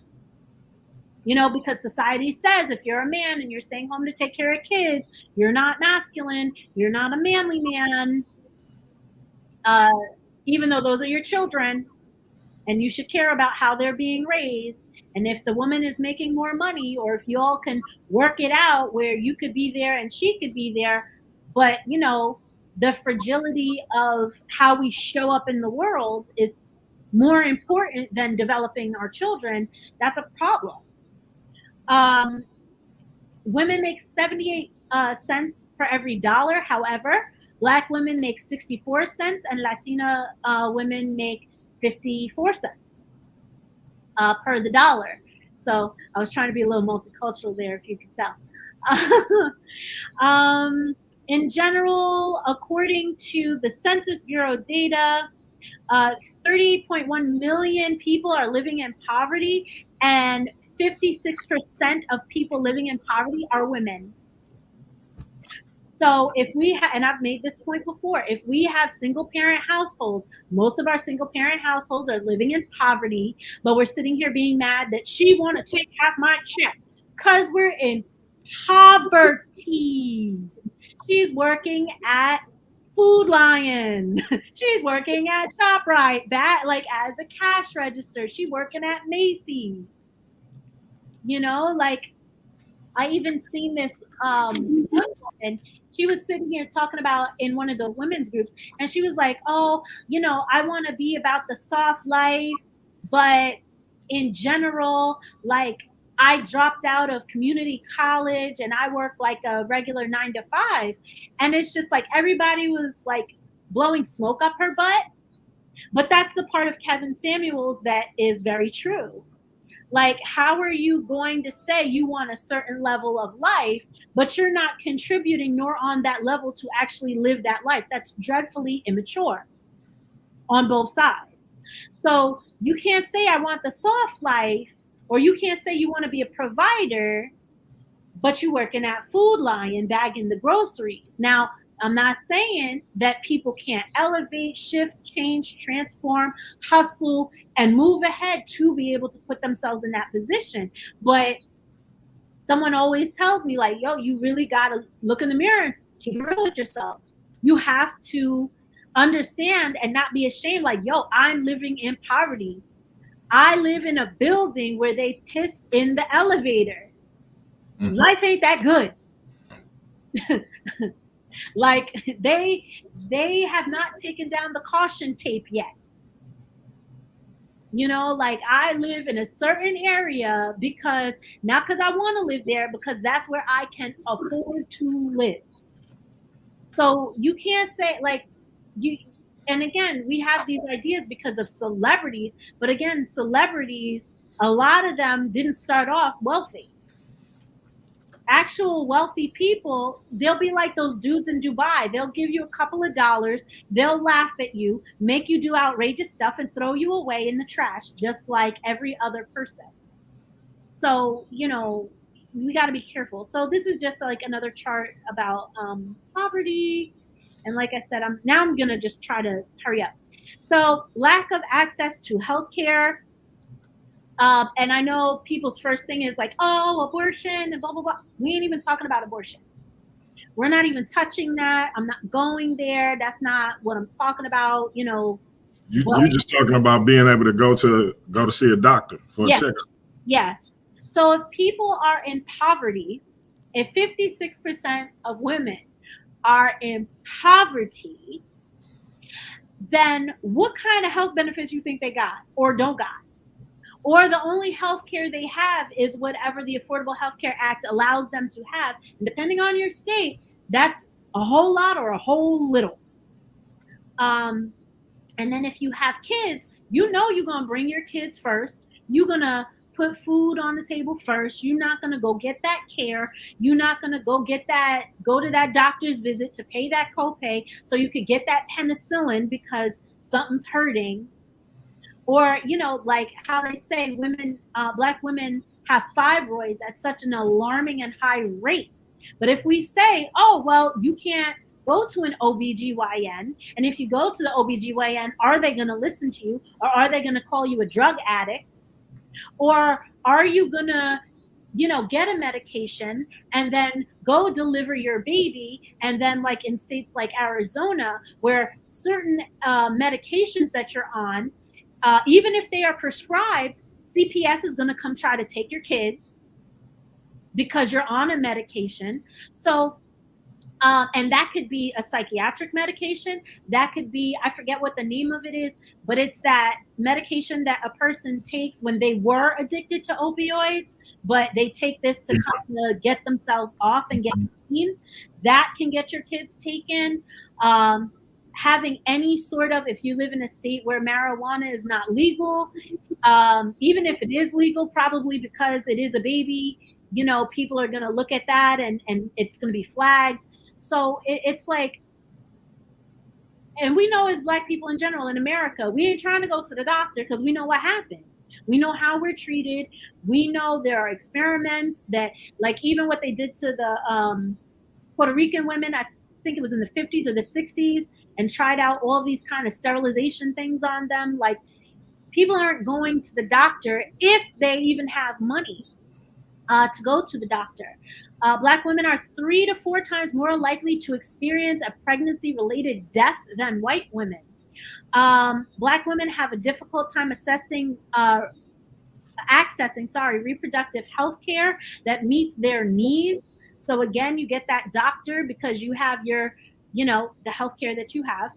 S5: Because society says if you're a man and you're staying home to take care of kids, you're not masculine, you're not a manly man, even though those are your children. And you should care about how they're being raised. And if the woman is making more money, or if you all can work it out where you could be there and she could be there, but the fragility of how we show up in the world is more important than developing our children, that's a problem. Women make 78 cents for every dollar. However, Black women make 64 cents and Latina women make 54 cents per the dollar. So I was trying to be a little multicultural there, if you could tell. In general, according to the Census Bureau data, 30.1 million people are living in poverty, and 56% of people living in poverty are women. So if we have, and I've made this point before, if we have single parent households, most of our single parent households are living in poverty, but we're sitting here being mad that she want to take half my check because we're in poverty. She's working at Food Lion. She's working at ShopRite, like as the cash register. She's working at Macy's. Like, I even seen this one woman, she was sitting here talking about in one of the women's groups, and she was like, oh, I want to be about the soft life, but in general, like, I dropped out of community college and I work like a regular 9 to 5. And it's just like everybody was like blowing smoke up her butt. But that's the part of Kevin Samuels that is very true. Like, how are you going to say you want a certain level of life, but you're not contributing nor on that level to actually live that life? That's dreadfully immature on both sides. So you can't say I want the soft life, or you can't say you want to be a provider, but you're working at Food Lion bagging the groceries. Now, I'm not saying that people can't elevate, shift, change, transform, hustle, and move ahead to be able to put themselves in that position. But someone always tells me, like, yo, you really got to look in the mirror and keep it real with yourself. You have to understand and not be ashamed. Like, yo, I'm living in poverty. I live in a building where they piss in the elevator. Life ain't that good. Like they have not taken down the caution tape yet. You know, like I live in a certain area because not because I want to live there, because that's where I can afford to live. So you can't say like you. And again, we have these ideas because of celebrities, but again, celebrities, a lot of them didn't start off wealthy. Actual wealthy people, they'll be like those dudes in Dubai. They'll give you a couple of dollars, they'll laugh at you, make you do outrageous stuff, and throw you away in the trash, just like every other person. So, you know, we got to be careful. So this is just like another chart about poverty. And like I said, I'm gonna just try to hurry up. So lack of access to healthcare. And I know people's first thing is like, oh, abortion and blah, blah, blah. We ain't even talking about abortion. We're not even touching that. I'm not going there. That's not what I'm talking about. You know,
S4: You're just talking about being able to go to see a doctor for a checkup.
S5: Yes. So if people are in poverty, if 56% of women are in poverty, then what kind of health benefits you think they got or don't got? Or the only health care they have is whatever the Affordable Health Care Act allows them to have. And depending on your state, that's a whole lot or a whole little. And then if you have kids, you know you're going to bring your kids first. You're going to put food on the table first. You're not going to go get that care. You're not going to go to that doctor's visit to pay that copay so you could get that penicillin because something's hurting. Or, you know, like how they say Black women have fibroids at such an alarming and high rate. But if we say, oh, well, you can't go to an OBGYN, and if you go to the OBGYN, are they going to listen to you? Or are they going to call you a drug addict? Or are you going to, you know, get a medication and then go deliver your baby? And then like in states like Arizona, where certain medications that you're on, even if they are prescribed, CPS is going to come try to take your kids because you're on a medication. So, and that could be a psychiatric medication. That could be, I forget what the name of it is, but it's that medication that a person takes when they were addicted to opioids, but they take this to kind of get themselves off and get clean. That can get your kids taken. Having any sort of, if you live in a state where marijuana is not legal, even if it is legal, probably because it is a baby, you know, people are going to look at that and it's going to be flagged. So it's like, and we know as Black people in general in America, we ain't trying to go to the doctor because we know what happens. We know how we're treated. We know there are experiments that, like even what they did to the Puerto Rican women, I think it was in the 50s or the 60s, and tried out all these kind of sterilization things on them. Like people aren't going to the doctor if they even have money to go to the doctor. Black women are 3 to 4 times more likely to experience a pregnancy-related death than white women. Black women have a difficult time accessing reproductive health care that meets their needs. So again, you get that doctor because you have your, you know, the health care that you have.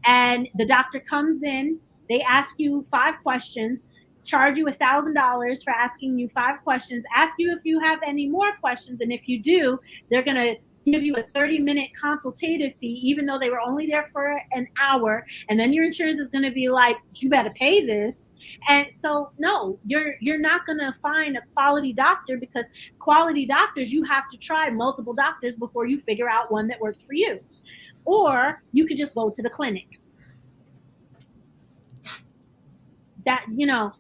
S5: And the doctor comes in, they ask you 5 questions, charge you $1,000 for asking you 5 questions, ask you if you have any more questions. And if you do, they're going to give you a 30-minute consultative fee, even though they were only there for an hour. And then your insurance is going to be like, you better pay this. And so, no, you're not going to find a quality doctor, because quality doctors, you have to try multiple doctors before you figure out one that works for you. Or you could just go to the clinic. That, you know,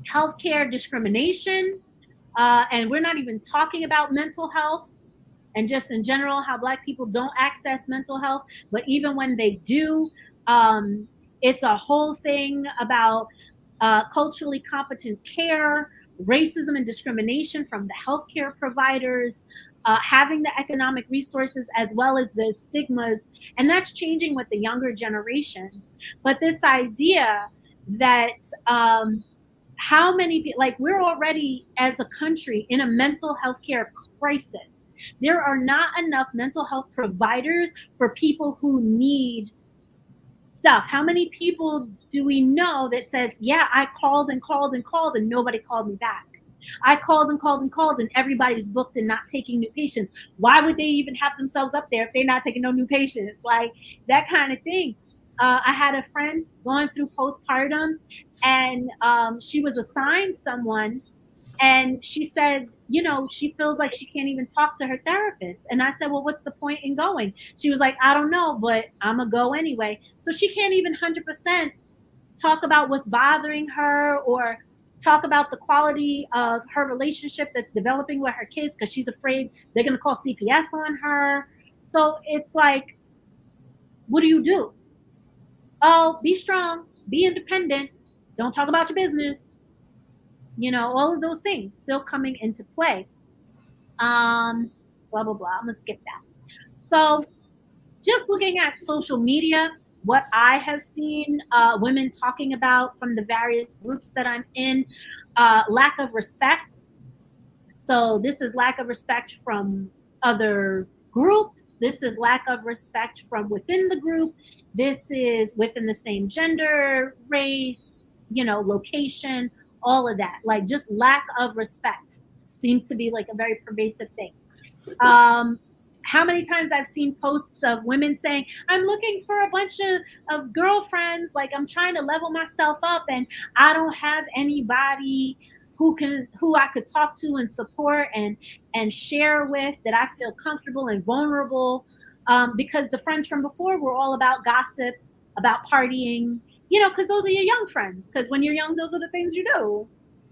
S5: healthcare discrimination, and we're not even talking about mental health and just in general how Black people don't access mental health. But even when they do, it's a whole thing about culturally competent care, racism and discrimination from the healthcare providers, having the economic resources as well as the stigmas, and that's changing with the younger generations. But this idea that how many people, like, we're already as a country in a mental health care crisis. There are not enough mental health providers for people who need stuff. How many people do we know that says, yeah, I called and called and called and nobody called me back? I called and called and called and everybody's booked and not taking new patients. Why would they even have themselves up there if they're not taking no new patients? Like, that kind of thing. I had a friend going through postpartum, and she was assigned someone, and she said, you know, she feels like she can't even talk to her therapist. And I said, well, what's the point in going? She was like, I don't know, but I'm going to go anyway. So she can't even 100% talk about what's bothering her or talk about the quality of her relationship that's developing with her kids because she's afraid they're going to call CPS on her. So it's like, what do? Oh, be strong, be independent, don't talk about your business. You know, all of those things still coming into play. Blah, blah, blah. I'm going to skip that. So just looking at social media, what I have seen women talking about from the various groups that I'm in, lack of respect. So this is lack of respect from other groups. This is lack of respect from within the group. This is within the same gender, race, you know, location, all of that. Like, just lack of respect seems to be like a very pervasive thing. How many times I've seen posts of women saying, I'm looking for a bunch of girlfriends, like I'm trying to level myself up and I don't have anybody who I could talk to and support and share with, that I feel comfortable and vulnerable, because the friends from before were all about gossip, about partying, you know, because those are your young friends. Because when you're young, those are the things you do.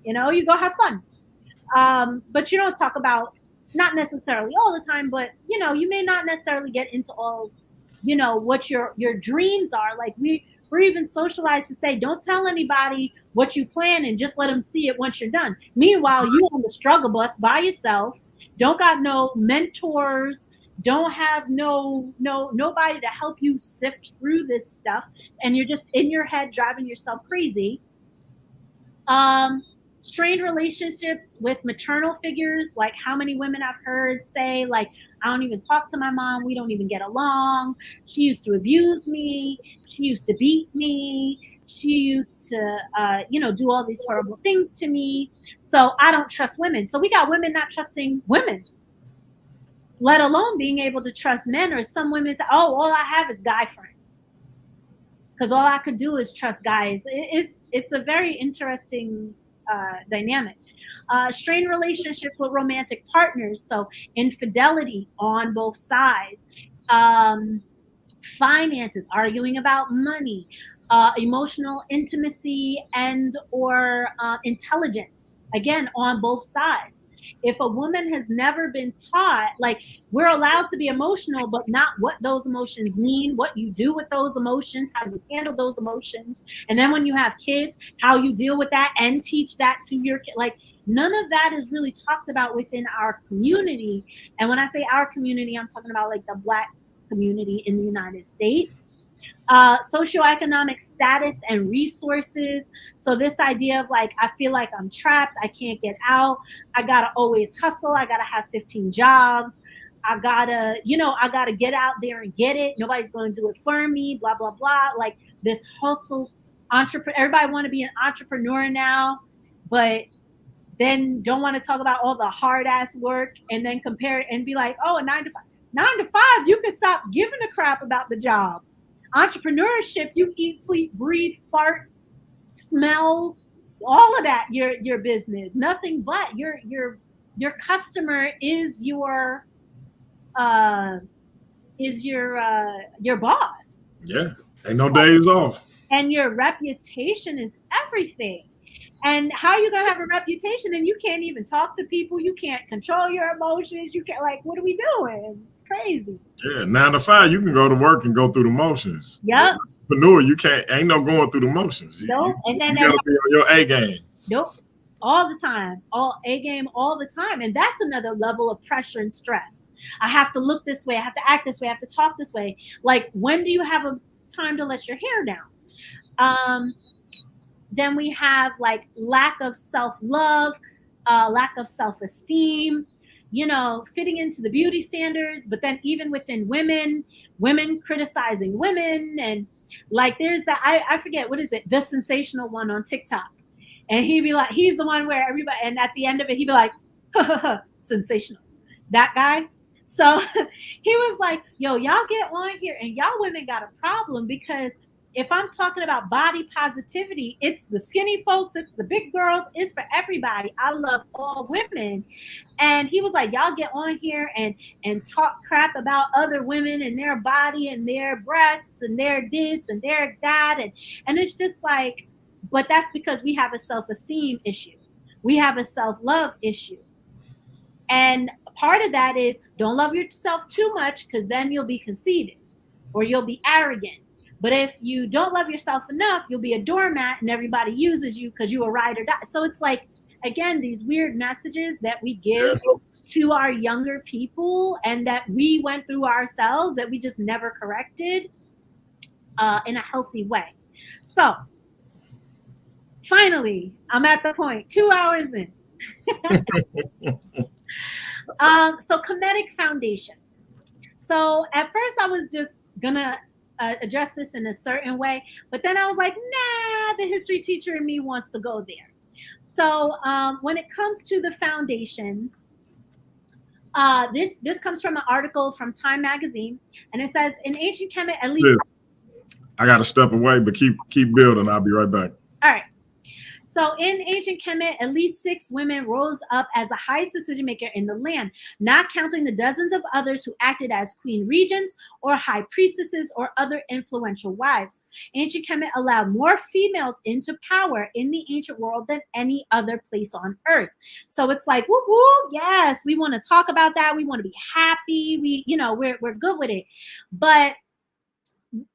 S5: You know, you go have fun. But you don't talk about, not necessarily all the time, but, you know, you may not necessarily get into all, you know, what your dreams are. Like, we're even socialized to say, don't tell anybody what you plan and just let them see it once you're done. Meanwhile, you on the struggle bus by yourself, don't got no mentors, don't have nobody to help you sift through this stuff, and you're just in your head driving yourself crazy. Strained relationships with maternal figures, like how many women I've heard say, like, I don't even talk to my mom, we don't even get along, she used to abuse me, she used to beat me, she used to you know, do all these horrible things to me, so I don't trust women. So we got women not trusting women, let alone being able to trust men. Or some women say, oh, all I have is guy friends because all I could do is trust guys. It's a very interesting dynamic. Strained relationships with romantic partners, so infidelity on both sides, finances, arguing about money, emotional intimacy and or intelligence, again, on both sides. If a woman has never been taught, like, we're allowed to be emotional, but not what those emotions mean, what you do with those emotions, how you handle those emotions. And then when you have kids, how you deal with that and teach that to your kid. Like, none of that is really talked about within our community. And when I say our community, I'm talking about like the Black community in the United States. Socioeconomic status and resources. So this idea of like, I feel like I'm trapped, I can't get out, I gotta always hustle, I gotta have 15 jobs, I gotta, you know, I gotta get out there and get it, nobody's gonna do it for me, blah, blah, blah. Like this hustle, everybody wanna be an entrepreneur now, but then don't want to talk about all the hard ass work and then compare it and be like, oh, a 9 to 5. 9 to 5, you can stop giving a crap about the job. Entrepreneurship, you eat, sleep, breathe, fart, smell, all of that. Your business, nothing but your customer is your boss.
S4: Yeah, ain't no days off.
S5: And your reputation is everything. And how are you gonna have a reputation and you can't even talk to people? You can't control your emotions. You can't, like, what are we doing? It's crazy.
S4: Yeah, 9 to 5, you can go to work and go through the motions.
S5: Yep.
S4: Entrepreneur, you can't. Ain't no going through the motions.
S5: Nope. And then
S4: you gotta be on your A game.
S5: Nope. all the time, all A game all the time. And that's another level of pressure and stress. I have to look this way, I have to act this way, I have to talk this way. Like, when do you have a time to let your hair down? Then we have like lack of self-love, lack of self-esteem, fitting into the beauty standards. But then even within women criticizing women. And like, there's that, I forget, what is it, the sensational one on TikTok. And he'd be like, he's the one where everybody, and at the end of it, he'd be like, sensational, that guy. So he was like, yo, y'all get on here and y'all women got a problem, because if I'm talking about body positivity, it's the skinny folks, it's the big girls, it's for everybody. I love all women. And he was like, y'all get on here and talk crap about other women and their body and their breasts and their this and their that. And it's just like, but that's because we have a self-esteem issue. We have a self-love issue. And part of that is, don't love yourself too much, because then you'll be conceited or you'll be arrogant. But if you don't love yourself enough, you'll be a doormat and everybody uses you because you a ride or die. So it's like, again, these weird messages that we give to our younger people and that we went through ourselves that we just never corrected in a healthy way. So finally, I'm at the point, 2 hours in. So Kemetic Foundation. So at first I was just gonna address this in a certain way, but then I was like, nah, the history teacher in me wants to go there. So when it comes to the foundations, this comes from an article from Time magazine, and it says, in ancient Kemet, at least.
S4: I got to step away, but keep building. I'll be right back.
S5: All right. So in ancient Kemet, at least 6 women rose up as the highest decision maker in the land, not counting the dozens of others who acted as queen regents or high priestesses or other influential wives. Ancient Kemet allowed more females into power in the ancient world than any other place on earth. So it's like, whoop, whoop, yes, we want to talk about that. We want to be happy. We're good with it. But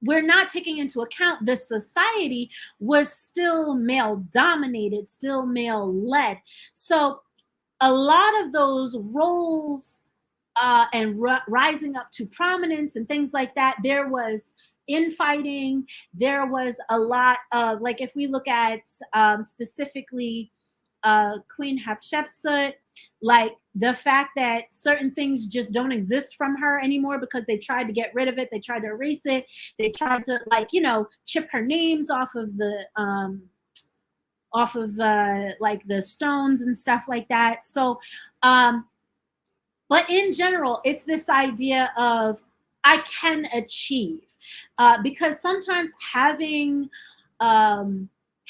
S5: we're not taking into account the society was still male dominated, still male led. So a lot of those roles and rising up to prominence and things like that, there was infighting. There was a lot of, like, if we look at specifically Queen Hatshepsut, like the fact that certain things just don't exist from her anymore because they tried to get rid of it, they tried to erase it, they tried to, like, chip her names off of the like the stones and stuff like that. So but in general, it's this idea of I can achieve, because sometimes having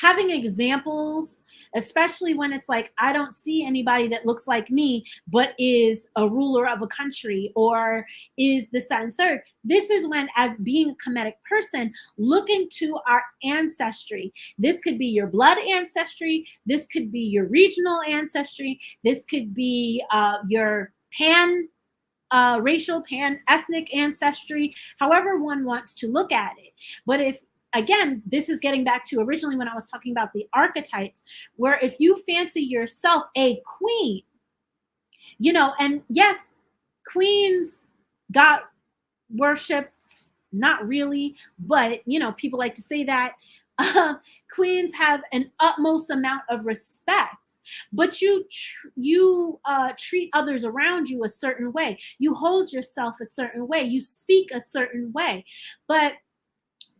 S5: examples, especially when it's like, I don't see anybody that looks like me, but is a ruler of a country or is this, that, and third. This is when, as being a Kemetic person, looking to our ancestry, this could be your blood ancestry, this could be your regional ancestry, this could be your racial, pan-ethnic ancestry, however one wants to look at it. But if, again, this is getting back to originally when I was talking about the archetypes, where if you fancy yourself a queen, and yes, queens got worshipped, not really, but, people like to say that. Queens have an utmost amount of respect, but you treat others around you a certain way. You hold yourself a certain way. You speak a certain way. But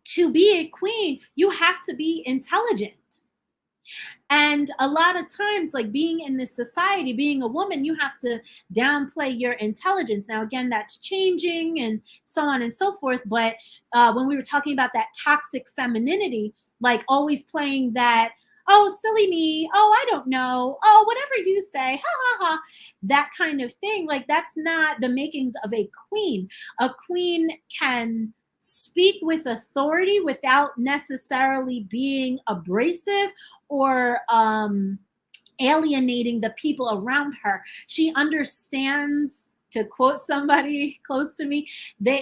S5: to be a queen, you have to be intelligent. And a lot of times, like, being in this society, being a woman, you have to downplay your intelligence. Now, again, that's changing and so on and so forth. But when we were talking about that toxic femininity, like always playing that, oh, silly me, oh, I don't know, oh, whatever you say, ha, ha, ha, that kind of thing, like, that's not the makings of a queen. A queen can speak with authority without necessarily being abrasive or alienating the people around her. She understands to quote somebody close to me,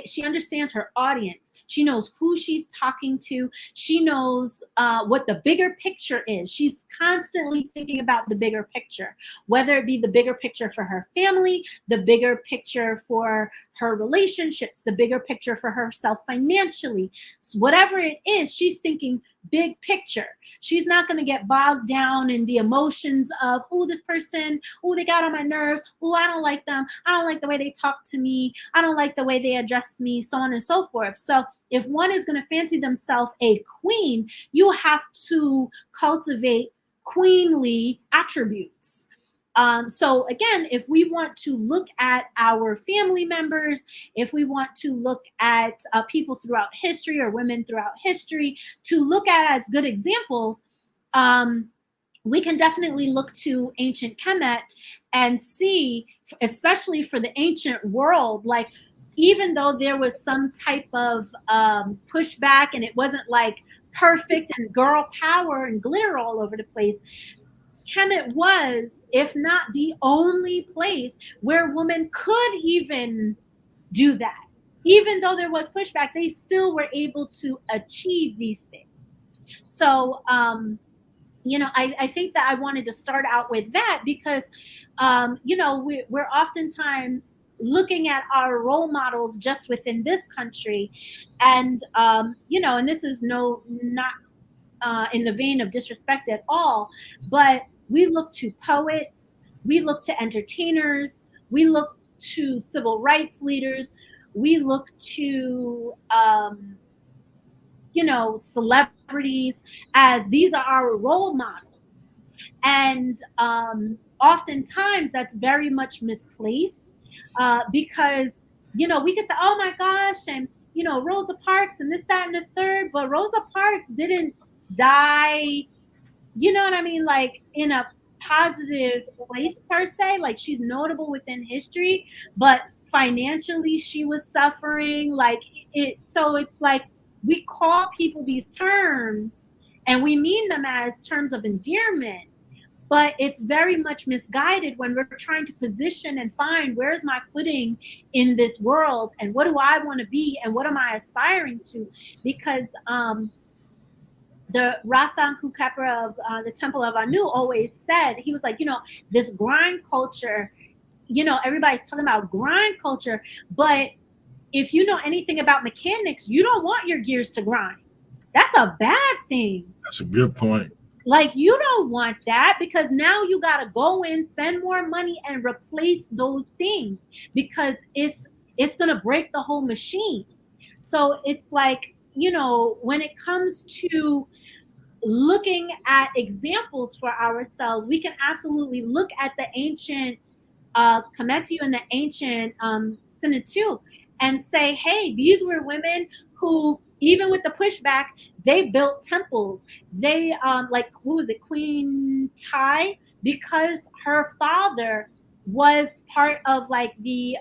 S5: she understands her audience. She knows who she's talking to. She knows what the bigger picture is. She's constantly thinking about the bigger picture, whether it be the bigger picture for her family, the bigger picture for her relationships, the bigger picture for herself financially. So whatever it is, she's thinking big picture. She's not going to get bogged down in the emotions of, oh, this person, oh, they got on my nerves. Oh, I don't like them. I don't like the way they talk to me. I don't like the way they address me, so on and so forth. So if one is going to fancy themselves a queen, you have to cultivate queenly attributes. So again, if we want to look at our family members, if we want to look at people throughout history or women throughout history to look at as good examples, we can definitely look to ancient Kemet and see, especially for the ancient world, like even though there was some type of pushback and it wasn't like perfect and girl power and glitter all over the place, Kemet was, if not the only place where women could even do that. Even though there was pushback, they still were able to achieve these things. So, I think that I wanted to start out with that because, we're oftentimes looking at our role models just within this country. And, and this is not in the vein of disrespect at all, but we look to poets, we look to entertainers, we look to civil rights leaders, we look to, celebrities as these are our role models. And oftentimes that's very much misplaced because, we could say, oh my gosh, and, Rosa Parks and this, that, and the third, but Rosa Parks didn't die, you know what I mean, like in a positive place per se. Like she's notable within history, but financially she was suffering. Like so it's like we call people these terms and we mean them as terms of endearment, but it's very much misguided when we're trying to position and find where's my footing in this world and what do I want to be and what am I aspiring to, because the Rasan Kukepra of the Temple of Anu always said, he was like, this grind culture, everybody's talking about grind culture, but if you know anything about mechanics, you don't want your gears to grind. That's a bad thing.
S4: That's a good point.
S5: Like you don't want that because now you got to go in, spend more money and replace those things because it's going to break the whole machine. So it's like, when it comes to looking at examples for ourselves, we can absolutely look at the ancient Kemetic and the ancient Sinatu and say, hey, these were women who, even with the pushback, they built temples. They, who was it, Queen Tai? Because her father was part of like the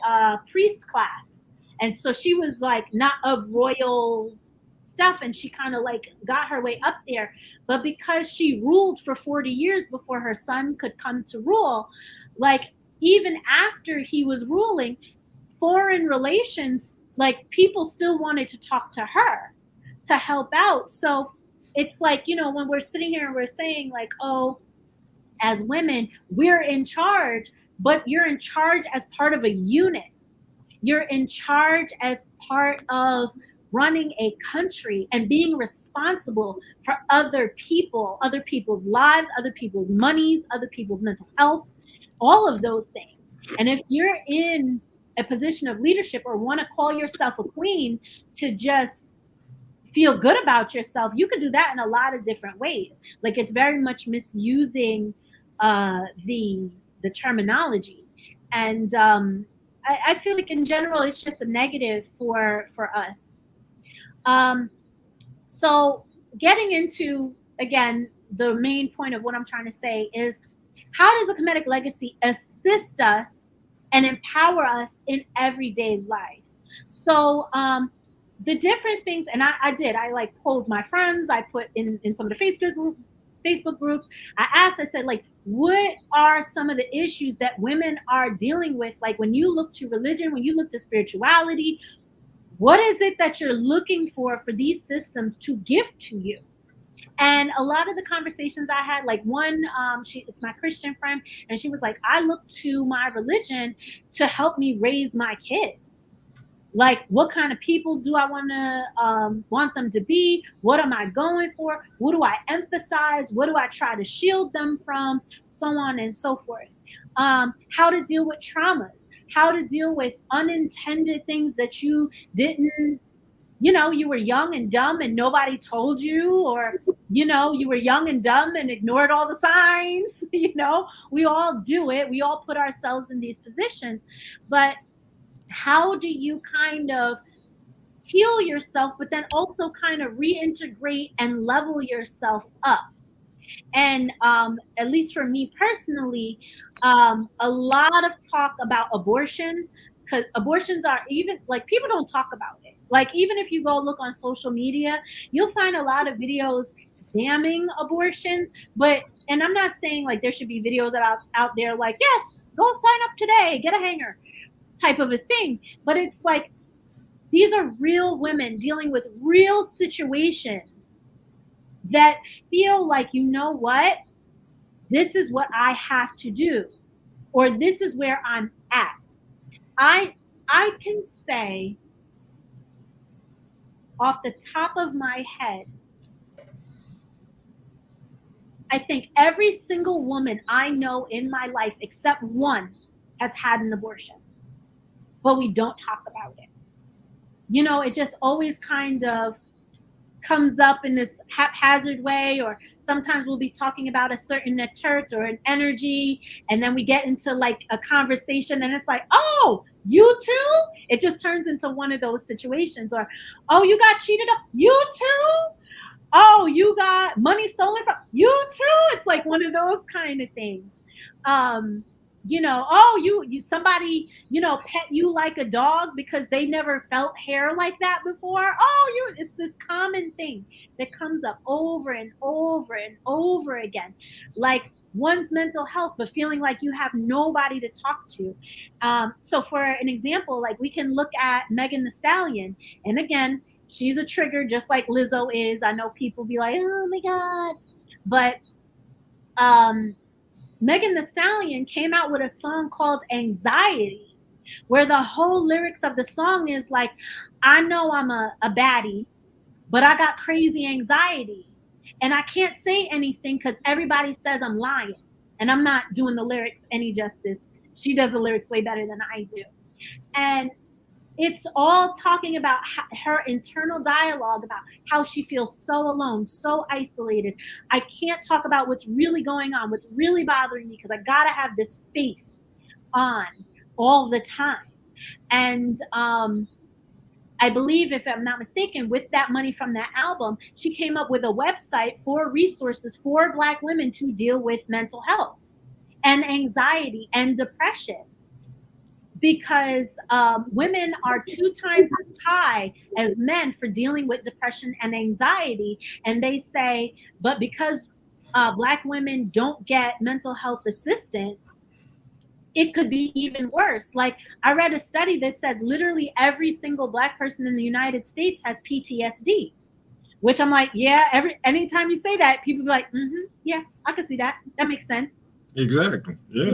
S5: priest class. And so she was like not of royal stuff and she kind of like got her way up there, but because she ruled for 40 years before her son could come to rule, like even after he was ruling, foreign relations, like people still wanted to talk to her to help out. So it's like, when we're sitting here and we're saying like, oh, as women we're in charge, but you're in charge as part of a unit. You're in charge as part of running a country and being responsible for other people, other people's lives, other people's monies, other people's mental health, all of those things. And if you're in a position of leadership or want to call yourself a queen to just feel good about yourself, you can do that in a lot of different ways. Like it's very much misusing the terminology. And I feel like in general, it's just a negative for us. So getting into, again, the main point of what I'm trying to say is, how does the Kemetic legacy assist us and empower us in everyday lives? So the different things, and I like polled my friends, I put in some of the Facebook groups. I said, like, what are some of the issues that women are dealing with? Like, when you look to religion, when you look to spirituality, what is it that you're looking for these systems to give to you? And a lot of the conversations I had, like one, it's my Christian friend, and she was like, I look to my religion to help me raise my kids. Like, what kind of people do I want them to be? What am I going for? What do I emphasize? What do I try to shield them from? So on and so forth. How to deal with traumas, how to deal with unintended things that you didn't, you were young and dumb and nobody told you, or, you were young and dumb and ignored all the signs. We all do it. We all put ourselves in these positions. But how do you kind of heal yourself, but then also kind of reintegrate and level yourself up? And at least for me personally, a lot of talk about abortions, because abortions are, even like, people don't talk about it. Like, even if you go look on social media, you'll find a lot of videos damning abortions. And I'm not saying like there should be videos out there like, yes, go sign up today, get a hanger type of a thing. But it's like, these are real women dealing with real situations that feel like, you know what, this is what I have to do, or this is where I'm at. I can say off the top of my head, I think every single woman I know in my life, except one, has had an abortion, but we don't talk about it. It just always kind of comes up in this haphazard way, or sometimes we'll be talking about a certain netert or an energy, and then we get into like a conversation and it's like, oh, you too? It just turns into one of those situations. Or, oh, you got cheated on? You too? Oh, you got money stolen from? You too? It's like one of those kind of things. Oh, you somebody, pet you like a dog because they never felt hair like that before. Oh, it's this common thing that comes up over and over and over again. Like one's mental health, but feeling like you have nobody to talk to. So for an example, like we can look at Megan Thee Stallion. And again, she's a trigger just like Lizzo is. I know people be like, oh my God. But Megan Thee Stallion came out with a song called Anxiety, where the whole lyrics of the song is like, I know I'm a baddie, but I got crazy anxiety. And I can't say anything because everybody says I'm lying. And I'm not doing the lyrics any justice. She does the lyrics way better than I do. And it's all talking about her internal dialogue about how she feels so alone, so isolated. I can't talk about what's really going on, what's really bothering me, because I gotta have this face on all the time. And I believe, if I'm not mistaken, with that money from that album, she came up with a website for resources for Black women to deal with mental health and anxiety and depression. Because women are 2 times as high as men for dealing with depression and anxiety. And they say, but because Black women don't get mental health assistance, it could be even worse. Like, I read a study that said literally every single Black person in the United States has PTSD, which I'm like, yeah, anytime you say that, people be like, yeah, I can see that. That makes sense.
S4: Exactly. Yeah.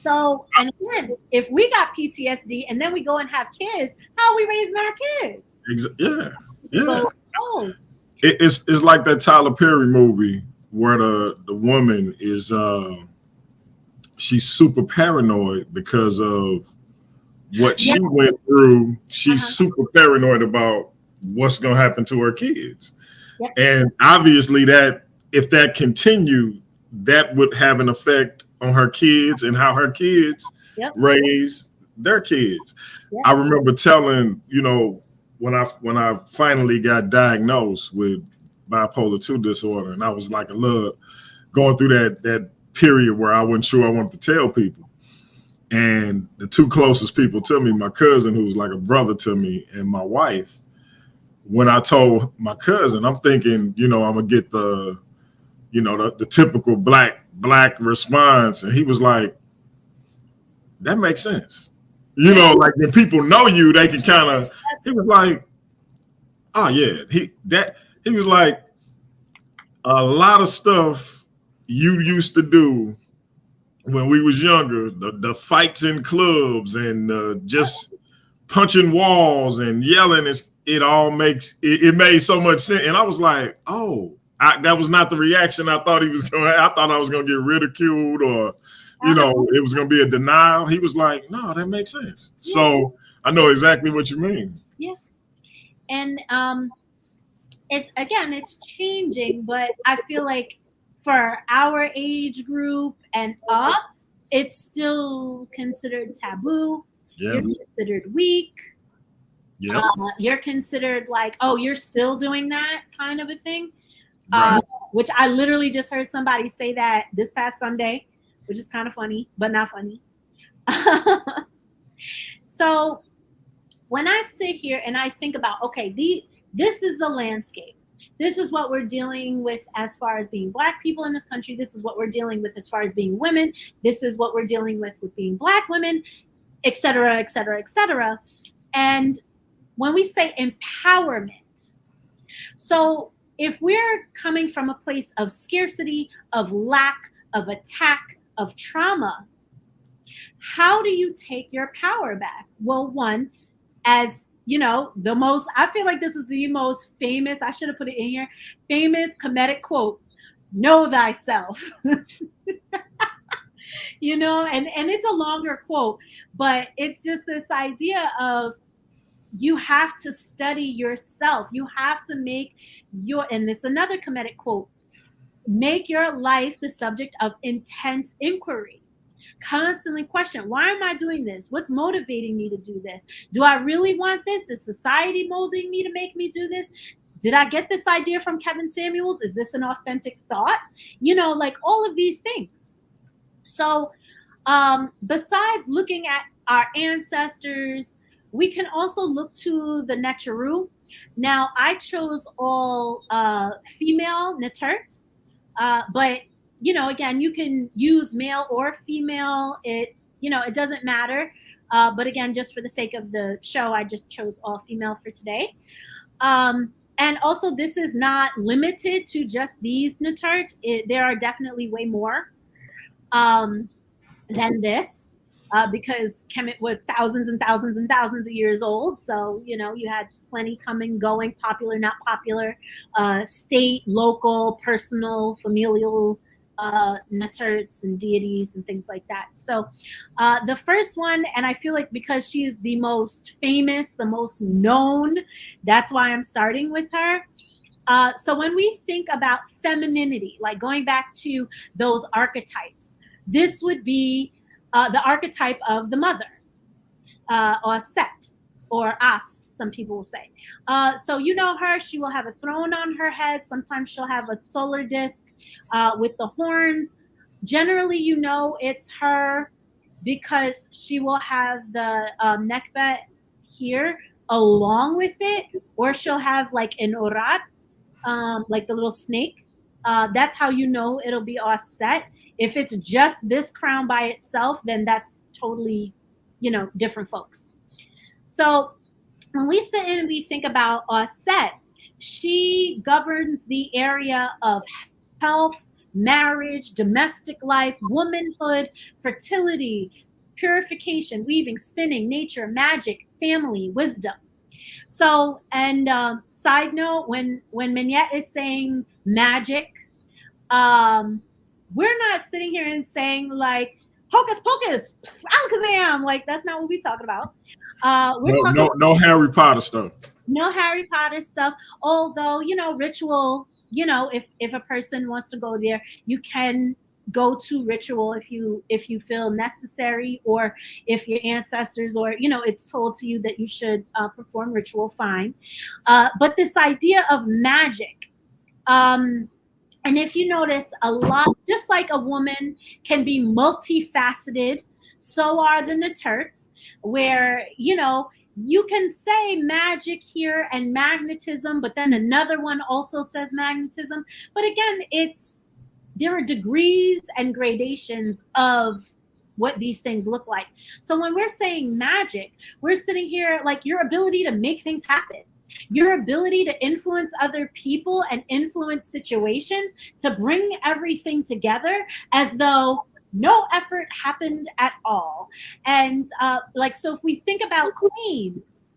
S5: So, and again, if we got PTSD and then we go and have kids, how are we raising our kids?
S4: Yeah. Yeah.
S5: So,
S4: it's like that Tyler Perry movie where the woman is she's super paranoid because of what she went through. She's super paranoid about what's going to happen to her kids. Yep. And obviously that if that continued, that would have an effect on her kids and how her kids raise their kids. Yep. I remember telling, when I finally got diagnosed with bipolar 2 disorder, and I was like going through that period where I wasn't sure I wanted to tell people. And the 2 closest people to me, my cousin, who was like a brother to me, and my wife, when I told my cousin, I'm thinking, I'm gonna get the the typical black response. And he was like, that makes sense. Like when people know you, they can kind of, he was like, oh yeah, he was like, a lot of stuff you used to do when we was younger, the fights in clubs and just punching walls and yelling, it all makes, it made so much sense. And I was like, oh, that was not the reaction I thought he was going to. I thought I was going to get ridiculed or, it was going to be a denial. He was like, no, that makes sense. Yeah. So I know exactly what you mean.
S5: Yeah. And it's changing, but I feel like for our age group and up, it's still considered taboo. Yeah. You're considered weak. Yeah. You're considered like, oh, you're still doing that kind of a thing. Right. Which I literally just heard somebody say that this past Sunday, which is kind of funny, but not funny. So when I sit here and I think about, okay, this is the landscape. This is what we're dealing with as far as being Black people in this country. This is what we're dealing with as far as being women. This is what we're dealing with being Black women, et cetera, et cetera, et cetera. And when we say empowerment, so if we're coming from a place of scarcity, of lack, of attack, of trauma, how do you take your power back? Well, one, as I feel like this is the most famous, I should have put it in here, famous Kemetic quote, know thyself. And it's a longer quote, but it's just this idea of you have to study yourself. You have to make and this is another Kemetic quote, make your life the subject of intense inquiry. Constantly question, why am I doing this? What's motivating me to do this? Do I really want this? Is society molding me to make me do this? Did I get this idea from Kevin Samuels? Is this an authentic thought? Like all of these things. So besides looking at our ancestors, we can also look to the Neteru. Now, I chose all female Netert, but again, you can use male or female. It doesn't matter. But again, just for the sake of the show, I just chose all female for today. And also, this is not limited to just these Netert. There are definitely way more than this. Because Kemet was thousands and thousands and thousands of years old. So, you had plenty coming, going, popular, not popular, state, local, personal, familial, Neterts and deities and things like that. So the first one, and I feel like because she is the most famous, the most known, that's why I'm starting with her. So when we think about femininity, like going back to those archetypes, this would be the archetype of the mother, or Set, or Ast, some people will say. So her, she will have a throne on her head. Sometimes she'll have a solar disc with the horns. Generally, it's her because she will have the neckbet here along with it, or she'll have like an orat, like the little snake. That's how it'll be all set. If it's just this crown by itself, then that's totally, different folks. So when we sit and we think about Set, she governs the area of health, marriage, domestic life, womanhood, fertility, purification, weaving, spinning, nature, magic, family, wisdom. So, and side note, when Menyet is saying magic, we're not sitting here and saying like hocus pocus, alakazam. Like that's not what we're talking about.
S4: No Harry Potter stuff.
S5: No Harry Potter stuff. Although ritual. If a person wants to go there, you can go to ritual if you feel necessary, or if your ancestors or it's told to you that you should perform ritual. Fine, but this idea of magic. And if you notice, a lot, just like a woman can be multifaceted, so are the Neterts, where, you can say magic here and magnetism, but then another one also says magnetism. But again, it's there are degrees and gradations of what these things look like. So when we're saying magic, we're sitting here like your ability to make things happen, your ability to influence other people and influence situations, to bring everything together as though no effort happened at all. And like, so if we think about queens,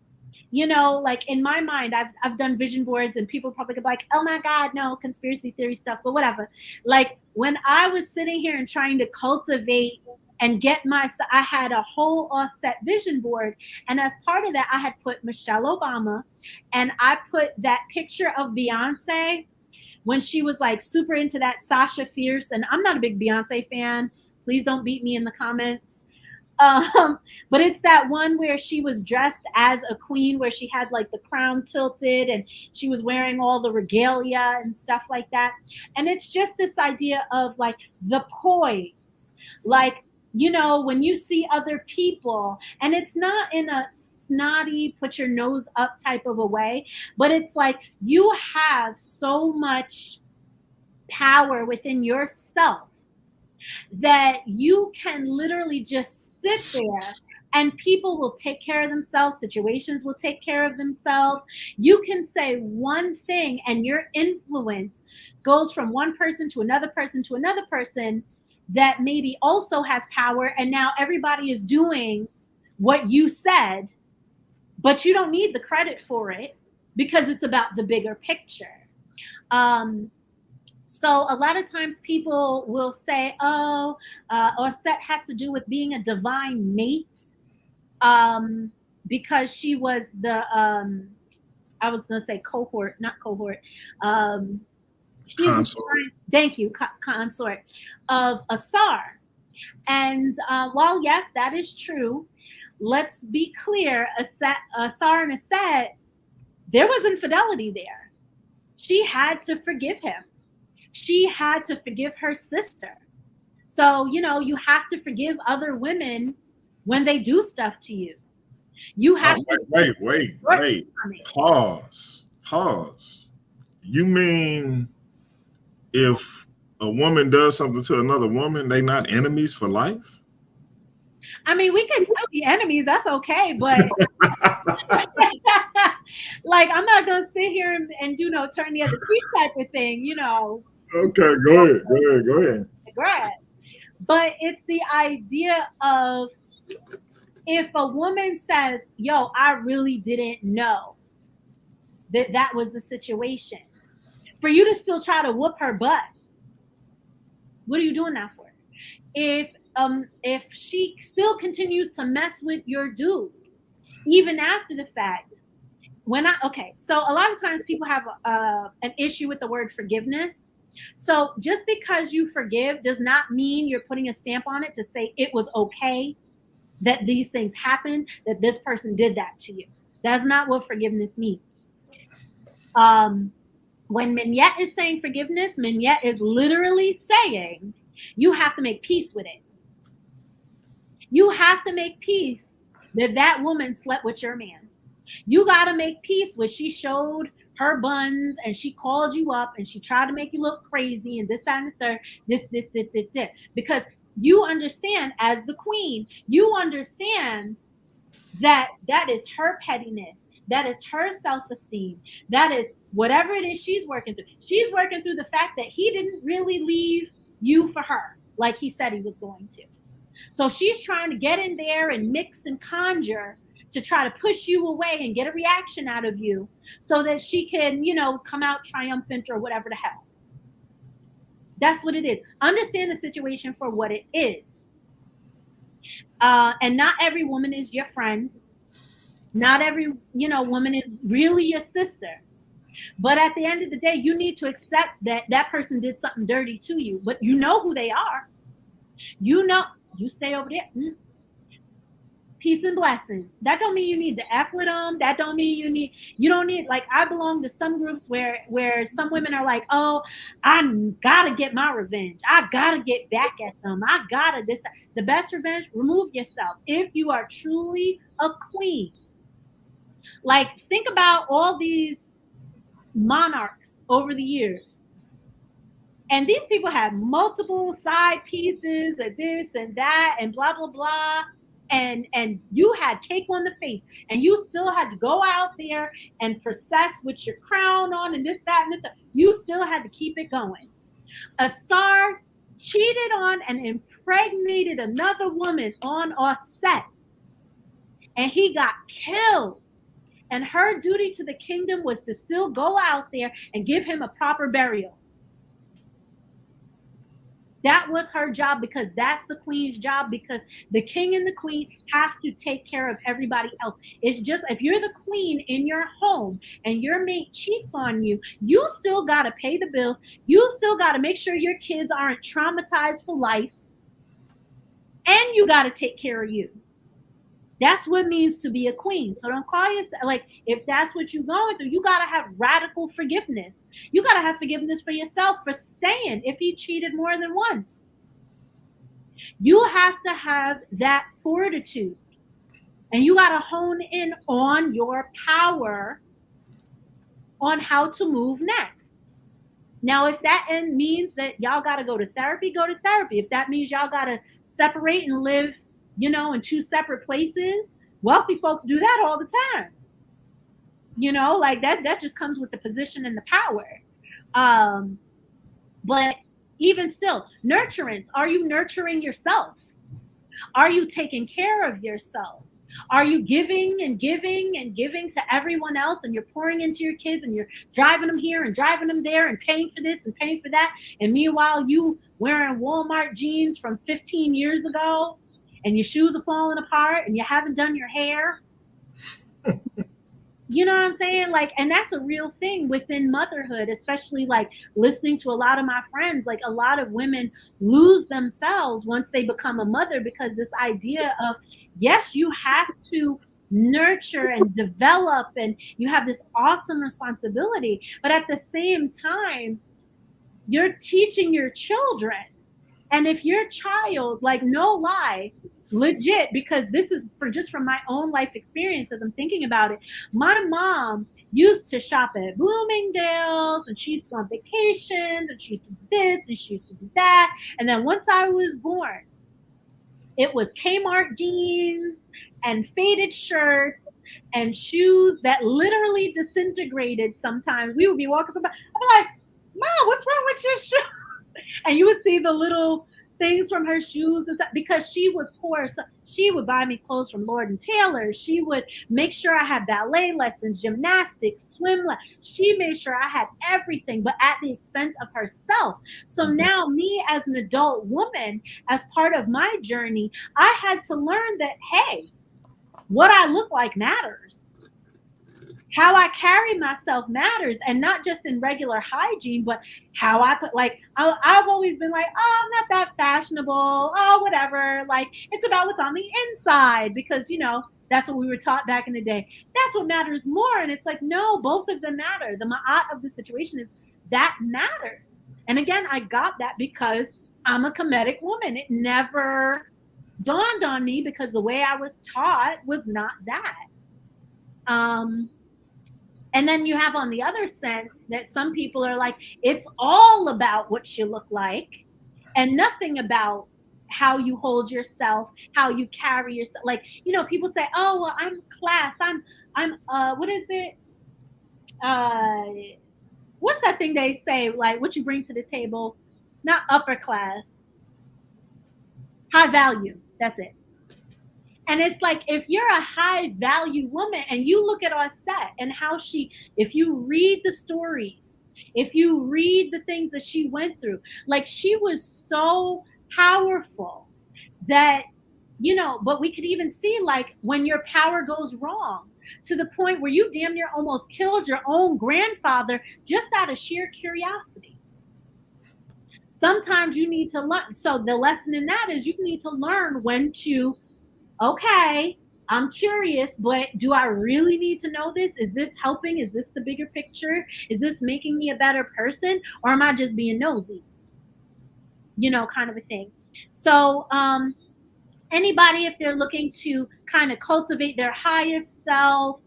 S5: you know, like in my mind, I've done vision boards, and people probably be like, oh my God, no, conspiracy theory stuff, but whatever. Like when I was sitting here and trying to cultivate and get I had a whole offset vision board. And as part of that, I had put Michelle Obama, and I put that picture of Beyonce when she was like super into that Sasha Fierce. And I'm not a big Beyonce fan. Please don't beat me in the comments. But it's that one where she was dressed as a queen, where she had like the crown tilted and she was wearing all the regalia and stuff like that. And it's just this idea of like the poise, like, you know, when you see other people, and it's not in a snotty, put your nose up type of a way, but it's like you have so much power within yourself that you can literally just sit there and people will take care of themselves. Situations will take care of themselves. You can say one thing and your influence goes from one person to another person to another person that maybe also has power. And now everybody is doing what you said, but you don't need the credit for it because it's about the bigger picture. So a lot of times people will say, oh, Osset has to do with being a divine mate, because she was the, I was going to say cohort, not cohort. She was the, thank you, consort of Asar. And while, yes, that is true, let's be clear, Asar and Aset, there was infidelity there. She had to forgive him. She had to forgive her sister. So, you know, you have to forgive other women when they do stuff to you. You have to
S4: wait. Pause. You mean if a woman does something to another woman, they not enemies for life?
S5: I mean, we can still be enemies. That's okay. But like, I'm not going to sit here and you know, turn the other cheek type of thing, you know.
S4: Okay, go ahead.
S5: But it's the idea of, if a woman says, yo, I really didn't know that that was the situation, for you to still try to whoop her butt, what are you doing that for? If she still continues to mess with your dude, even after the fact, so a lot of times people have an issue with the word forgiveness. So just because you forgive does not mean you're putting a stamp on it to say it was okay that these things happened, that this person did that to you. That's not what forgiveness means. When Menyet is saying forgiveness, Menyet is literally saying you have to make peace with it. You have to make peace that that woman slept with your man. You got to make peace when she showed her buns and she called you up and she tried to make you look crazy and this, that, and the third, this. Because you understand, as the queen, you understand that that is her pettiness. That is her self-esteem. That is whatever it is she's working through. She's working through the fact that he didn't really leave you for her like he said he was going to. So she's trying to get in there and mix and conjure to try to push you away and get a reaction out of you so that she can, you know, come out triumphant or whatever the hell. That's what it is. Understand the situation for what it is. And not every woman is your friend. Not every, you know, woman is really your sister. But at the end of the day, you need to accept that that person did something dirty to you. But you know who they are. You know, you stay over there. Peace and blessings. That don't mean you need to F with them. That don't mean you don't need, like, I belong to some groups where some women are like, oh, I gotta get my revenge. I gotta get back at them. I gotta this. The best revenge, remove yourself. If you are truly a queen, like, think about all these monarchs over the years. And these people had multiple side pieces of this and that and blah, blah, blah. And you had cake on the face, and you still had to go out there and process with your crown on and this, that, and the you still had to keep it going. Asar cheated on and impregnated another woman on our set, and he got killed. And her duty to the kingdom was to still go out there and give him a proper burial. That was her job, because that's the queen's job, because the king and the queen have to take care of everybody else. It's just, if you're the queen in your home and your mate cheats on you, you still got to pay the bills. You still got to make sure your kids aren't traumatized for life. And you got to take care of you. That's what it means to be a queen. So don't call yourself, like, if that's what you're going through, you got to have radical forgiveness. You got to have forgiveness for yourself for staying if he cheated more than once. You have to have that fortitude, and you got to hone in on your power on how to move next. Now, if that means that y'all got to go to therapy, go to therapy. If that means y'all got to separate and live, you know, in two separate places, wealthy folks do that all the time. You know, like that just comes with the position and the power. But even still, nurturance. Are you nurturing yourself? Are you taking care of yourself? Are you giving and giving and giving to everyone else, and you're pouring into your kids, and you're driving them here and driving them there and paying for this and paying for that? And meanwhile, you wearing Walmart jeans from 15 years ago, and your shoes are falling apart, and you haven't done your hair. You know what I'm saying? Like, and that's a real thing within motherhood, especially like listening to a lot of my friends. Like, a lot of women lose themselves once they become a mother, because this idea of, yes, you have to nurture and develop, and you have this awesome responsibility, but at the same time, you're teaching your children. And if your child, like, no lie, legit, because this is from my own life experience as I'm thinking about it. My mom used to shop at Bloomingdale's, and she used to go on vacations, and she used to do this, and she used to do that. And then once I was born, it was Kmart jeans and faded shirts and shoes that literally disintegrated sometimes. We would be walking somebody, I'd be like, Mom, what's wrong with your shoes? And you would see the little things from her shoes and stuff, because she would pour. So she would buy me clothes from Lord and Taylor. She would make sure I had ballet lessons, gymnastics, swim. She made sure I had everything, but at the expense of herself. So now, me as an adult woman, as part of my journey, I had to learn that, hey, what I look like matters. How I carry myself matters, and not just in regular hygiene, but how I put, like, I've always been like, oh, I'm not that fashionable. Oh, whatever. Like, it's about what's on the inside, because, you know, that's what we were taught back in the day. That's what matters more. And it's like, no, both of them matter. The ma'at of the situation is that matters. And again, I got that because I'm a Kemetic woman. It never dawned on me, because the way I was taught was not that. And then you have, on the other sense, that some people are like, it's all about what you look like and nothing about how you hold yourself, how you carry yourself. Like, you know, people say, oh, well, I'm class. I'm what is it? What's that thing they say? Like, what you bring to the table? Not upper class. High value. That's it. And it's like, if you're a high value woman and you look at our set and how if you read the stories, if you read the things that she went through, like, she was so powerful that, you know, but we could even see, like, when your power goes wrong, to the point where you damn near almost killed your own grandfather just out of sheer curiosity. Sometimes you need to learn. So the lesson in that is you need to learn when to, okay, I'm curious, but do I really need to know this? Is this helping? Is this the bigger picture? Is this making me a better person? Or am I just being nosy? You know, kind of a thing. So Anybody, if they're looking to kind of cultivate their highest self,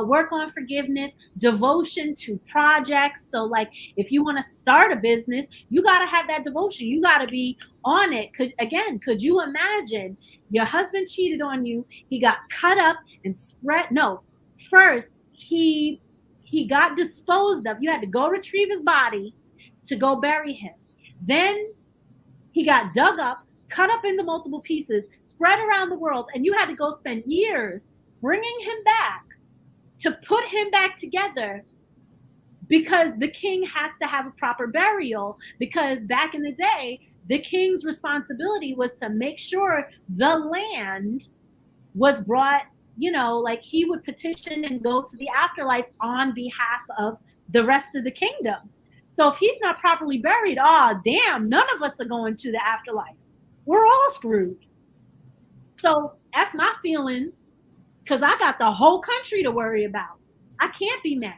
S5: work on forgiveness, devotion to projects. So like if you want to start a business, you got to have that devotion, you got to be on it. Could you imagine your husband cheated on you, he got cut up and spread, no, first he got disposed of, you had to go retrieve his body to go bury him, then he got dug up, cut up into multiple pieces, spread around the world, and you had to go spend years bringing him back to put him back together, because the king has to have a proper burial, because back in the day, the king's responsibility was to make sure the land was brought, like he would petition and go to the afterlife on behalf of the rest of the kingdom. So if he's not properly buried, damn, none of us are going to the afterlife. We're all screwed. So F my feelings, because I got the whole country to worry about. I can't be mad.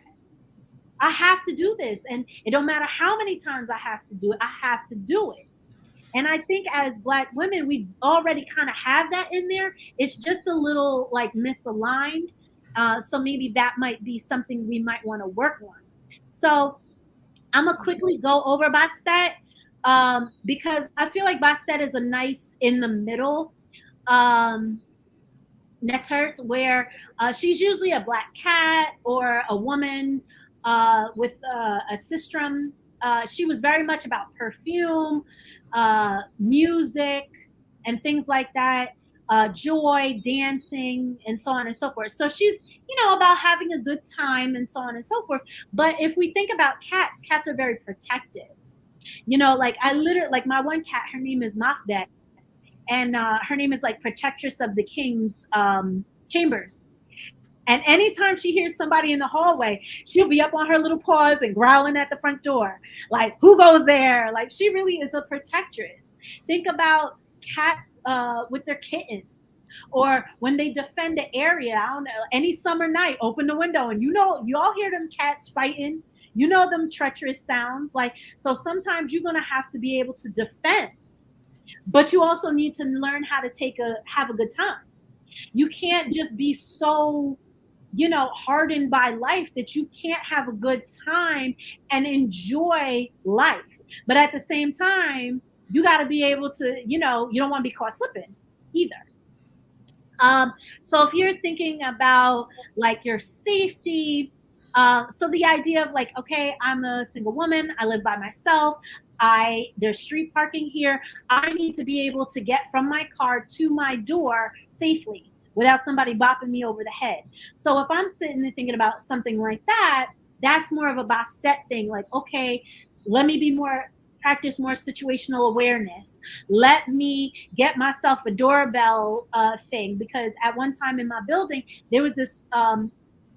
S5: I have to do this. And it don't matter how many times I have to do it, I have to do it. And I think as Black women, we already kind of have that in there. It's just a little like misaligned. So maybe that might be something we might want to work on. So I'm going to quickly go over Bastet, because I feel like Bastet is a nice in the middle Netert, where she's usually a Black cat or a woman with a sistrum. She was very much about perfume, music, and things like that, joy, dancing, and so on and so forth. So she's, about having a good time and so on and so forth. But if we think about cats, cats are very protective. Like like my one cat, her name is Mafdet, and her name is like protectress of the king's chambers. And anytime she hears somebody in the hallway, she'll be up on her little paws and growling at the front door. Like, who goes there? Like, she really is a protectress. Think about cats with their kittens, or when they defend the area. I don't know, any summer night, open the window and you all hear them cats fighting. Them treacherous sounds. Like, so sometimes you're going to have to be able to defend, but you also need to learn how to have a good time. You can't just be so hardened by life that you can't have a good time and enjoy life. But at the same time, you got to be able to, you don't want to be caught slipping either. So if you're thinking about like your safety, so the idea of like, okay, I'm a single woman, I live by myself, there's street parking here, I need to be able to get from my car to my door safely without somebody bopping me over the head. So if I'm sitting and thinking about something like that, that's more of a Bastet thing. Like, okay, let me practice more situational awareness. Let me get myself a doorbell thing, because at one time in my building, there was this,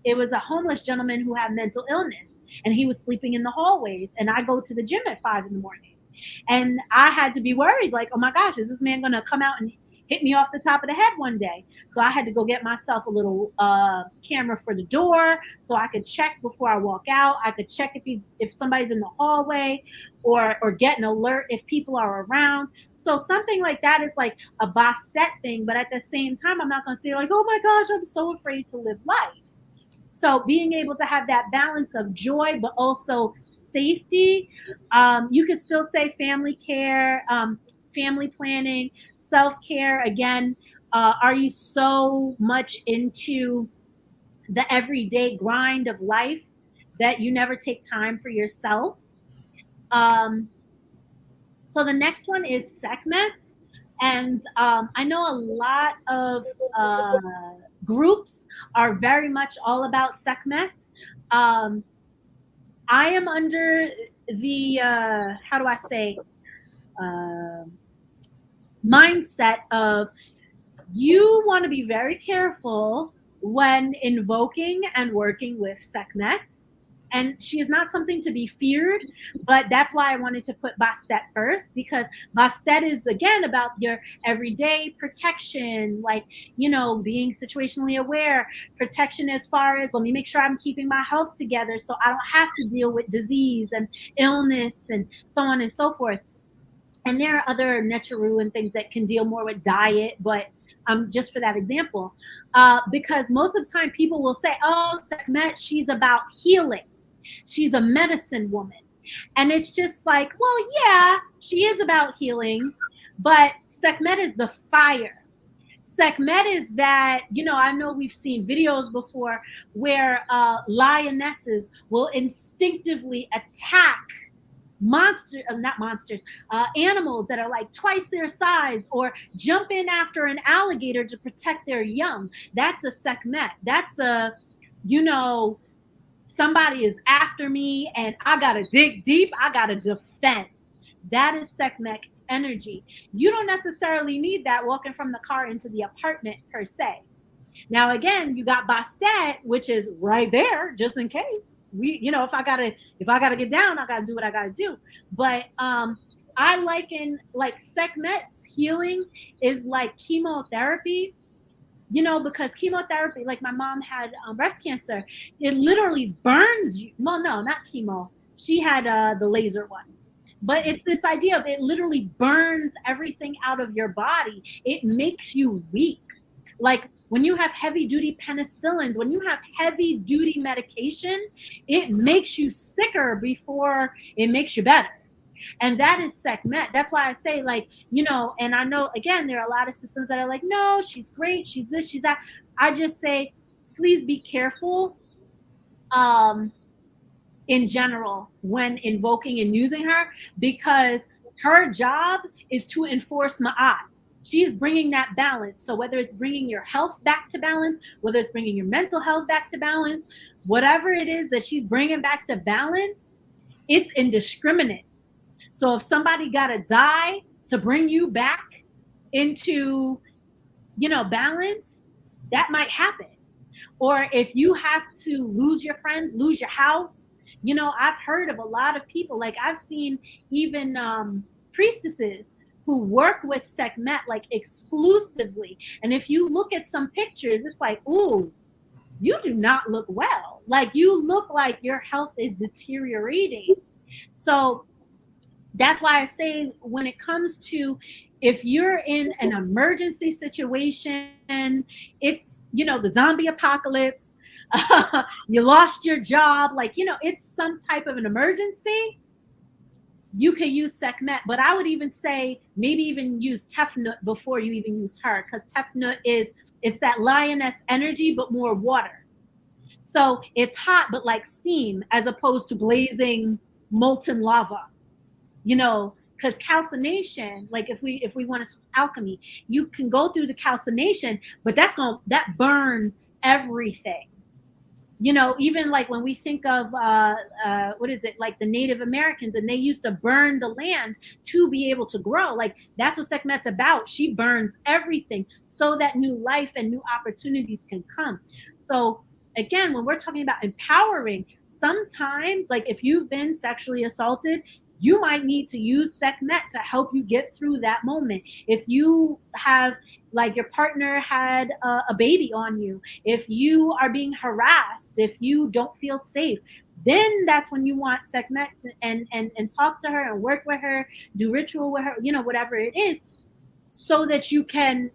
S5: it was a homeless gentleman who had mental illness, and he was sleeping in the hallways. And I go to the gym at 5 a.m. and I had to be worried, like, oh my gosh, is this man going to come out and hit me off the top of the head one day? So I had to go get myself a little camera for the door so I could check before I walk out. I could check if somebody's in the hallway, or get an alert if people are around. So something like that is like a Bastet thing, but at the same time, I'm not going to say like, oh my gosh, I'm so afraid to live life. So being able to have that balance of joy, but also safety. You could still say family care, family planning, self-care. Again, are you so much into the everyday grind of life that you never take time for yourself? So the next one is Sekhmet. And I know a lot of groups are very much all about Sekhmet. I am under the, how do I say, mindset of you want to be very careful when invoking and working with Sekhmet. And she is not something to be feared, but that's why I wanted to put Bastet first, because Bastet is, again, about your everyday protection, like, being situationally aware, protection as far as, let me make sure I'm keeping my health together so I don't have to deal with disease and illness and so on and so forth. And there are other Necharu and things that can deal more with diet, but just for that example, because most of the time people will say, oh, Sekhmet, she's about healing. She's a medicine woman. And it's just like, well, yeah, she is about healing, but Sekhmet is the fire. Sekhmet is that, I know we've seen videos before where lionesses will instinctively attack animals that are like twice their size, or jump in after an alligator to protect their young. That's a Sekhmet. That's a, somebody is after me and I gotta dig deep, I gotta defend. That is Sekhmet energy. You don't necessarily need that walking from the car into the apartment per se. Now again, you got Bastet, which is right there just in case. If I gotta get down, I gotta do what I gotta do. But I liken like Sekhmet's healing is like chemotherapy, because chemotherapy, like my mom had breast cancer, it literally burns you. Well, no, not chemo. She had the laser one. But it's this idea of it literally burns everything out of your body. It makes you weak. Like when you have heavy duty penicillins, when you have heavy duty medication, it makes you sicker before it makes you better. And that is Sekhmet. That's why I say, like, and I know, again, there are a lot of systems that are like, no, she's great, she's this, she's that. I just say, please be careful in general when invoking and using her, because her job is to enforce Ma'at. She is bringing that balance. So whether it's bringing your health back to balance, whether it's bringing your mental health back to balance, whatever it is that she's bringing back to balance, it's indiscriminate. So if somebody got to die to bring you back into, balance, that might happen. Or if you have to lose your friends, lose your house, I've heard of a lot of people, like I've seen even priestesses who work with Sekhmet like exclusively. And if you look at some pictures, it's like, ooh, you do not look well. Like you look like your health is deteriorating. So that's why I say when it comes to, if you're in an emergency situation, it's, the zombie apocalypse, you lost your job, like, it's some type of an emergency, you can use Sekhmet. But I would even say maybe even use Tefnut before you even use her, because Tefnut it's that lioness energy, but more water. So it's hot, but like steam, as opposed to blazing molten lava. Because calcination, like if we want to alchemy, you can go through the calcination, but that burns everything. Even like when we think of what is it, like the Native Americans, and they used to burn the land to be able to grow. Like that's what Sekhmet's about. She burns everything so that new life and new opportunities can come. So again, when we're talking about empowering, sometimes, like if you've been sexually assaulted, you might need to use Sekhmet to help you get through that moment. If you have, like, your partner had a baby on you, if you are being harassed, if you don't feel safe, then that's when you want Sekhmet and talk to her and work with her, do ritual with her, whatever it is, so that you can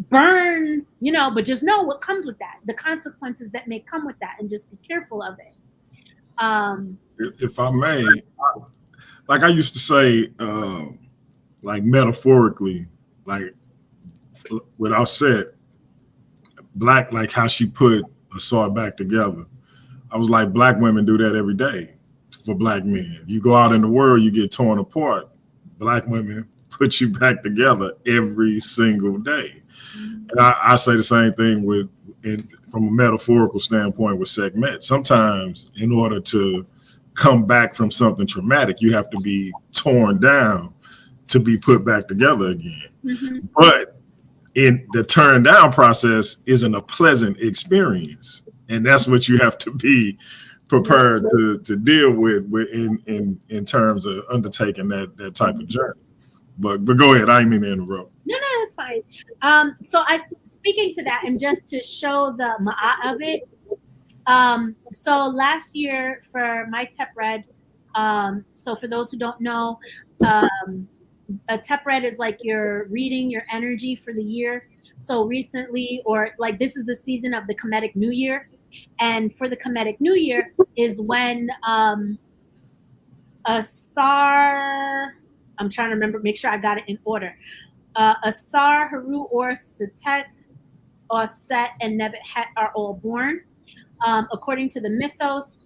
S5: burn, but just know what comes with that, the consequences that may come with that, and just be careful of it.
S4: If I may, like I used to say, like metaphorically, like without said, Black, like how she put a sword back together. I was like, Black women do that every day for Black men. You go out in the world, you get torn apart. Black women put you back together every single day. And I say the same thing from a metaphorical standpoint with Sekhmet. Sometimes in order to come back from something traumatic, you have to be torn down to be put back together again. Mm-hmm. But in the turn down process isn't a pleasant experience, and that's what you have to be prepared to deal with in terms of undertaking that type of journey. But go ahead, I didn't mean to interrupt.
S5: No, that's fine. So speaking to that, and just to show the ma'at of it. So last year for my Tep Red, so for those who don't know, a Tepred is like your reading your energy for the year. So recently, or like this is the season of the Kemetic New Year, and for the Kemetic New Year is when Asar. I'm trying to remember, make sure I got it in order. Asar, Haru, or Setet, or Set, and Nebet are all born. According to the mythos,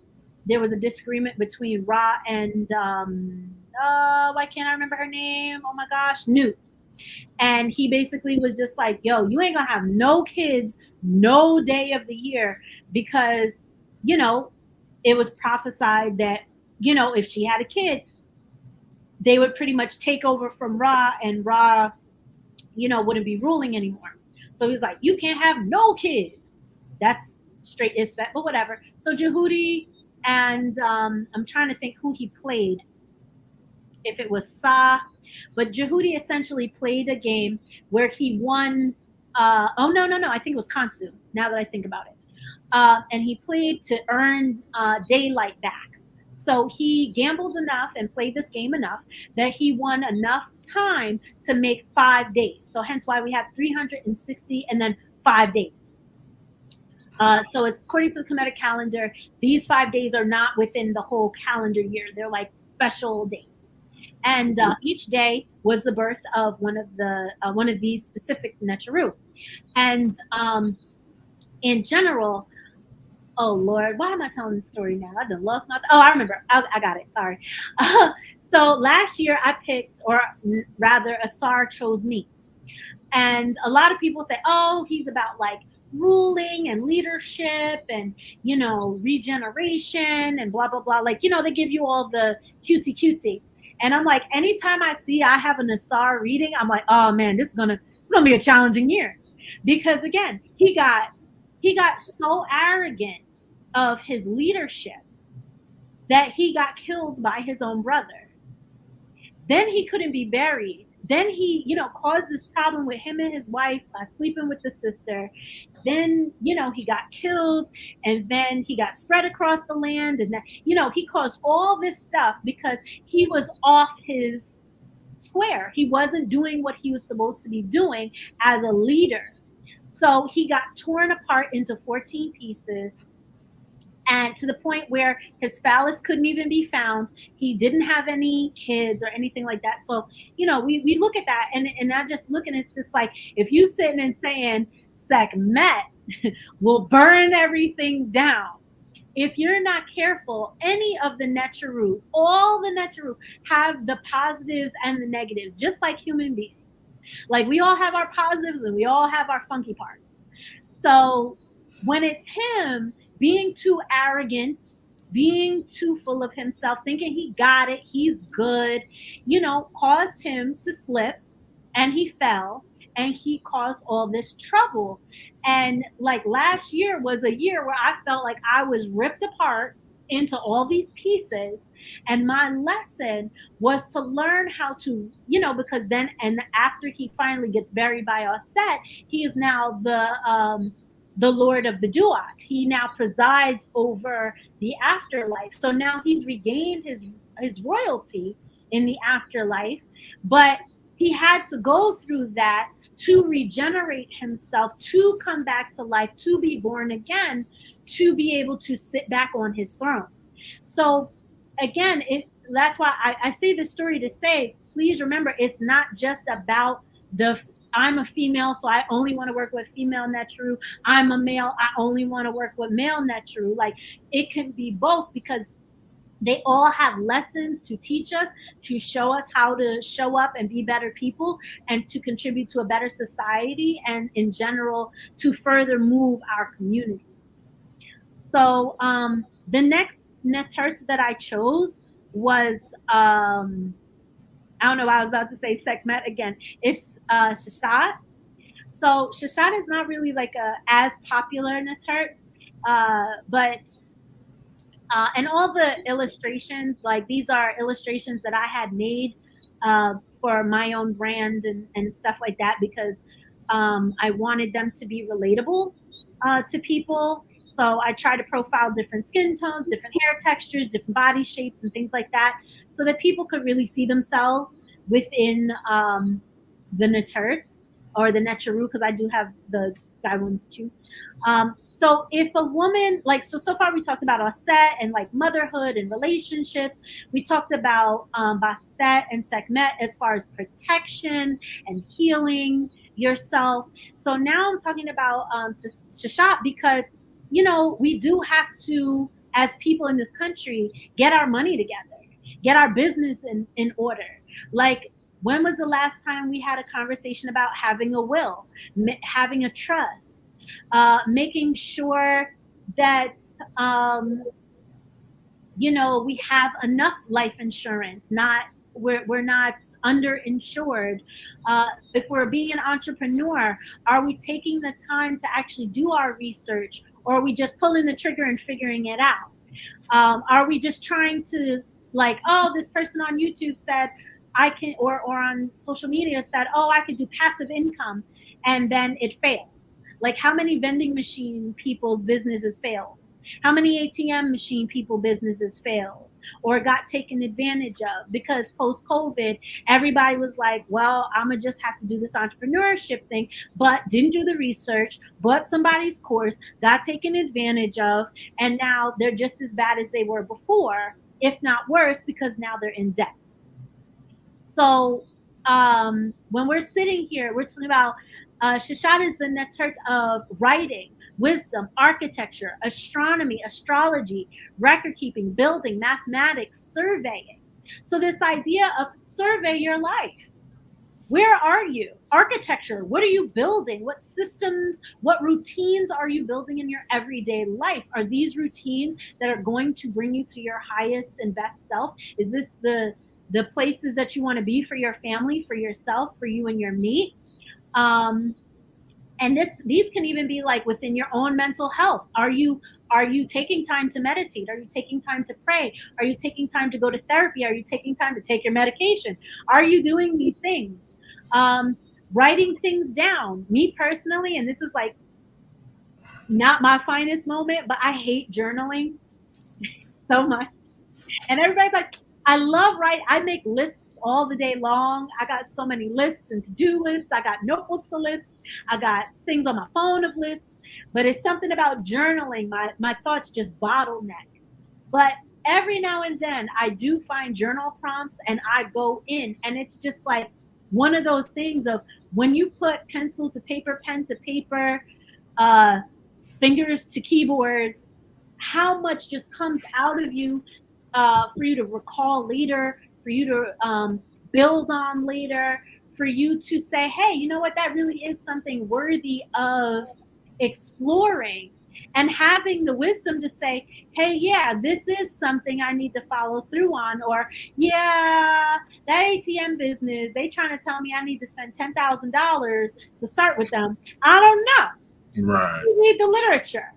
S5: there was a disagreement between Ra and why can't I remember her name? Oh my gosh, Newt. And he basically was just like, yo, you ain't gonna have no kids no day of the year because, you know, it was prophesied that, you know, if she had a kid, they would pretty much take over from Ra, and Ra, you know, wouldn't be ruling anymore. So he's like, you can't have no kids. That's straight Isfet, but whatever. So Jehudi, and I'm trying to think who he played, if it was Sa, but Jehudi essentially played a game where he won. Oh no, I think it was Kansu. Now that I think about it, and he played to earn daylight back. So he gambled enough and played this game enough that he won enough time to make 5 days. So hence why we have 360 and then 5 days. So it's according to the Kemetic calendar, these 5 days are not within the whole calendar year. They're like special days. And each day was the birth of one of these specific Necharu. And in general, oh Lord, why am I telling this story now? I done lost my. Oh, I remember. I got it. Sorry. So last year I picked, or rather, Asar chose me. And a lot of people say, oh, he's about like ruling and leadership and, you know, regeneration and blah, blah, blah. Like, you know, they give you all the cutesy. And I'm like, anytime I see I have an Asar reading, I'm like, oh man, it's gonna be a challenging year. Because again, he got so arrogant of his leadership that he got killed by his own brother. Then he couldn't be buried. Then he, you know, caused this problem with him and his wife by sleeping with the sister. Then, you know, he got killed, and then he got spread across the land. And that, you know, he caused all this stuff because he was off his square. He wasn't doing what he was supposed to be doing as a leader. So he got torn apart into 14 pieces, and to the point where his phallus couldn't even be found. He didn't have any kids or anything like that. So, you know, we look at that, and I just look, and it's just like, if you sitting and saying Sekhmet will burn everything down, if you're not careful, any of the Necharu, all the Necharu have the positives and the negatives, just like human beings. Like, we all have our positives and we all have our funky parts. So when it's him being too arrogant, being too full of himself, thinking he got it, he's good, you know, caused him to slip, and he fell, and he caused all this trouble. And like last year was a year where I felt like I was ripped apart into all these pieces, and my lesson was to learn how to, you know, because then, and after he finally gets buried by Aset, he is now the Lord of the Duat. He now presides over the afterlife. So now he's regained his royalty in the afterlife, but he had to go through that to regenerate himself, to come back to life, to be born again, to be able to sit back on his throne. So again, that's why I say this story to say, please remember, it's not just about I'm a female, so I only want to work with female Necharu. I'm a male, I only want to work with male Necharu. Like, it can be both, because they all have lessons to teach us, to show us how to show up and be better people, and to contribute to a better society, and in general, to further move our communities. So the next Netert that I chose was, I don't know why I was about to say Sekhmet again. It's Shashat. So Shashat is not really like a as popular Netert, but and all the illustrations, like, these are illustrations that I had made for my own brand and stuff like that, because I wanted them to be relatable to people. So I try to profile different skin tones, different hair textures, different body shapes, and things like that, so that people could really see themselves within the Netert or the Netcheru, because I do have the guy ones too. So if a woman, like, so far we talked about Osset and like motherhood and relationships. We talked about Bastet and Sekhmet as far as protection and healing yourself. So now I'm talking about Shashat, because, you know, we do have to, as people in this country, get our money together, get our business in order. Like, when was the last time we had a conversation about having a will, having a trust, making sure that, you know, we have enough life insurance, not we're not underinsured. If we're being an entrepreneur, are we taking the time to actually do our research, or are we just pulling the trigger and figuring it out? Are we just trying to, like, oh, this person on YouTube said I can, or on social media said, oh, I could do passive income, and then it fails? Like, how many vending machine people's businesses failed? How many ATM machine people businesses failed or got taken advantage of because post COVID, everybody was like, well, I'm gonna just have to do this entrepreneurship thing, but didn't do the research, but somebody's course, got taken advantage of, and now they're just as bad as they were before, if not worse, because now they're in debt. So when we're sitting here, we're talking about Shashat is the Netert of writing, wisdom, architecture, astronomy, astrology, record keeping, building, mathematics, surveying. So this idea of survey your life. Where are you? Architecture, what are you building? What systems, what routines are you building in your everyday life? Are these routines that are going to bring you to your highest and best self? Is this the places that you want to be for your family, for yourself, for you and your meat? And these can even be like within your own mental health. Are you taking time to meditate? Are you taking time to pray? Are you taking time to go to therapy? Are you taking time to take your medication? Are you doing these things? Writing things down. Me personally, and this is like not my finest moment, but I hate journaling so much. And everybody's like, I love writing. I make lists all the day long. I got so many lists and to-do lists. I got notebooks of lists. I got things on my phone of lists. But it's something about journaling. My thoughts just bottleneck. But every now and then I do find journal prompts and I go in, and it's just like one of those things of when you put pencil to paper, pen to paper, fingers to keyboards, how much just comes out of you for you to recall later, for you to build on later, for you to say, hey, you know what, that really is something worthy of exploring, and having the wisdom to say, hey, yeah, this is something I need to follow through on, or yeah, that ATM business, they trying to tell me I need to spend $10,000 to start with them. I don't know.
S4: Right.
S5: You read the literature.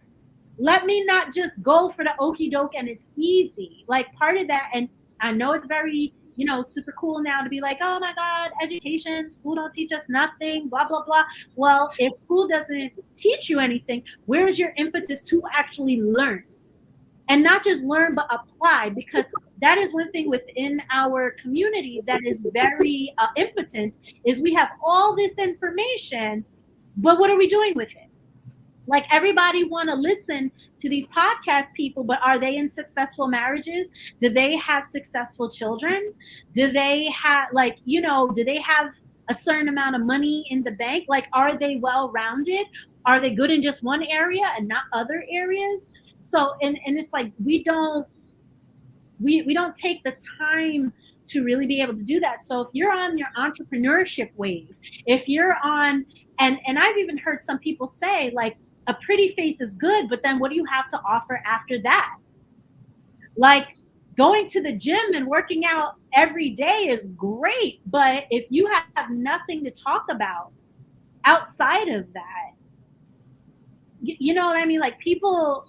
S5: Let me not just go for the okie doke and it's easy. Like, part of that, and I know it's very, you know, super cool now to be like, oh my God, education, school don't teach us nothing, blah, blah, blah. Well, if school doesn't teach you anything, where's your impetus to actually learn? And not just learn, but apply, because that is one thing within our community that is very impotent, is we have all this information, but what are we doing with it? Like, everybody want to listen to these podcast people, but are they in successful marriages? Do they have successful children? Do they have, like, you know, do they have a certain amount of money in the bank? Like, are they well-rounded? Are they good in just one area and not other areas? So, and it's like, we don't take the time to really be able to do that. So if you're on your entrepreneurship wave, if you're on, and I've even heard some people say, like, a pretty face is good, but then what do you have to offer after that? Like, going to the gym and working out every day is great, but if you have nothing to talk about outside of that, you know what I mean? Like, people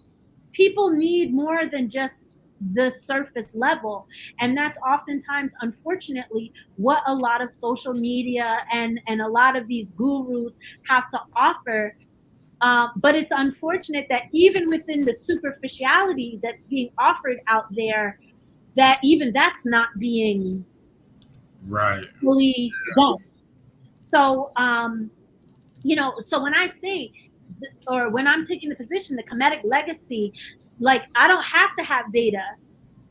S5: need more than just the surface level, and that's oftentimes, unfortunately, what a lot of social media and a lot of these gurus have to offer. But it's unfortunate that even within the superficiality that's being offered out there, that even that's not being
S4: Right.
S5: fully done. So, so when I say, or when I'm taking the position, the Kemetic legacy, like I don't have to have data,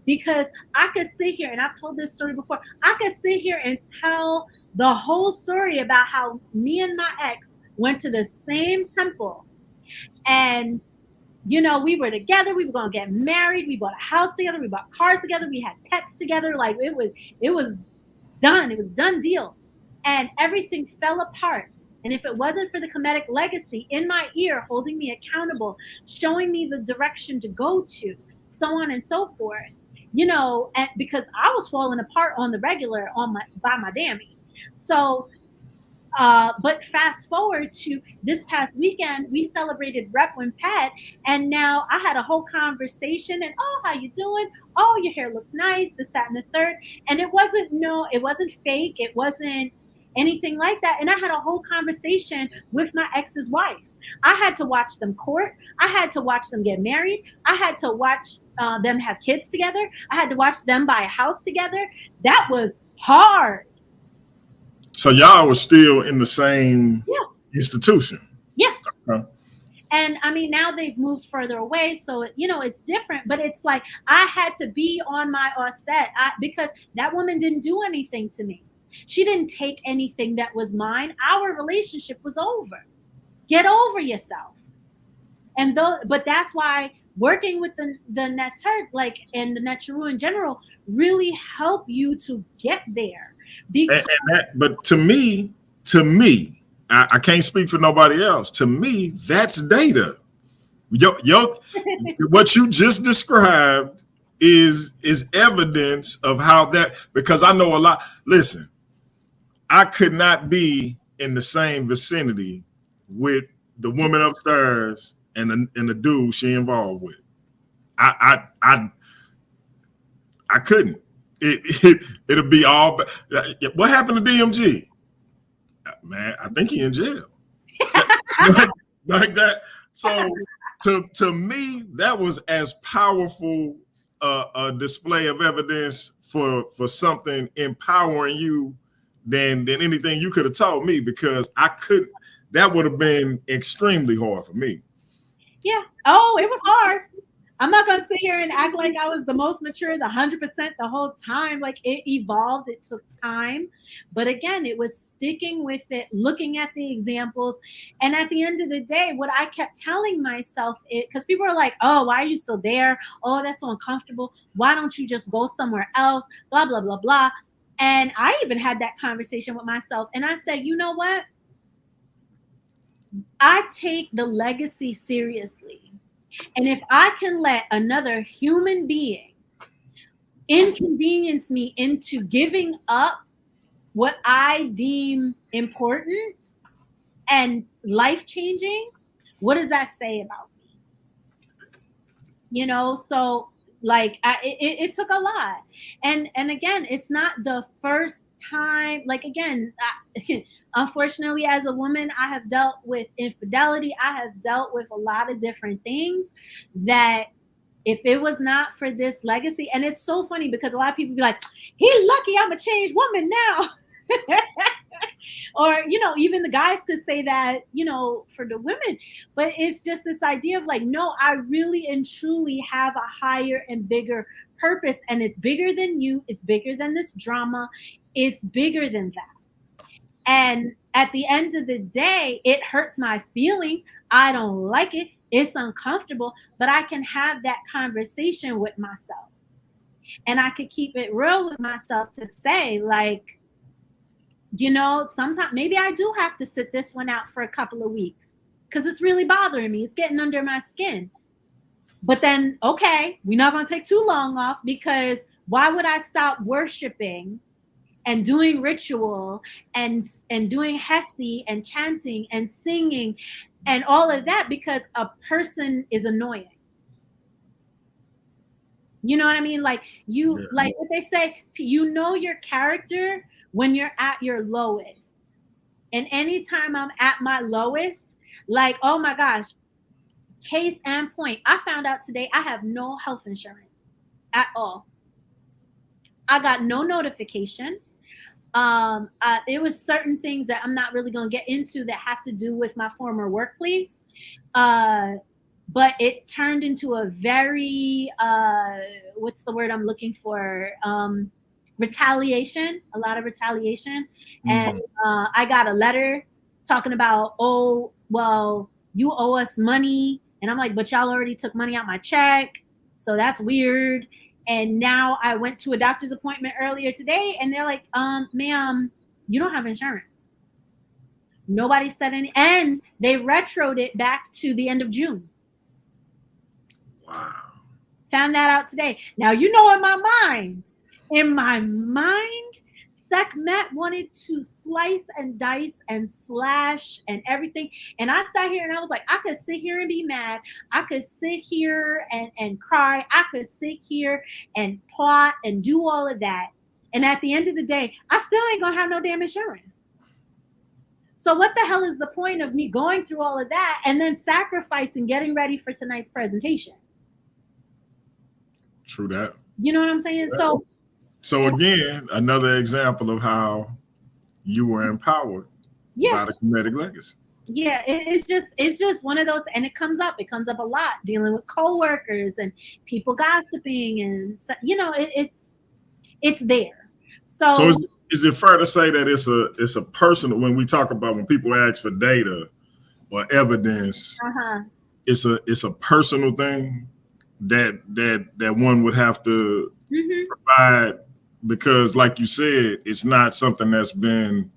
S5: because I could sit here, and I've told this story before. I could sit here and tell the whole story about how me and my ex went to the same temple, and we were together. We were gonna get married. We bought a house together. We bought cars together. We had pets together. Like it was done. It was done deal, and everything fell apart. And if it wasn't for the Kemetic legacy in my ear, holding me accountable, showing me the direction to go to, so on and so forth, and because I was falling apart on the regular by my Dammy. So but fast forward to this past weekend, we celebrated Rep when Pet, and now I had a whole conversation. And oh, how you doing? Oh, your hair looks nice. This, that, and the third. And it wasn't fake. It wasn't anything like that. And I had a whole conversation with my ex's wife. I had to watch them court. I had to watch them get married. I had to watch them have kids together. I had to watch them buy a house together. That was hard.
S4: So y'all were still in the same institution.
S5: Yeah.
S4: Okay.
S5: And I mean, now they've moved further away, so it's different. But it's like I had to be on my set because that woman didn't do anything to me. She didn't take anything that was mine. Our relationship was over. Get over yourself. But that's why working with the Netter, like, and the Netcheru in general, really help you to get there.
S4: But to me, I can't speak for nobody else. To me, that's data. What you just described is evidence of how that, because I know a lot. Listen, I could not be in the same vicinity with the woman upstairs and the dude she involved with. I couldn't. It'll be all. What happened to DMG? Man, I think he in jail. like that. So to me, that was as powerful a display of evidence for something empowering you than anything you could have told me, because I couldn't. That would have been extremely hard for me.
S5: Yeah. Oh, it was hard. I'm not going to sit here and act like I was the most mature, the 100% the whole time. Like, it evolved. It took time. But again, it was sticking with it, looking at the examples. And at the end of the day, what I kept telling myself, because people are like, oh, why are you still there? Oh, that's so uncomfortable. Why don't you just go somewhere else? Blah, blah, blah, blah. And I even had that conversation with myself. And I said, you know what? I take the legacy seriously. And if I can let another human being inconvenience me into giving up what I deem important and life-changing, what does that say about me? So like it took a lot. And again, it's not the first time. Like, again, unfortunately, as a woman, I have dealt with infidelity. I have dealt with a lot of different things that, if it was not for this legacy. And it's so funny because a lot of people be like, he's lucky I'm a changed woman now. Or, even the guys could say that, for the women. But it's just this idea of like, no, I really and truly have a higher and bigger purpose. And it's bigger than you. It's bigger than this drama. It's bigger than that. And at the end of the day, it hurts my feelings. I don't like it. It's uncomfortable. But I can have that conversation with myself. And I could keep it real with myself to say, like, sometimes maybe I do have to sit this one out for a couple of weeks because it's really bothering me. It's getting under my skin. But then, okay, we're not going to take too long off, because why would I stop worshiping and doing ritual and doing hesi and chanting and singing and all of that because a person is annoying? You know what I mean? Like, like what they say, your character when you're at your lowest. And anytime I'm at my lowest, like, oh my gosh, case in point, I found out today I have no health insurance at all. I got no notification. It was certain things that I'm not really going to get into that have to do with my former workplace. But it turned into a very, what's the word I'm looking for? Retaliation, a lot of retaliation. And I got a letter talking about, oh, well, you owe us money. And I'm like, but y'all already took money out my check. So that's weird. And now I went to a doctor's appointment earlier today and they're like, ma'am, you don't have insurance. Nobody said any, and they retroed it back to the end of June.
S4: Wow.
S5: Found that out today. Now, you know, in my mind, Sekhmet wanted to slice and dice and slash and everything. And I sat here and I was like, I could sit here and be mad. I could sit here and cry. I could sit here and plot and do all of that. And at the end of the day, I still ain't going to have no damn insurance. So what the hell is the point of me going through all of that and then sacrificing getting ready for tonight's presentation?
S4: True that.
S5: You know what I'm saying?
S4: Yeah. So again, another example of how you were empowered by the Kemetic legacy.
S5: Yeah, it's just one of those, and it comes up a lot dealing with coworkers and people gossiping, and you know, it's there. So
S4: is it fair to say that it's a personal, when we talk about, when people ask for data or evidence, it's a personal thing that one would have to provide, because like you said, it's not something that's been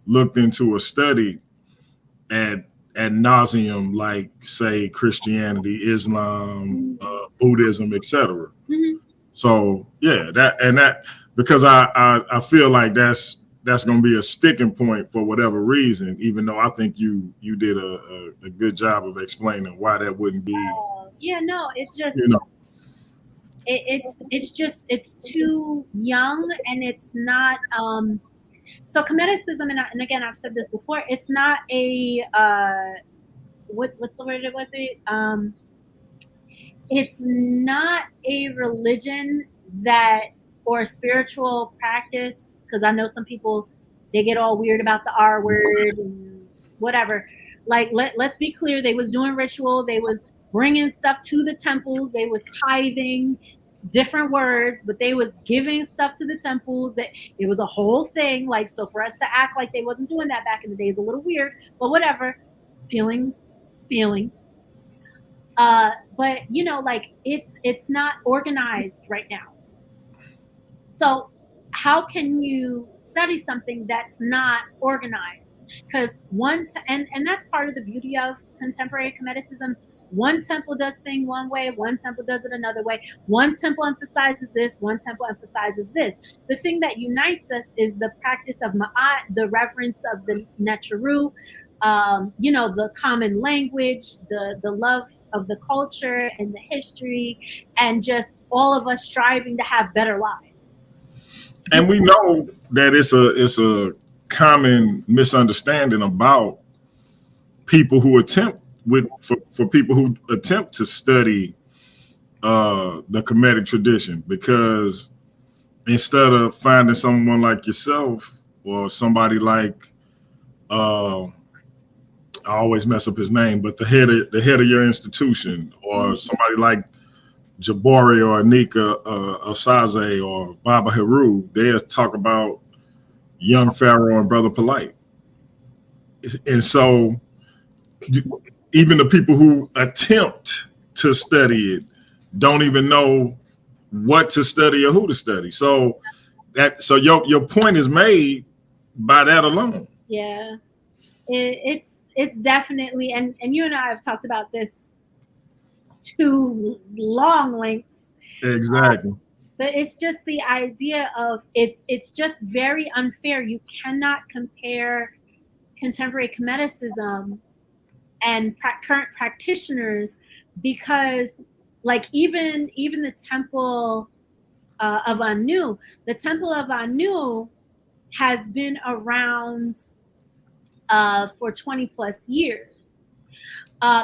S4: looked into or studied ad nauseum, like say Christianity, Islam, Buddhism, etc. So yeah, that because I feel like that's going to be a sticking point for whatever reason, even though I think you did a good job of explaining why that wouldn't be.
S5: Yeah, no, it's just,
S4: you know,
S5: it's too young, and it's not, so Kemeticism, and again, I've said this before, it's not a, what's the word, was it? It's not a religion or a spiritual practice, because I know some people, they get all weird about the R word and whatever. Like, let's be clear, they was doing ritual, they was bringing stuff to the temples, they was tithing, different words, but they was giving stuff to the temples. That it was a whole thing. Like, so for us to act like they wasn't doing that back in the day is a little weird, but whatever. Feelings. But you know, like, it's not organized right now. So how can you study something that's not organized? Because and that's part of the beauty of contemporary Kemeticism. One temple does things one way, one temple does it another way. One temple emphasizes this, one temple emphasizes this. The thing that unites us is the practice of Ma'at, the reverence of the Necharu, you know, the common language, the love of the culture and the history, and just all of us striving to have better lives.
S4: And we know that it's a common misunderstanding about people who for people who attempt to study the Kemetic tradition, because instead of finding someone like yourself or somebody like I always mess up his name, but the head of your institution, or somebody like Jabari or Anika Osaze or Baba Heru, they talk about young Pharaoh and Brother Polite. And so even the people who attempt to study it don't even know what to study or who to study. So your point is made by that alone.
S5: Yeah, it's definitely, and you and I have talked about this to long lengths.
S4: Exactly.
S5: But it's just the idea of it's just very unfair. You cannot compare contemporary Kemeticism and current practitioners, because like even the temple of Anu, the temple of Anu has been around for 20 plus years.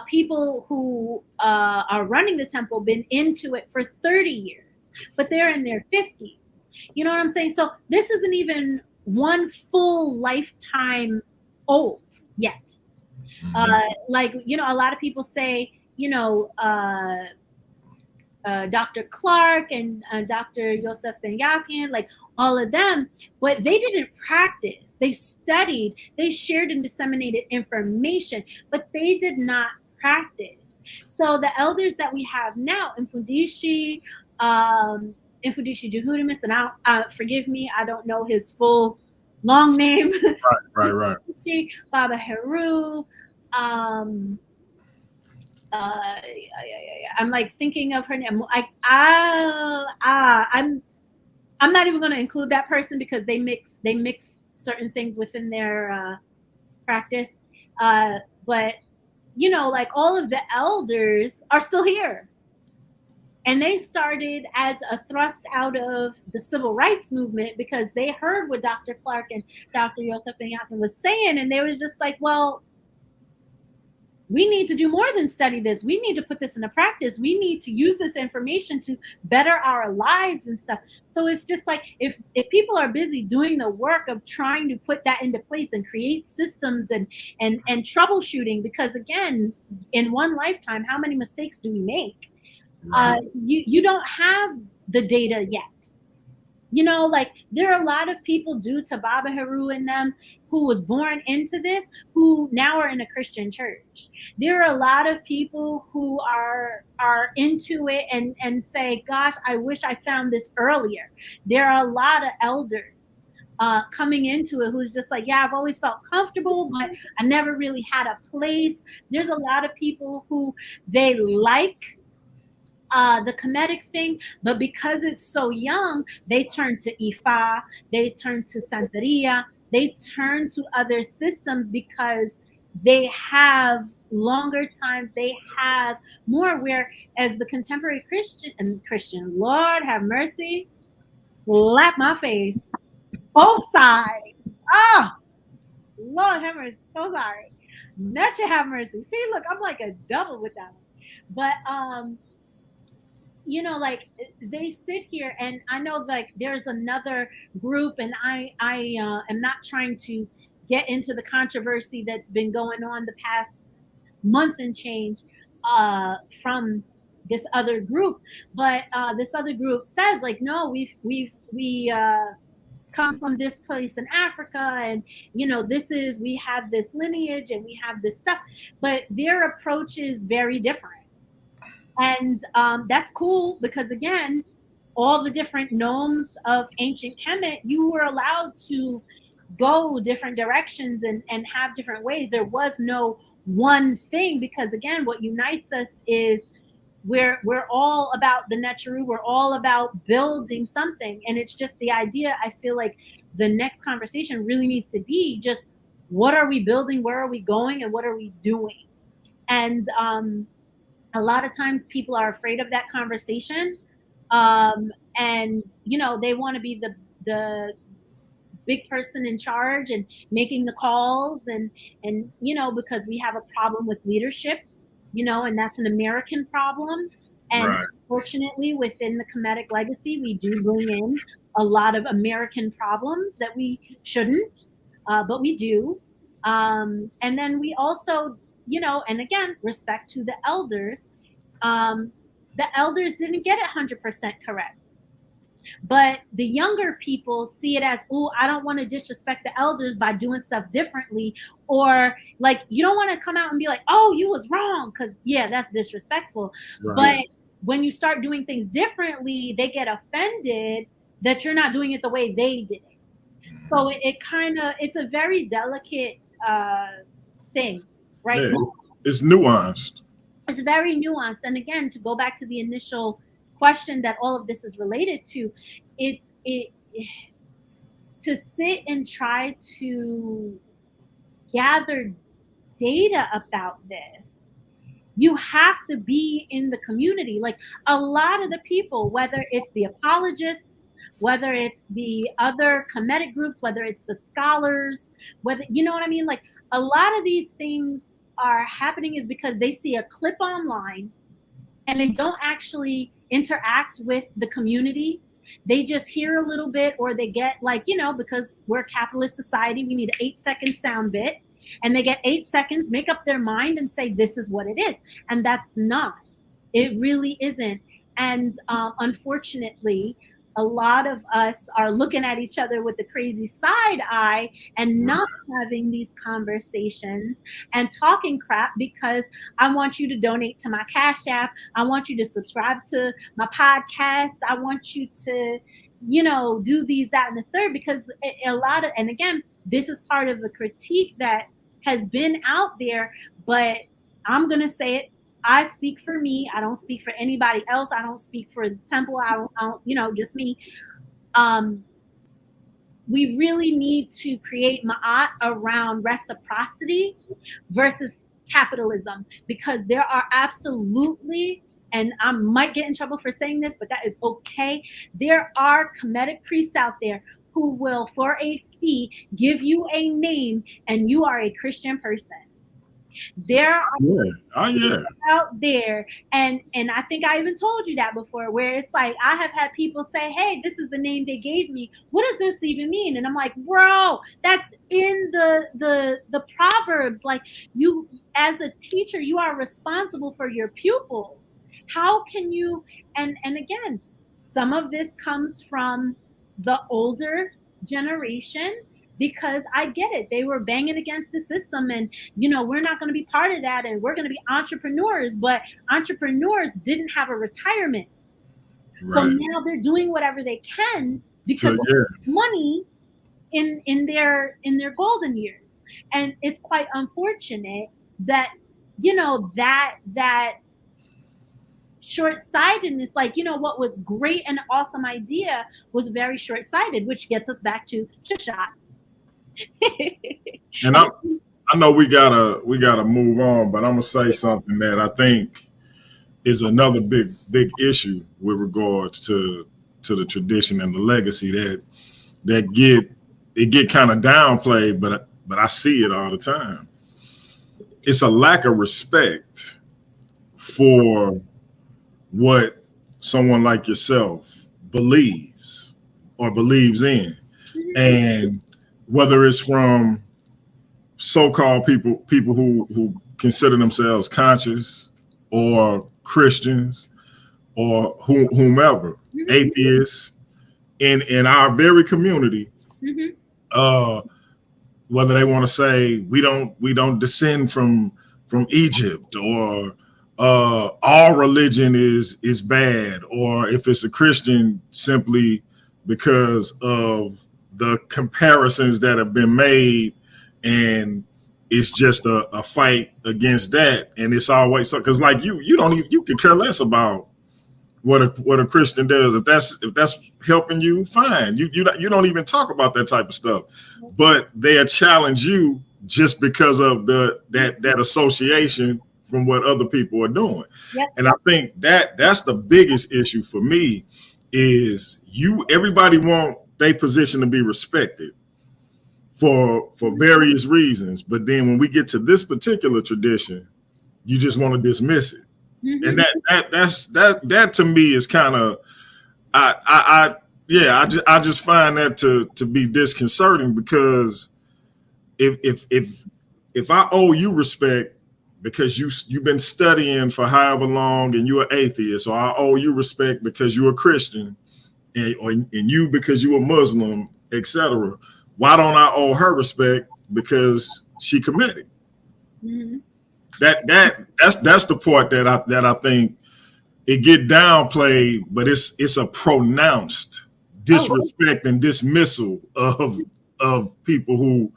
S5: People who are running the temple been into it for 30 years, but they're in their 50s. You know what I'm saying? So this isn't even one full lifetime old yet. Like, you know, a lot of people say, you know, Dr. Clark and Dr. Yosef Ben Yakin, like all of them, but they didn't practice. They studied, they shared and disseminated information, but they did not practice. So the elders that we have now, Mfundishi, Jehudimus, and forgive me, I don't know his full long name.
S4: Right.
S5: Baba Heru, I'm like thinking of her name. I'm not even going to include that person because they mix certain things within their practice. But you know, like all of the elders are still here, and they started as a thrust out of the civil rights movement because they heard what Dr. Clark and Dr. Yosef Ben Yakin was saying, and they was just like, well, we need to do more than study this. We need to put this into practice. We need to use this information to better our lives and stuff. So it's just like if people are busy doing the work of trying to put that into place and create systems and troubleshooting, because again, in one lifetime, how many mistakes do we make? You don't have the data yet. You know, like there are a lot of people due to Baba Heru and them who was born into this who now are in a Christian church. There are a lot of people who are into it and say, gosh, I wish I found this earlier. There are a lot of elders coming into it who's just like, yeah, I've always felt comfortable, but I never really had a place. There's a lot of people who they like the Kemetic thing, but because it's so young, they turn to Ifa, they turn to Santeria, they turn to other systems because they have longer times, they have more, whereas the contemporary Christian, Lord have mercy, slap my face, both sides. Ah, Lord have mercy, so sorry. Never have mercy. See, look, I'm like a double with that one. But you know, like they sit here, and I know like there's another group, and I am not trying to get into the controversy that's been going on the past month and change from this other group, but this other group says like, no, we come from this place in Africa, and you know, we have this lineage and we have this stuff, but their approach is very different. And that's cool because, again, all the different nomes of ancient Kemet, you were allowed to go different directions and have different ways. There was no one thing because, again, what unites us is we're all about the Neteru. We're all about building something. And it's just the idea, I feel like the next conversation really needs to be just what are we building, where are we going, and what are we doing? And a lot of times people are afraid of that conversation, and you know, they want to be the big person in charge and making the calls, and you know, because we have a problem with leadership, you know, and that's an American problem. And
S4: Right.
S5: fortunately, within the Kemetic legacy, we do bring in a lot of American problems that we shouldn't, but we do. And then we also, you know, and again, respect to the elders. The elders didn't get it 100% correct. But the younger people see it as, oh, I don't want to disrespect the elders by doing stuff differently. Or like, you don't want to come out and be like, oh, you was wrong. Because, yeah, that's disrespectful.
S4: Right.
S5: But when you start doing things differently, they get offended that you're not doing it the way they did it. So it kind of, it's a very delicate thing, right?
S4: Yeah, it's nuanced.
S5: It's very nuanced. And again, to go back to the initial question that all of this is related to, to sit and try to gather data about this, you have to be in the community. Like a lot of the people, whether it's the apologists, whether it's the other Kemetic groups, whether it's the scholars, whether, you know what I mean? Like a lot of these things are happening is because they see a clip online and they don't actually interact with the community. They just hear a little bit, or they get like, because we're a capitalist society, we need an 8-second sound bit, and they get 8 seconds, make up their mind and say, this is what it is. And that's not, it really isn't. And unfortunately, a lot of us are looking at each other with a crazy side eye and not having these conversations and talking crap, because I want you to donate to my Cash App. I want you to subscribe to my podcast. I want you to, do these, that, and the third, because and again, this is part of the critique that has been out there, but I'm going to say it. I speak for me. I don't speak for anybody else. I don't speak for the temple. I don't, just me. We really need to create ma'at around reciprocity versus capitalism, because there are absolutely, and I might get in trouble for saying this, but that is okay. There are Kemetic priests out there who will, for a fee, give you a name and you are a Christian person. There are out there, and I think I even told you that before, where it's like I have had people say, hey, this is the name they gave me, what does this even mean? And I'm like, bro, that's in the Proverbs. Like, you as a teacher, you are responsible for your pupils. How can you, and again, some of this comes from the older generation, because I get it. They were banging against the system, and we're not going to be part of that, and we're going to be entrepreneurs. But entrepreneurs didn't have a retirement, right. So now they're doing whatever they can because of money in their golden years, and it's quite unfortunate that that short-sightedness, like what was great and awesome idea was very short-sighted, which gets us back to shot.
S4: And I know we gotta move on, but I'm gonna say something that I think is another big issue with regards to the tradition and the legacy that get kind of downplayed, but I see it all the time. It's a lack of respect for what someone like yourself believes or believes in, and whether it's from so-called people who consider themselves conscious, or Christians, or whomever, atheists in our very community, whether they want to say we don't descend from Egypt, or all religion is bad, or if it's a Christian simply because of the comparisons that have been made, and it's just a fight against that. And it's always so, because like you can care less about what a Christian does. If that's helping you, fine. You don't even talk about that type of stuff. But they challenge you just because of that association from what other people are doing. Yep. And I think that's the biggest issue for me, is everybody want their position to be respected for various reasons, but then when we get to this particular tradition, you just want to dismiss it. And that to me is kind of I just find that to be disconcerting, because if I owe you respect because you've been studying for however long and you're an atheist, or I owe you respect because you're a Christian, and you because you're a Muslim, etc. Why don't I owe her respect because she Kemetic? That's the part that I think it get downplayed, but it's a pronounced disrespect and dismissal of people who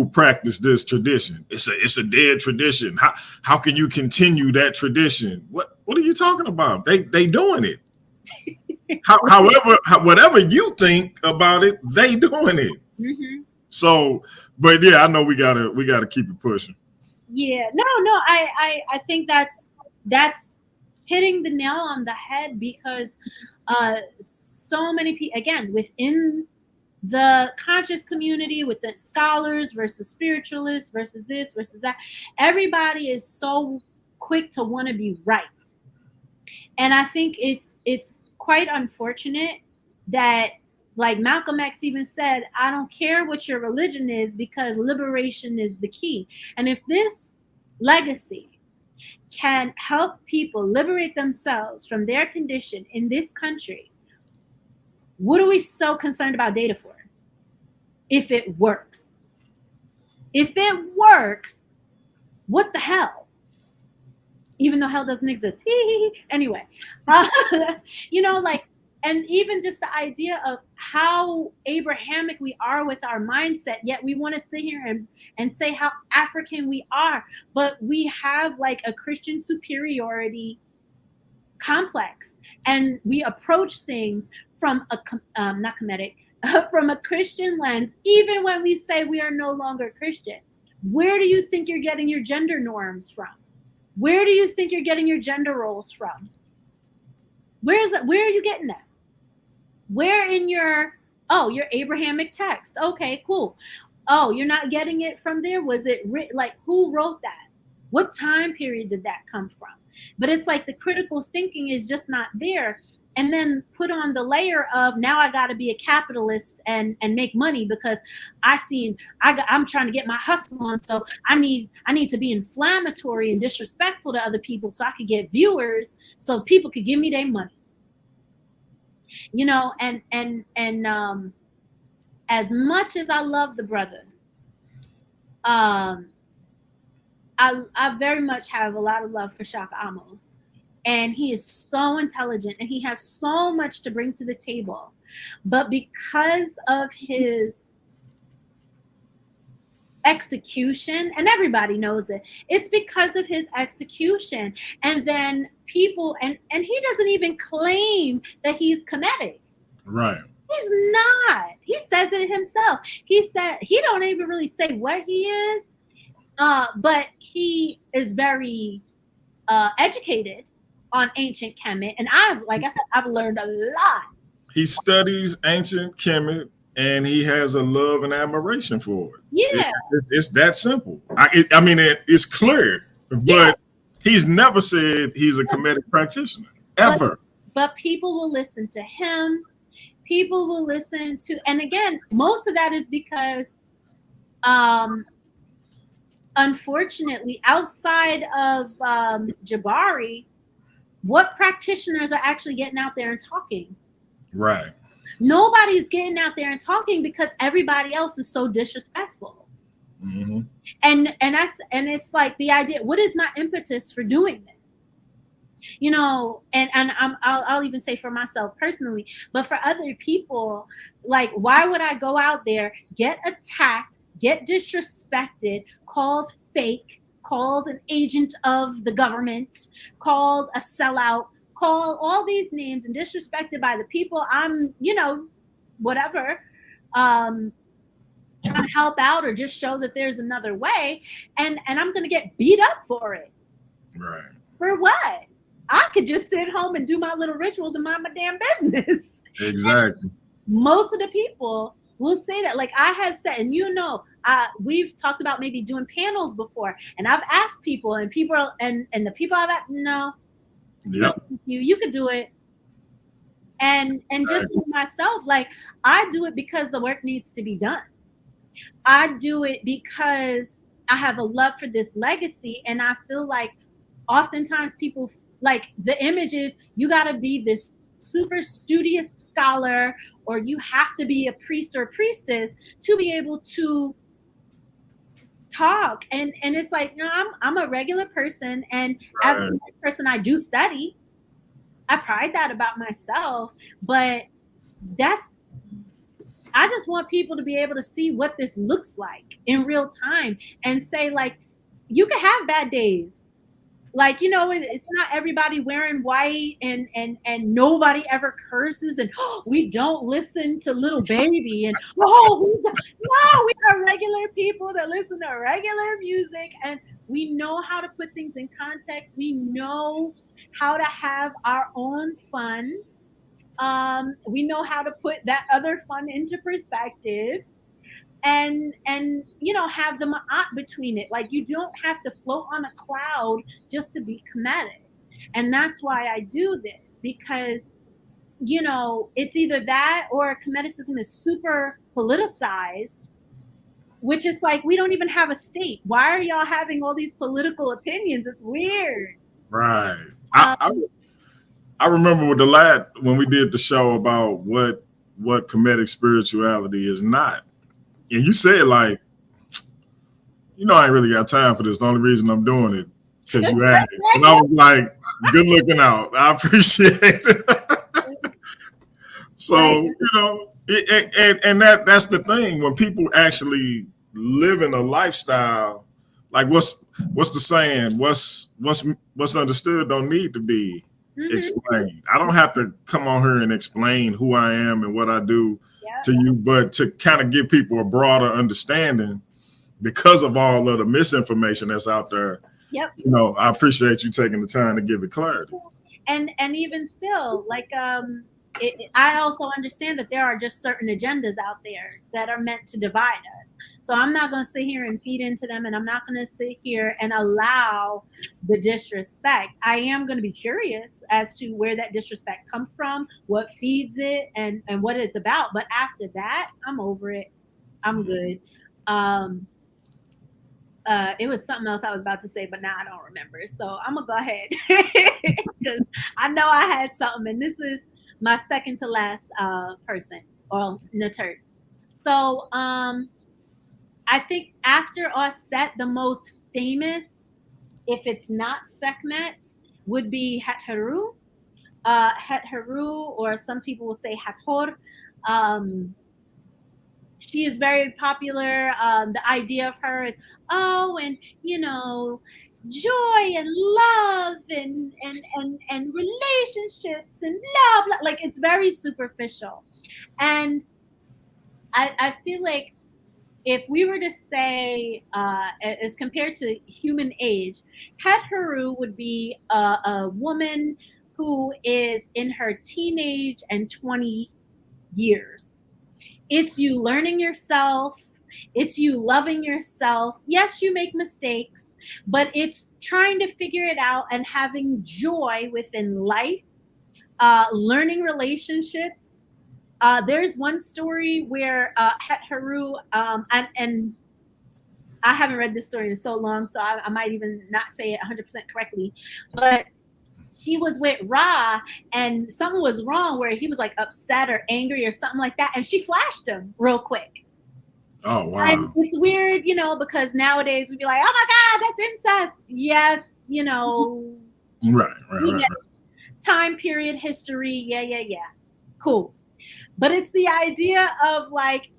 S4: practice this tradition. It's a dead tradition. How can you continue that tradition? What are you talking about? They doing it. However, whatever you think about it, they doing it. So, but yeah, I know we gotta keep it pushing.
S5: Yeah, no, I think that's hitting the nail on the head, because so many people, again, within the conscious community, with the scholars versus spiritualists versus this versus that, everybody is so quick to want to be right. And I think it's quite unfortunate that, like Malcolm X even said, I don't care what your religion is because liberation is the key. And if this legacy can help people liberate themselves from their condition in this country, what are we so concerned about data for? If it works. If it works, what the hell? Even though hell doesn't exist. Anyway, like, and even just the idea of how Abrahamic we are with our mindset, yet we want to sit here and say how African we are, but we have like a Christian superiority complex, and we approach things from a not Kemetic, from a Christian lens, even when we say we are no longer Christian. Where do you think you're getting your gender norms from? Where do you think you're getting your gender roles from? Where are you getting that? Where in your Abrahamic text? Okay, cool. Oh, you're not getting it from there? Was it like, who wrote that? What time period did that come from? But it's like the critical thinking is just not there. And then put on the layer of, now I got to be a capitalist and make money because I'm trying to get my hustle on, so I need to be inflammatory and disrespectful to other people so I could get viewers, so people could give me their money. And as much as I love the brother, I very much have a lot of love for Shaka Amos. And he is so intelligent and he has so much to bring to the table. But because of his execution, and everybody knows it, it's because of his execution. And then people, and he doesn't even claim that he's Kemetic.
S4: Right.
S5: He's not. He says it himself. He said he don't even really say what he is, but he is very educated on ancient Kemet, and I've learned a lot.
S4: He studies ancient Kemet, and he has a love and admiration for it.
S5: Yeah,
S4: it's that simple. I mean, it's clear, but he's never said he's a Kemetic practitioner ever.
S5: But people will listen to him. People will listen to, and again, most of that is because, unfortunately, outside of Jabari, what practitioners are actually getting out there and talking?
S4: Right.
S5: Nobody's getting out there and talking because everybody else is so disrespectful.
S4: Mm-hmm.
S5: And it's like the idea, what is my impetus for doing this? And I'll even say for myself personally, but for other people, like, why would I go out there, get attacked, get disrespected, called fake, called an agent of the government, called a sellout, called all these names and disrespected by the people I'm, whatever, trying to help out or just show that there's another way, and I'm going to get beat up for it.
S4: Right.
S5: For what? I could just sit home and do my little rituals and mind my damn business.
S4: Exactly.
S5: Most of the people will say that. Like I have said, and we've talked about maybe doing panels before, and I've asked people, and people and the people I've asked, no,
S4: yep,
S5: you could do it. And just myself, like, I do it because the work needs to be done. I do it because I have a love for this legacy, and I feel like oftentimes people, like, the image is you got to be this super studious scholar, or you have to be a priest or priestess to be able to talk. And it's like, no, I'm a regular person, and as a person, I do study. I pride that about myself, but I just want people to be able to see what this looks like in real time and say, like, you can have bad days. Like, it's not everybody wearing white and nobody ever curses, and we don't listen to Little Baby, and we are regular people that listen to regular music, and we know how to put things in context. We know how to have our own fun. We know how to put that other fun into perspective, and have the ma'at between it. Like, you don't have to float on a cloud just to be Kemetic. And that's why I do this, because you know, it's either that or Kemeticism is super politicized, which is like, we don't even have a state. Why are y'all having all these political opinions? It's weird.
S4: Right.
S5: Um,
S4: I remember with the lad when we did the show about what Kemetic spirituality is not, and you said like, you know, I ain't really got time for this. The only reason I'm doing it because you asked it, and I was like, good looking out. I appreciate it. So you know, and that's the thing when people actually live in a lifestyle. Like what's the saying? What's understood don't need to be explained. I don't have to come on here and explain who I am and what I do to you, but to kind of give people a broader understanding because of all of the misinformation that's out there.
S5: Yep.
S4: You know, I appreciate you taking the time to give it clarity.
S5: And even still, like, I also understand that there are just certain agendas out there that are meant to divide us. So I'm not going to sit here and feed into them, and I'm not going to sit here and allow the disrespect. I am going to be curious as to where that disrespect comes from, what feeds it, and what it's about. But after that, I'm over it. I'm good. It was something else I was about to say, but now I don't remember. So I'm gonna go ahead because I know I had something, and this is my second to last person, or Natert. So I think after Osset, the most famous, if it's not Sekhmet, would be Hatharu. Hatharu, or some people will say Hathor. She is very popular. The idea of her is, oh, and you know, joy and love and relationships and blah blah. Like, it's very superficial, and I feel like if we were to say, as compared to human age, Hatharu would be a woman who is in her teenage and 20 years. It's you learning yourself. It's you loving yourself. Yes, you make mistakes, but it's trying to figure it out and having joy within life, learning relationships. There's one story where Haru, and I haven't read this story in so long, so I might even not say it 100% correctly, but she was with Ra and something was wrong where he was like upset or angry or something like that, and she flashed him real quick.
S4: Oh wow.
S5: And it's weird, you know, because nowadays we'd be like, oh my God, that's incest. Yes, you know.
S4: Right.
S5: Time period, history, yeah. Cool. But it's the idea of like,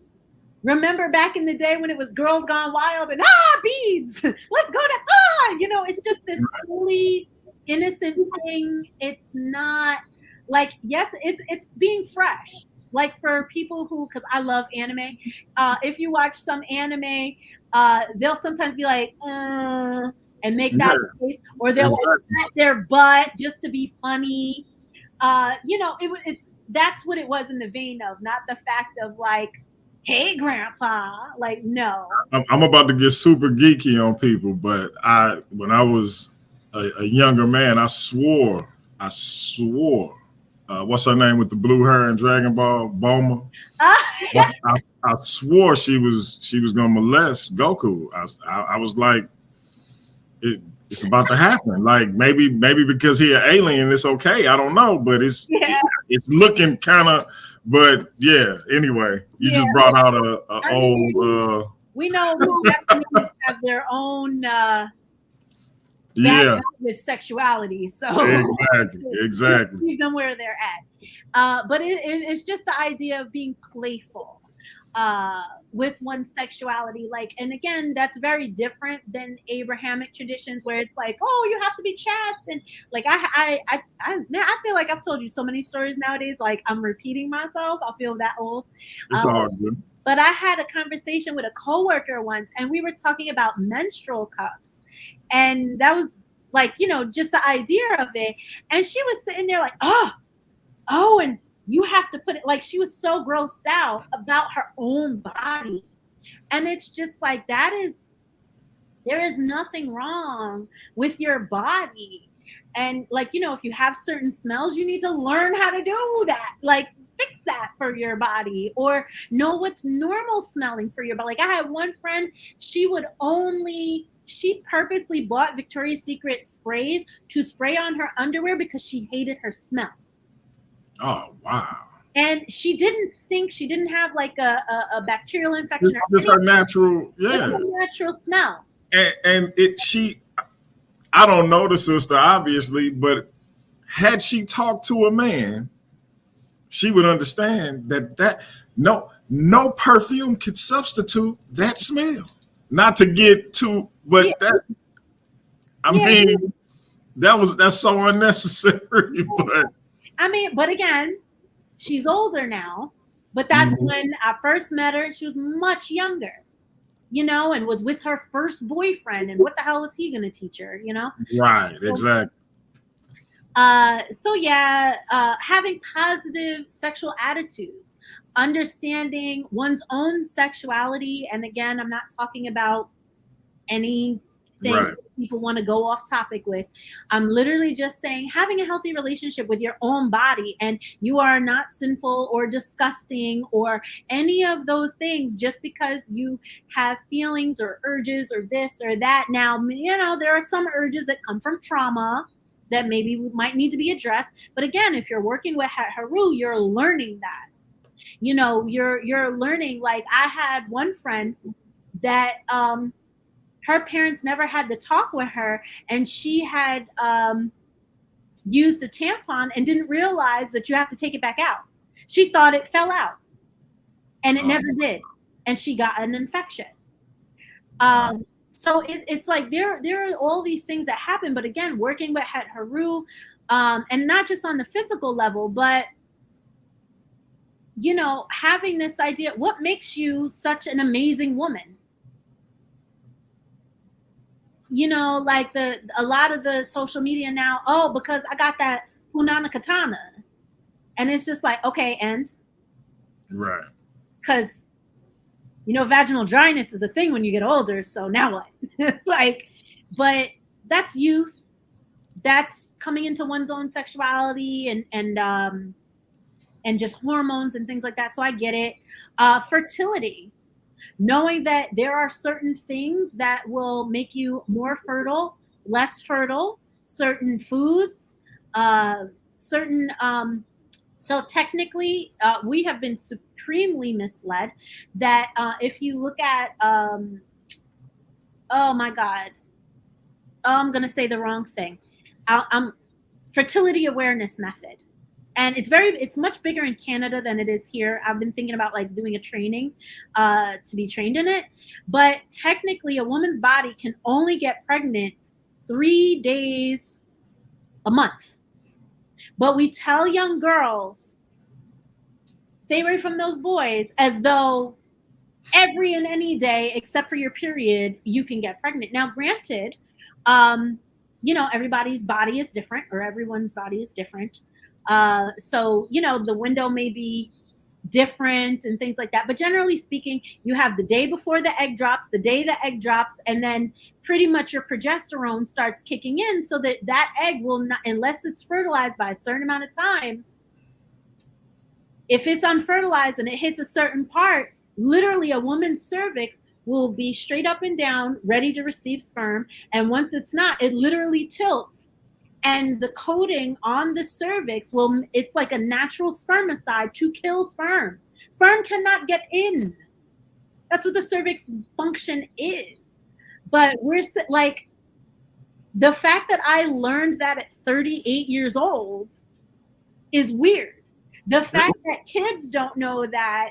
S5: remember back in the day when it was Girls Gone Wild and beads, let's go to you know, it's just this silly innocent thing. It's not like, yes, it's being fresh. Like for people who, because I love anime, if you watch some anime, they'll sometimes be like, and make that face, or they'll pat their butt just to be funny. You know, it's that's what it was in the vein of, not the fact of like, hey, grandpa, like, no.
S4: I'm about to get super geeky on people, but when I was a younger man, I swore, what's her name with the blue hair in Dragon Ball, Bulma? I swore she was gonna molest Goku. I was like, it's about to happen. Like maybe because he an alien, it's okay. I don't know, but it's looking kind of. But yeah, anyway, you just brought out a old.
S5: We know Japanese have their own. With sexuality, so
S4: exactly
S5: leave them where they're at. But it's just the idea of being playful with one's sexuality, like, and again, that's very different than Abrahamic traditions where it's like, oh, you have to be chaste, and like I feel like I've told you so many stories nowadays, like I'm repeating myself. I feel that old.
S4: It's all good.
S5: But I had a conversation with a coworker once, and we were talking about menstrual cups. And that was like, you know, just the idea of it. And she was sitting there like, oh, and you have to put it, like, she was so grossed out about her own body. And it's just like, there is nothing wrong with your body. And like, you know, if you have certain smells, you need to learn how to do that. Like, fix that for your body, or know what's normal smelling for your body. Like, I had one friend, she purposely bought Victoria's Secret sprays to spray on her underwear because she hated her smell.
S4: Oh, wow.
S5: And she didn't stink. She didn't have like a bacterial infection.
S4: Just her natural,
S5: Just her natural smell.
S4: And I don't know the sister, obviously, but had she talked to a man, she would understand that no perfume could substitute that smell. Not to get too, but that's so unnecessary.
S5: But again, she's older now, but that's when I first met her, and she was much younger, you know, and was with her first boyfriend. And what the hell was he going to teach her, you know?
S4: Right, exactly.
S5: Having positive sexual attitudes, understanding one's own sexuality. And again, I'm not talking about anything people want to go off topic with. I'm literally just saying having a healthy relationship with your own body, and you are not sinful or disgusting or any of those things just because you have feelings or urges or this or that. Now, you know, there are some urges that come from trauma that maybe might need to be addressed. But again, if you're working with Haru, you're learning that. You know, you're learning. Like, I had one friend that her parents never had to talk with her, and she had used a tampon and didn't realize that you have to take it back out. She thought it fell out, and it never did, and she got an infection. So it's like there are all these things that happen. But again, working with Haru, and not just on the physical level, but, you know, having this idea, what makes you such an amazing woman? You know, like a lot of the social media now, because I got that Hunana Katana. And it's just like, okay, and?
S4: Right.
S5: Because, you know, vaginal dryness is a thing when you get older, so now what? But that's youth. That's coming into one's own sexuality and just hormones and things like that. So I get it. Fertility. Knowing that there are certain things that will make you more fertile, less fertile, certain foods, so technically, we have been supremely misled that if you look at, oh my God, I'm going to say the wrong thing. Fertility awareness method. And it's much bigger in Canada than it is here. I've been thinking about like doing a training to be trained in it. But technically, a woman's body can only get pregnant 3 days a month. But we tell young girls, stay away from those boys, as though every and any day, except for your period, you can get pregnant. Now, granted, you know, everybody's body is different, or everyone's body is different. So, you know, the window may be different and things like that. But generally speaking, you have the day before the egg drops, the day the egg drops, and then pretty much your progesterone starts kicking in, so that egg will not, unless it's fertilized by a certain amount of time, if it's unfertilized and it hits a certain part, literally a woman's cervix will be straight up and down, ready to receive sperm. And once it's not, it literally tilts. And the coating on the cervix it's like a natural spermicide to kill sperm. Sperm cannot get in. That's what the cervix function is. But we're like, the fact that I learned that at 38 years old is weird. The fact that kids don't know that,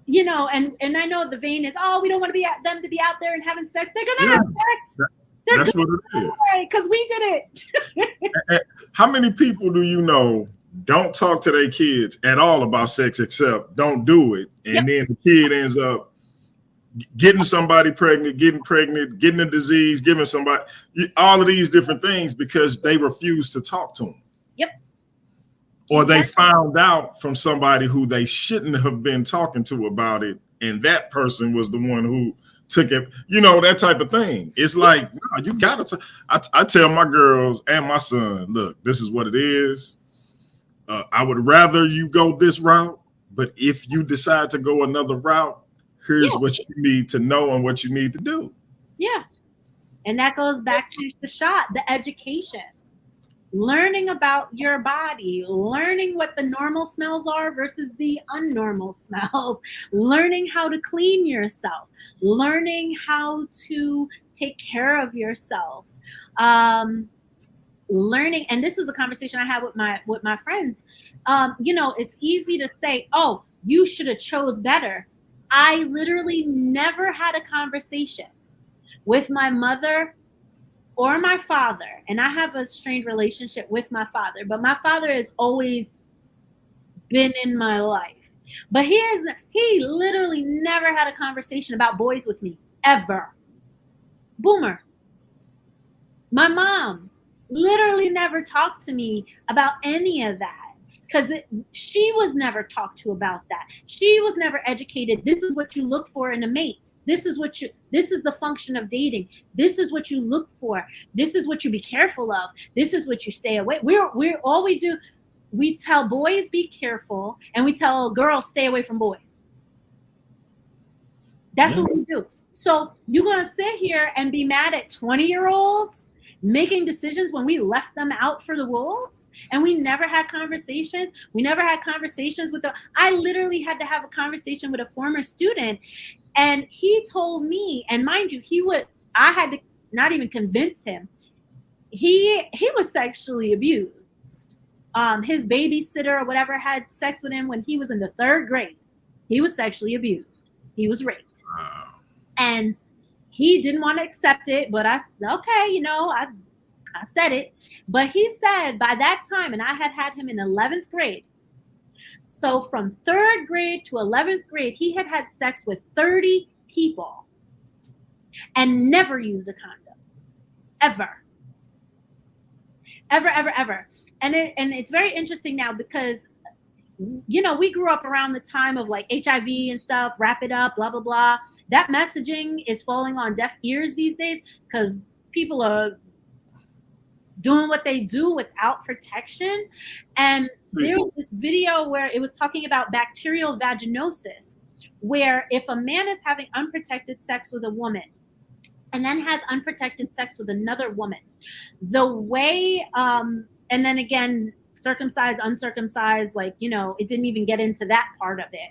S5: you know, and I know the vein is, we don't want them to be out there and having sex. They're gonna have sex.
S4: That's what it is.
S5: Because we did it.
S4: How many people do you know don't talk to their kids at all about sex, except don't do it, and then the kid ends up getting somebody pregnant, getting a disease, giving somebody all of these different things because they refuse to talk to them.
S5: Yep.
S4: Or they found out from somebody who they shouldn't have been talking to about it, and that person was the one who took it, you know, that type of thing. It's like, no, you gotta. I tell my girls and my son, look, this is what it is. I would rather you go this route, but if you decide to go another route, here's what you need to know and what you need to do.
S5: Yeah. And that goes back to the shot, the education. Learning about your body, learning what the normal smells are versus the unnormal smells, learning how to clean yourself, learning how to take care of yourself, learning. And this is a conversation I had with my friends. You know, it's easy to say, oh, you should have chose better. I literally never had a conversation with my mother or my father, and I have a strained relationship with my father, but my father has always been in my life. But he literally never had a conversation about boys with me, ever. Boomer. My mom literally never talked to me about any of that, because she was never talked to about that. She was never educated. This is what you look for in a mate. This is the function of dating. This is what you look for. This is what you be careful of. This is what you stay away. We're all we do. We tell boys be careful, and we tell girls stay away from boys. That's what we do. So you're gonna sit here and be mad at 20-year-olds making decisions when we left them out for the wolves, and we never had conversations. We never had conversations with I literally had to have a conversation with a former student. And he told me, and mind you, I had to not even convince him. He was sexually abused. His babysitter or whatever had sex with him when he was in the 3rd grade. He was sexually abused. He was raped. Wow. And he didn't want to accept it, but I said, okay, you know, I said it. But he said by that time, and I had him in 11th grade. So from 3rd grade to 11th grade, he had sex with 30 people and never used a condom. Ever. Ever, ever, ever. And it's very interesting now because, you know, we grew up around the time of like HIV and stuff, wrap it up, blah, blah, blah. That messaging is falling on deaf ears these days because people are doing what they do without protection. And there was this video where it was talking about bacterial vaginosis, where if a man is having unprotected sex with a woman and then has unprotected sex with another woman, the way, and then again, circumcised, uncircumcised, like, you know, it didn't even get into that part of it.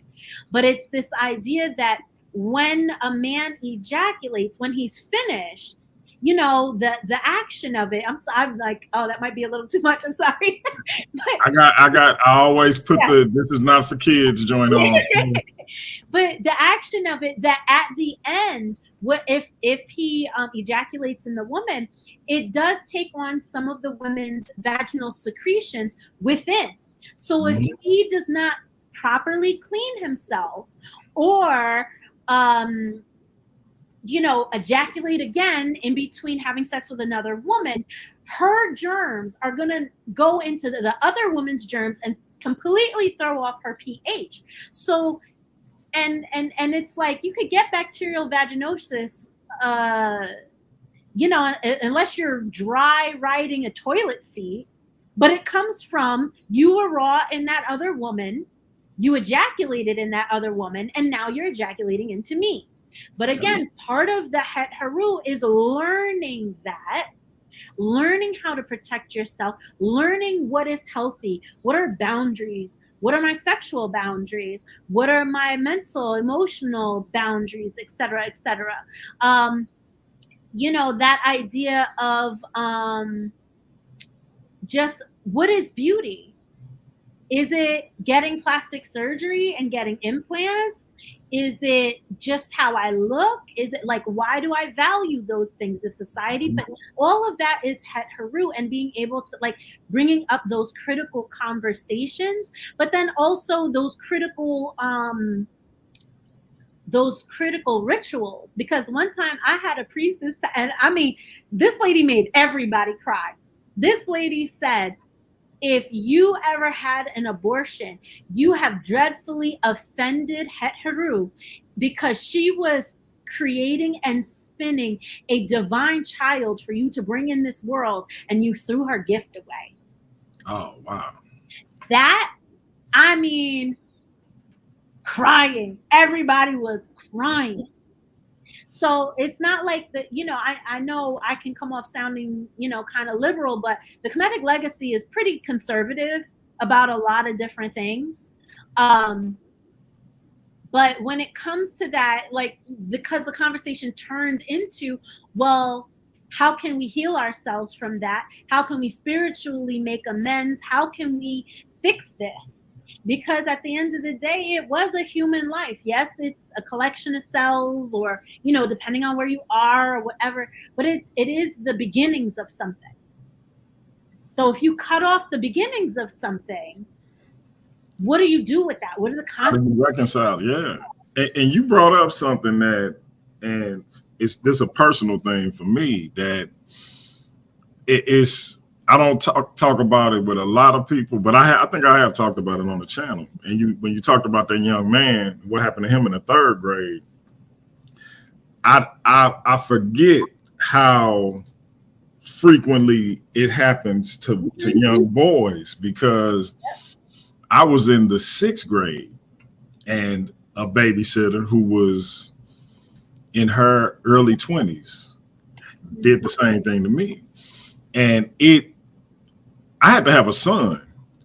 S5: But it's this idea that when a man ejaculates, when he's finished, you know, the action of it. I'm like, oh, that might be a little too much. I'm sorry. But,
S4: I always put this is not for kids joint on.
S5: But the action of it, that at the end, what if he ejaculates in the woman, it does take on some of the women's vaginal secretions within. So if he does not properly clean himself or you know, ejaculate again in between having sex with another woman, her germs are going to go into the other woman's germs and completely throw off her pH. So, and it's like, you could get bacterial vaginosis, you know, unless you're dry riding a toilet seat, but it comes from you were raw in that other woman, you ejaculated in that other woman, and now you're ejaculating into me. But again, part of the Het Haru is learning that, learning how to protect yourself, learning what is healthy, what are boundaries, what are my sexual boundaries, what are my mental, emotional boundaries, et cetera, et cetera. You know, that idea of just what is beauty? Is it getting plastic surgery and getting implants? Is it just how I look? Is it like, why do I value those things as society? But all of that is Het Haru, and being able to like bringing up those critical conversations, but then also those critical rituals. Because one time I had a priestess, and I mean, this lady made everybody cry. This lady said, if you ever had an abortion, you have dreadfully offended Het Haru, because she was creating and spinning a divine child for you to bring in this world, and you threw her gift away.
S4: Oh, wow.
S5: That, I mean, crying. Everybody was crying. So it's not like that, I know I can come off sounding, kind of liberal, but the Kemetic legacy is pretty conservative about a lot of different things. But when it comes to that, like, because the conversation turned into, well, how can we heal ourselves from that? How can we spiritually make amends? How can we fix this? Because at the end of the day, it was a human life. Yes, it's a collection of cells, or, depending on where you are or whatever, but it is the beginnings of something. So if you cut off the beginnings of something, what do you do with that? What are the consequences?
S4: How do you reconcile? Yeah. And you brought up something and this a personal thing for me, that I don't talk about it with a lot of people, but I think I have talked about it on the channel. And when you talked about that young man, what happened to him in the 3rd grade, I forget how frequently it happens to young boys, because I was in the 6th grade, and a babysitter who was in her early 20s did the same thing to me. And I had to have a son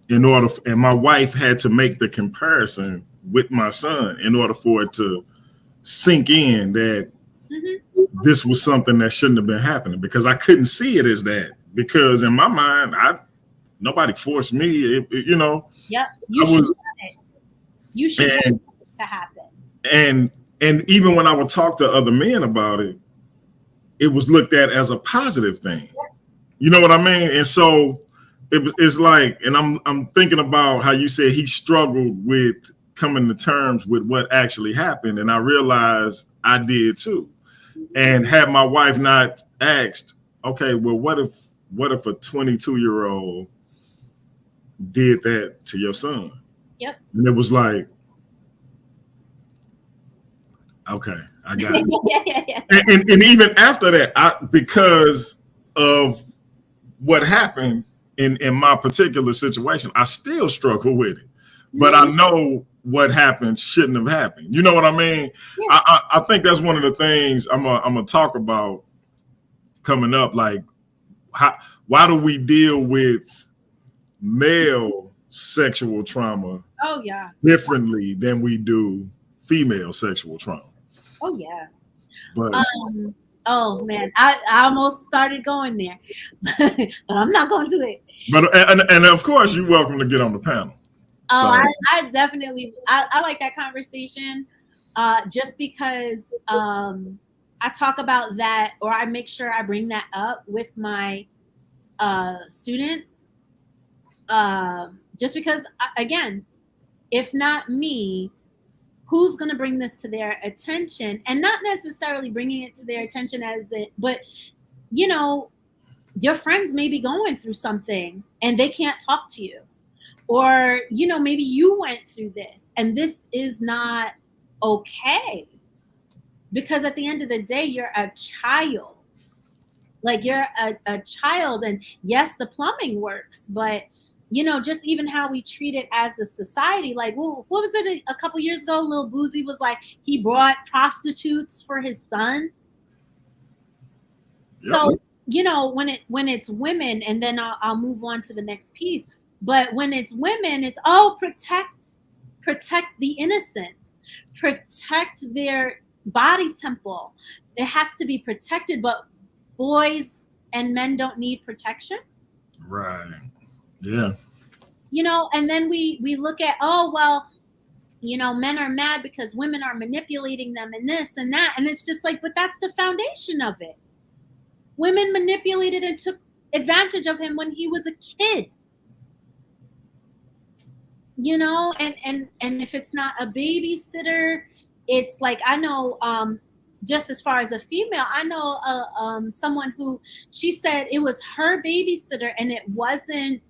S4: and my wife had to make the comparison with my son in order for it to sink in that this was something that shouldn't have been happening, because I couldn't see it as that, because in my mind, nobody forced me,
S5: Yep. You should want it to happen.
S4: And even when I would talk to other men about it, it was looked at as a positive thing. You know what I mean? And so it's like, and I'm thinking about how you said he struggled with coming to terms with what actually happened, and I realized I did too. And had my wife not asked, okay, well, what if a 22-year-old did that to your son?
S5: Yep.
S4: And it was like, okay, I got it. Yeah. And even after that, because of what happened in my particular situation, I still struggle with it. But I know what happened shouldn't have happened. You know what I mean? Yeah. I think that's one of the things I'm gonna talk about coming up. Like, why do we deal with male sexual trauma differently than we do female sexual trauma?
S5: Oh yeah.
S4: But
S5: oh man, I almost started going there, but I'm not going to do it.
S4: But and of course, you're welcome to get on the panel.
S5: Oh, so. I definitely I like that conversation, just because I talk about that, or I make sure I bring that up with my students, just because, again, if not me, who's going to bring this to their attention? And not necessarily bringing it to their attention but your friends may be going through something and they can't talk to you, or maybe you went through this and this is not okay, because at the end of the day, you're a child. Like, you're a child, and yes, the plumbing works, but just even how we treat it as a society. Like, well, what was it a couple years ago? Lil Boozy was like, he brought prostitutes for his son. Yep. So, when it's women, and then I'll move on to the next piece. But when it's women, it's protect the innocents, protect their body temple. It has to be protected, but boys and men don't need protection.
S4: Right. Yeah.
S5: And then we look at, oh, well, men are mad because women are manipulating them and this and that. And it's just like, but that's the foundation of it. Women manipulated and took advantage of him when he was a kid. And if it's not a babysitter, it's like, I know, just as far as a female, I know someone who, she said it was her babysitter and it wasn't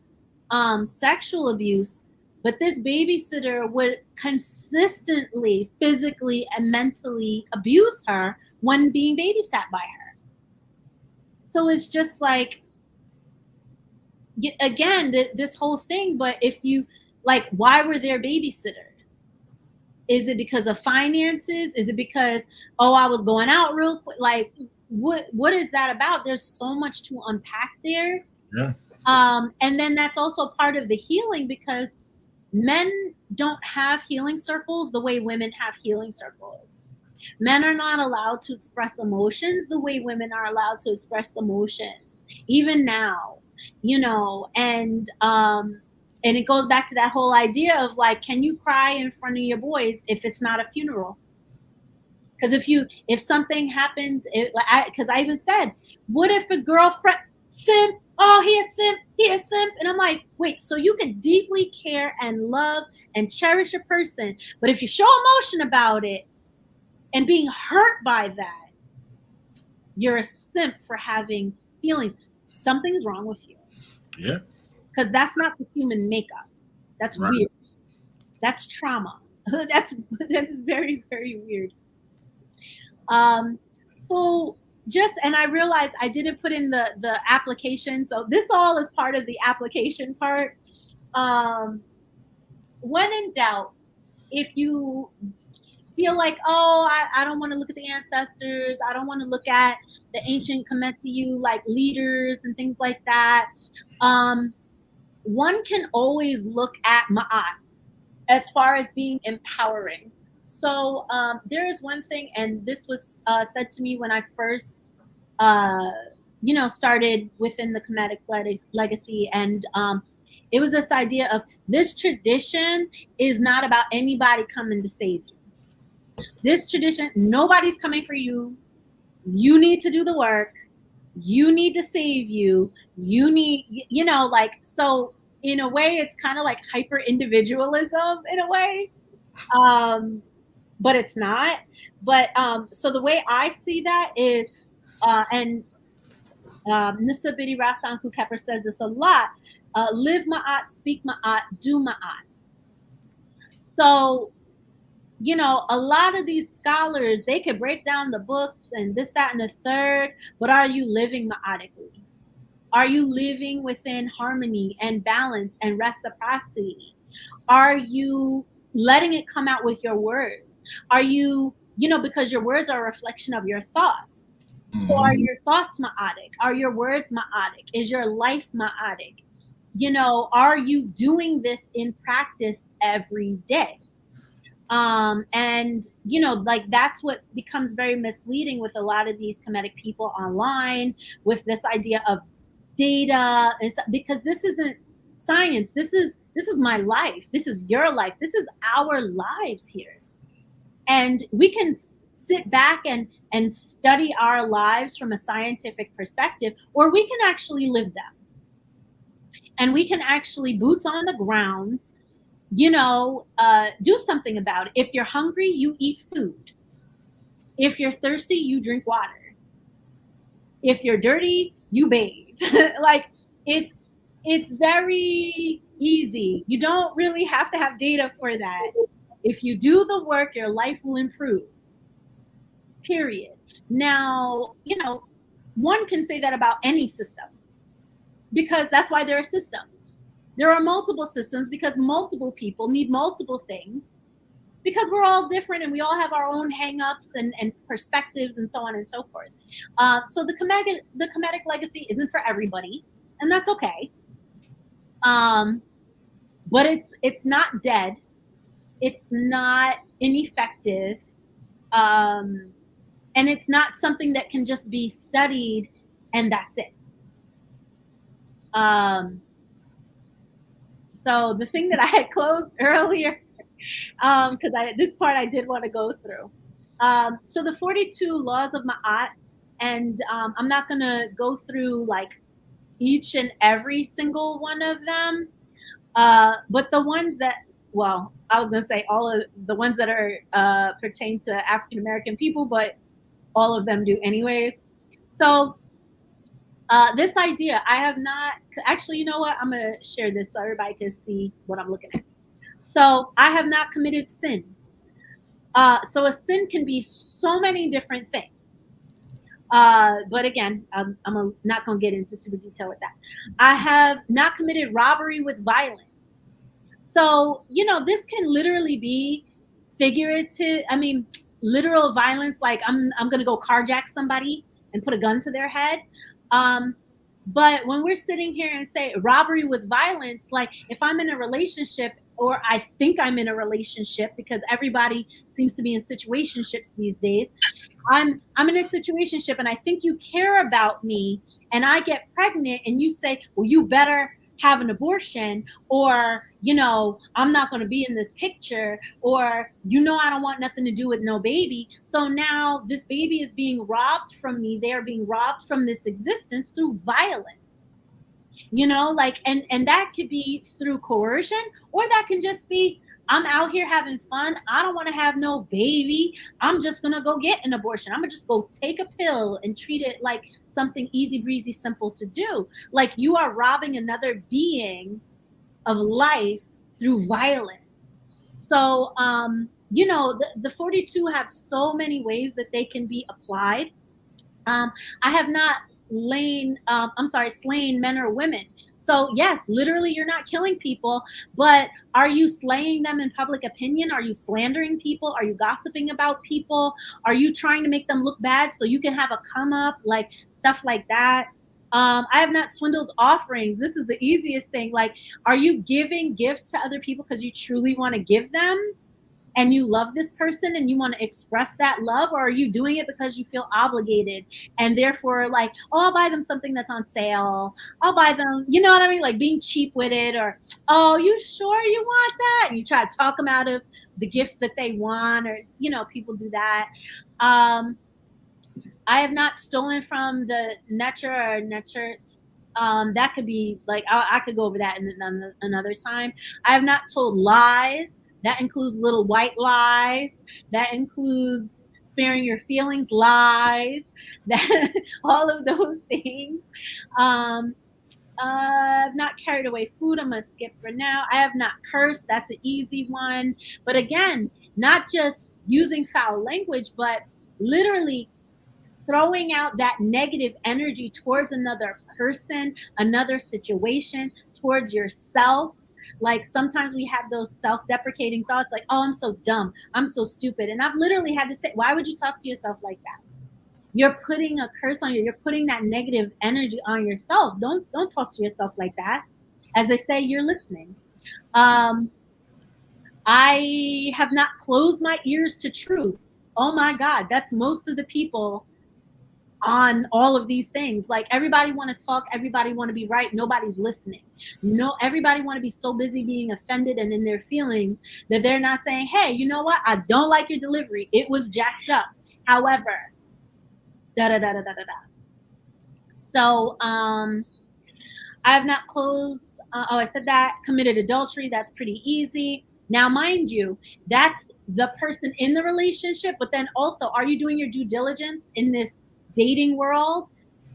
S5: sexual abuse, but this babysitter would consistently physically and mentally abuse her when being babysat by her. So it's just like, again, this whole thing. But if you like, why were there babysitters? Is it because of finances? Is it because, oh, I was going out real quick? Like, what is that about? There's so much to unpack there.
S4: Yeah.
S5: And then that's also part of the healing, because men don't have healing circles the way women have healing circles. Men are not allowed to express emotions the way women are allowed to express emotions, even now, and it goes back to that whole idea of like, can you cry in front of your boys if it's not a funeral? Because if something happened, because I even said, what if a girlfriend simp? Oh, he a simp, and I'm like, wait, so you could deeply care and love and cherish a person, but if you show emotion about it and being hurt by that, you're a simp for having feelings. Something's wrong with you.
S4: Yeah.
S5: Because that's not the human makeup. That's
S4: Right.
S5: weird. That's trauma. That's very, very weird. So and I realized I didn't put in the application. So this all is part of the application part. When in doubt, if you feel like, oh, I don't want to look at the ancestors, I don't want to look at the ancient Kemetic like leaders and things like that, one can always look at Ma'at as far as being empowering. So there is one thing, and this was said to me when I first, started within the Kemetic legacy, and it was this idea of, this tradition is not about anybody coming to save you. This tradition, nobody's coming for you. You need to do the work. You need to save you. You need, so in a way, it's kind of like hyper individualism in a way. But it's not. But so the way I see that is, and Nissa Bidi Rasanku Kepper says this a lot, live Ma'at, speak Ma'at, do Ma'at. So, a lot of these scholars, they could break down the books and this, that, and the third, but are you living Ma'atically? Are you living within harmony and balance and reciprocity? Are you letting it come out with your words? Are you, because your words are a reflection of your thoughts. Mm-hmm. So are your thoughts Ma'atic? Are your words Ma'atic? Is your life Ma'atic? Are you doing this in practice every day? And that's what becomes very misleading with a lot of these Kemetic people online, with this idea of data, and because this isn't science. This is my life. This is your life. This is our lives here. And we can sit back and study our lives from a scientific perspective, or we can actually live them. And we can actually, boots on the ground, do something about it. If you're hungry, you eat food. If you're thirsty, you drink water. If you're dirty, you bathe. Like, it's very easy. You don't really have to have data for that. If you do the work, your life will improve. Period. Now, one can say that about any system, because that's why there are systems. There are multiple systems because multiple people need multiple things, because we're all different and we all have our own hang-ups and perspectives and so on and so forth. So the Kemetic legacy isn't for everybody, and that's okay. But it's not dead. It's not ineffective. And it's not something that can just be studied and that's it. So the thing that I had closed earlier, because this part I did want to go through. So the 42 laws of Ma'at, and I'm not going to go through like each and every single one of them, but the ones that, well, I was going to say all of the ones that are pertain to African American people, but all of them do anyways. So this idea, I have not, actually, you know what? I'm going to share this so everybody can see what I'm looking at. So I have not committed sin. So a sin can be so many different things. But again, not going to get into super detail with that. I have not committed robbery with violence. So, this can literally be figurative. I mean, literal violence, like I'm going to go carjack somebody and put a gun to their head. But when we're sitting here and say robbery with violence, like if I'm in a relationship or I think I'm in a relationship, because everybody seems to be in situationships these days, I'm in a situationship and I think you care about me and I get pregnant and you say, well, you better have an abortion, or I'm not going to be in this picture, or I don't want nothing to do with no baby. So now this baby is being robbed from me. They are being robbed from this existence through violence. Like, and that could be through coercion, or that can just be, I'm out here having fun. I don't want to have no baby. I'm just going to go get an abortion. I'm going to just go take a pill and treat it like something easy breezy, simple to do. Like, you are robbing another being of life through violence. So, the 42 have so many ways that they can be applied. I have not slain men or women. So yes, literally you're not killing people, but are you slaying them in public opinion? Are you slandering people? Are you gossiping about people? Are you trying to make them look bad so you can have a come up, like stuff like that? I have not swindled offerings. This is the easiest thing. Like, are you giving gifts to other people because you truly want to give them? And you love this person and you want to express that love, or are you doing it because you feel obligated and therefore like, oh, I'll buy them something that's on sale, I'll buy them, you know what I mean, like being cheap with it, or oh, you sure you want that, and you try to talk them out of the gifts that they want, or people do that. I have not stolen from the nature or nature. That could be like, I could go over that in another time. I have not told lies. That includes little white lies. That includes sparing your feelings lies. That all of those things. I've not carried away food. I'm gonna skip for now. I have not cursed. That's an easy one. But again, not just using foul language, but literally throwing out that negative energy towards another person, another situation, towards yourself. Like, sometimes we have those self-deprecating thoughts like, oh, I'm so dumb, I'm so stupid. And I've literally had to say, why would you talk to yourself like that? You're putting a curse on you. You're putting that negative energy on yourself. Don't talk to yourself like that. As they say, you're listening. I have not closed my ears to truth. Oh my God, that's most of the people on all of these things. Like, everybody want to talk, everybody want to be right, nobody's listening. No, everybody want to be so busy being offended and in their feelings that they're not saying, hey, you know what, I don't like your delivery, it was jacked up, however, da da da da da da da. So I have not closed, I said that. Committed adultery, that's pretty easy. Now, mind you, that's the person in the relationship, but then also, are you doing your due diligence in this dating world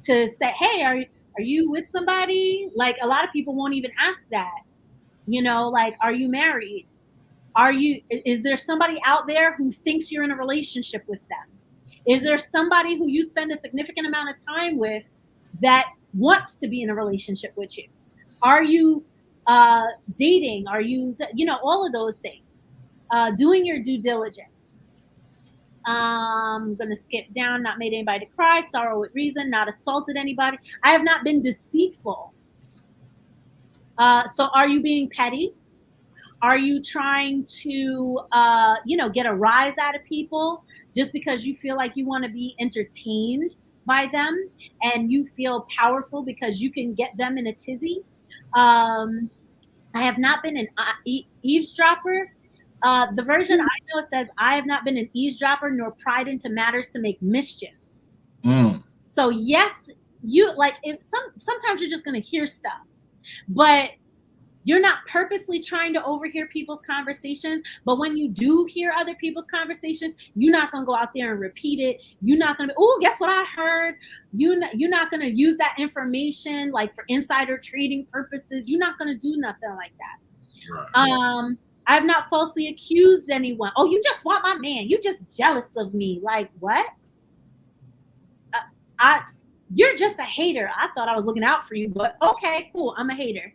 S5: to say, hey, are you with somebody? Like, a lot of people won't even ask that. Like, are you married? Is there somebody out there who thinks you're in a relationship with them? Is there somebody who you spend a significant amount of time with that wants to be in a relationship with you? Are you dating? Are you, all of those things? Doing your due diligence. I'm going to skip down. Not made anybody to cry. Sorrow with reason. Not assaulted anybody. I have not been deceitful. So are you being petty? Are you trying to, get a rise out of people just because you feel like you want to be entertained by them and you feel powerful because you can get them in a tizzy? I have not been an eavesdropper. The version I know says, I have not been an eavesdropper nor pried into matters to make mischief. So yes, you like, sometimes you're just going to hear stuff, but you're not purposely trying to overhear people's conversations. But when you do hear other people's conversations, you're not going to go out there and repeat it. You're not going to be, oh, guess what I heard? You're not going to use that information like for insider trading purposes. You're not going to do nothing like that. Right. I've not falsely accused anyone. Oh, you just want my man. You just jealous of me. Like, what? you're just a hater. I thought I was looking out for you, but okay, cool. I'm a hater.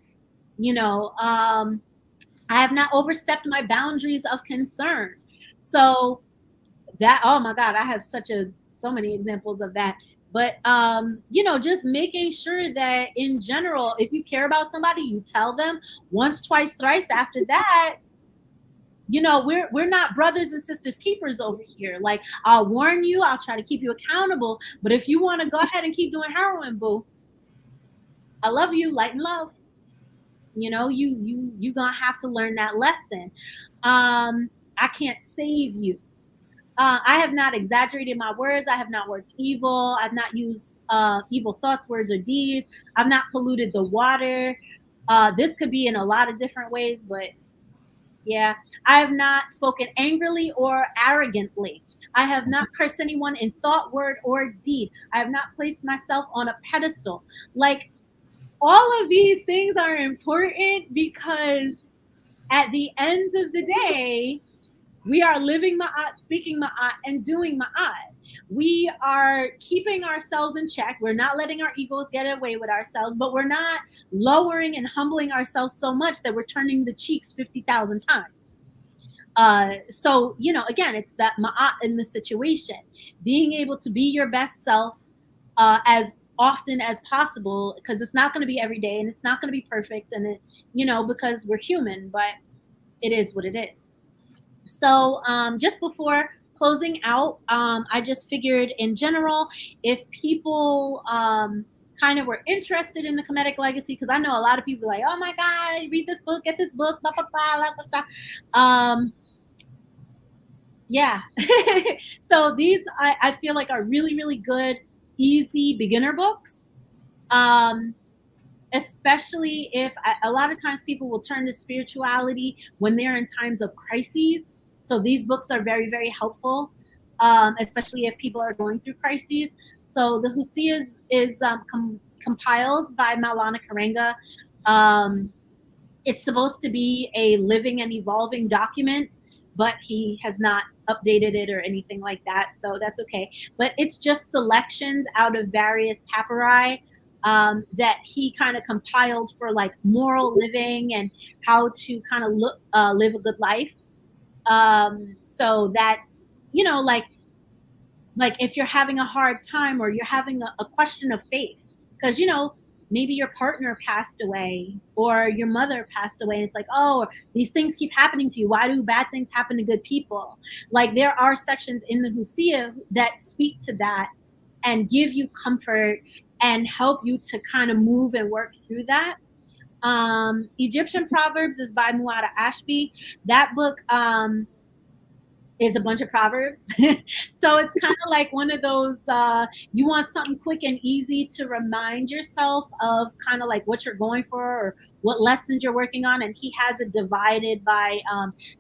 S5: I have not overstepped my boundaries of concern. So that, oh my God, I have so many examples of that. But just making sure that in general, if you care about somebody, you tell them once, twice, thrice. After that, we're not brothers and sisters keepers over here. Like, I'll warn you, I'll try to keep you accountable. But if you want to go ahead and keep doing heroin, boo, I love you, light and love. You gonna have to learn that lesson. I can't save you. I have not exaggerated my words. I have not worked evil. I've not used evil thoughts, words, or deeds. I've not polluted the water. This could be in a lot of different ways, but yeah. I have not spoken angrily or arrogantly. I have not cursed anyone in thought, word, or deed. I have not placed myself on a pedestal. Like, all of these things are important because at the end of the day, we are living Ma'at, speaking Ma'at, and doing Ma'at. We are keeping ourselves in check. We're not letting our egos get away with ourselves, but we're not lowering and humbling ourselves so much that we're turning the cheeks 50,000 times. So, again, it's that Ma'at in the situation. Being able to be your best self as often as possible, because it's not going to be every day and it's not going to be perfect. And, because we're human, but it is what it is. So just before closing out, I just figured in general, if people kind of were interested in the Kemetic legacy, because I know a lot of people are like, oh my God, read this book, get this book, blah, blah, blah, blah, blah. Yeah. So these, I feel like, are really, really good, easy beginner books. Especially if a lot of times people will turn to spirituality when they're in times of crises. So these books are very, very helpful, especially if people are going through crises. So the Husia is compiled by Maulana Karenga. It's supposed to be a living and evolving document, but he has not updated it or anything like that. So that's okay. But it's just selections out of various papyri that he kind of compiled for like moral living and how to kind of live a good life. So that's, like if you're having a hard time or you're having a question of faith, because, maybe your partner passed away or your mother passed away. And it's like, oh, these things keep happening to you. Why do bad things happen to good people? Like, there are sections in the Husia that speak to that and give you comfort and help you to kind of move and work through that. Egyptian Proverbs is by Muada Ashby. That book is a bunch of proverbs. So it's kind of like one of those, you want something quick and easy to remind yourself of kind of like what you're going for or what lessons you're working on. And he has it divided by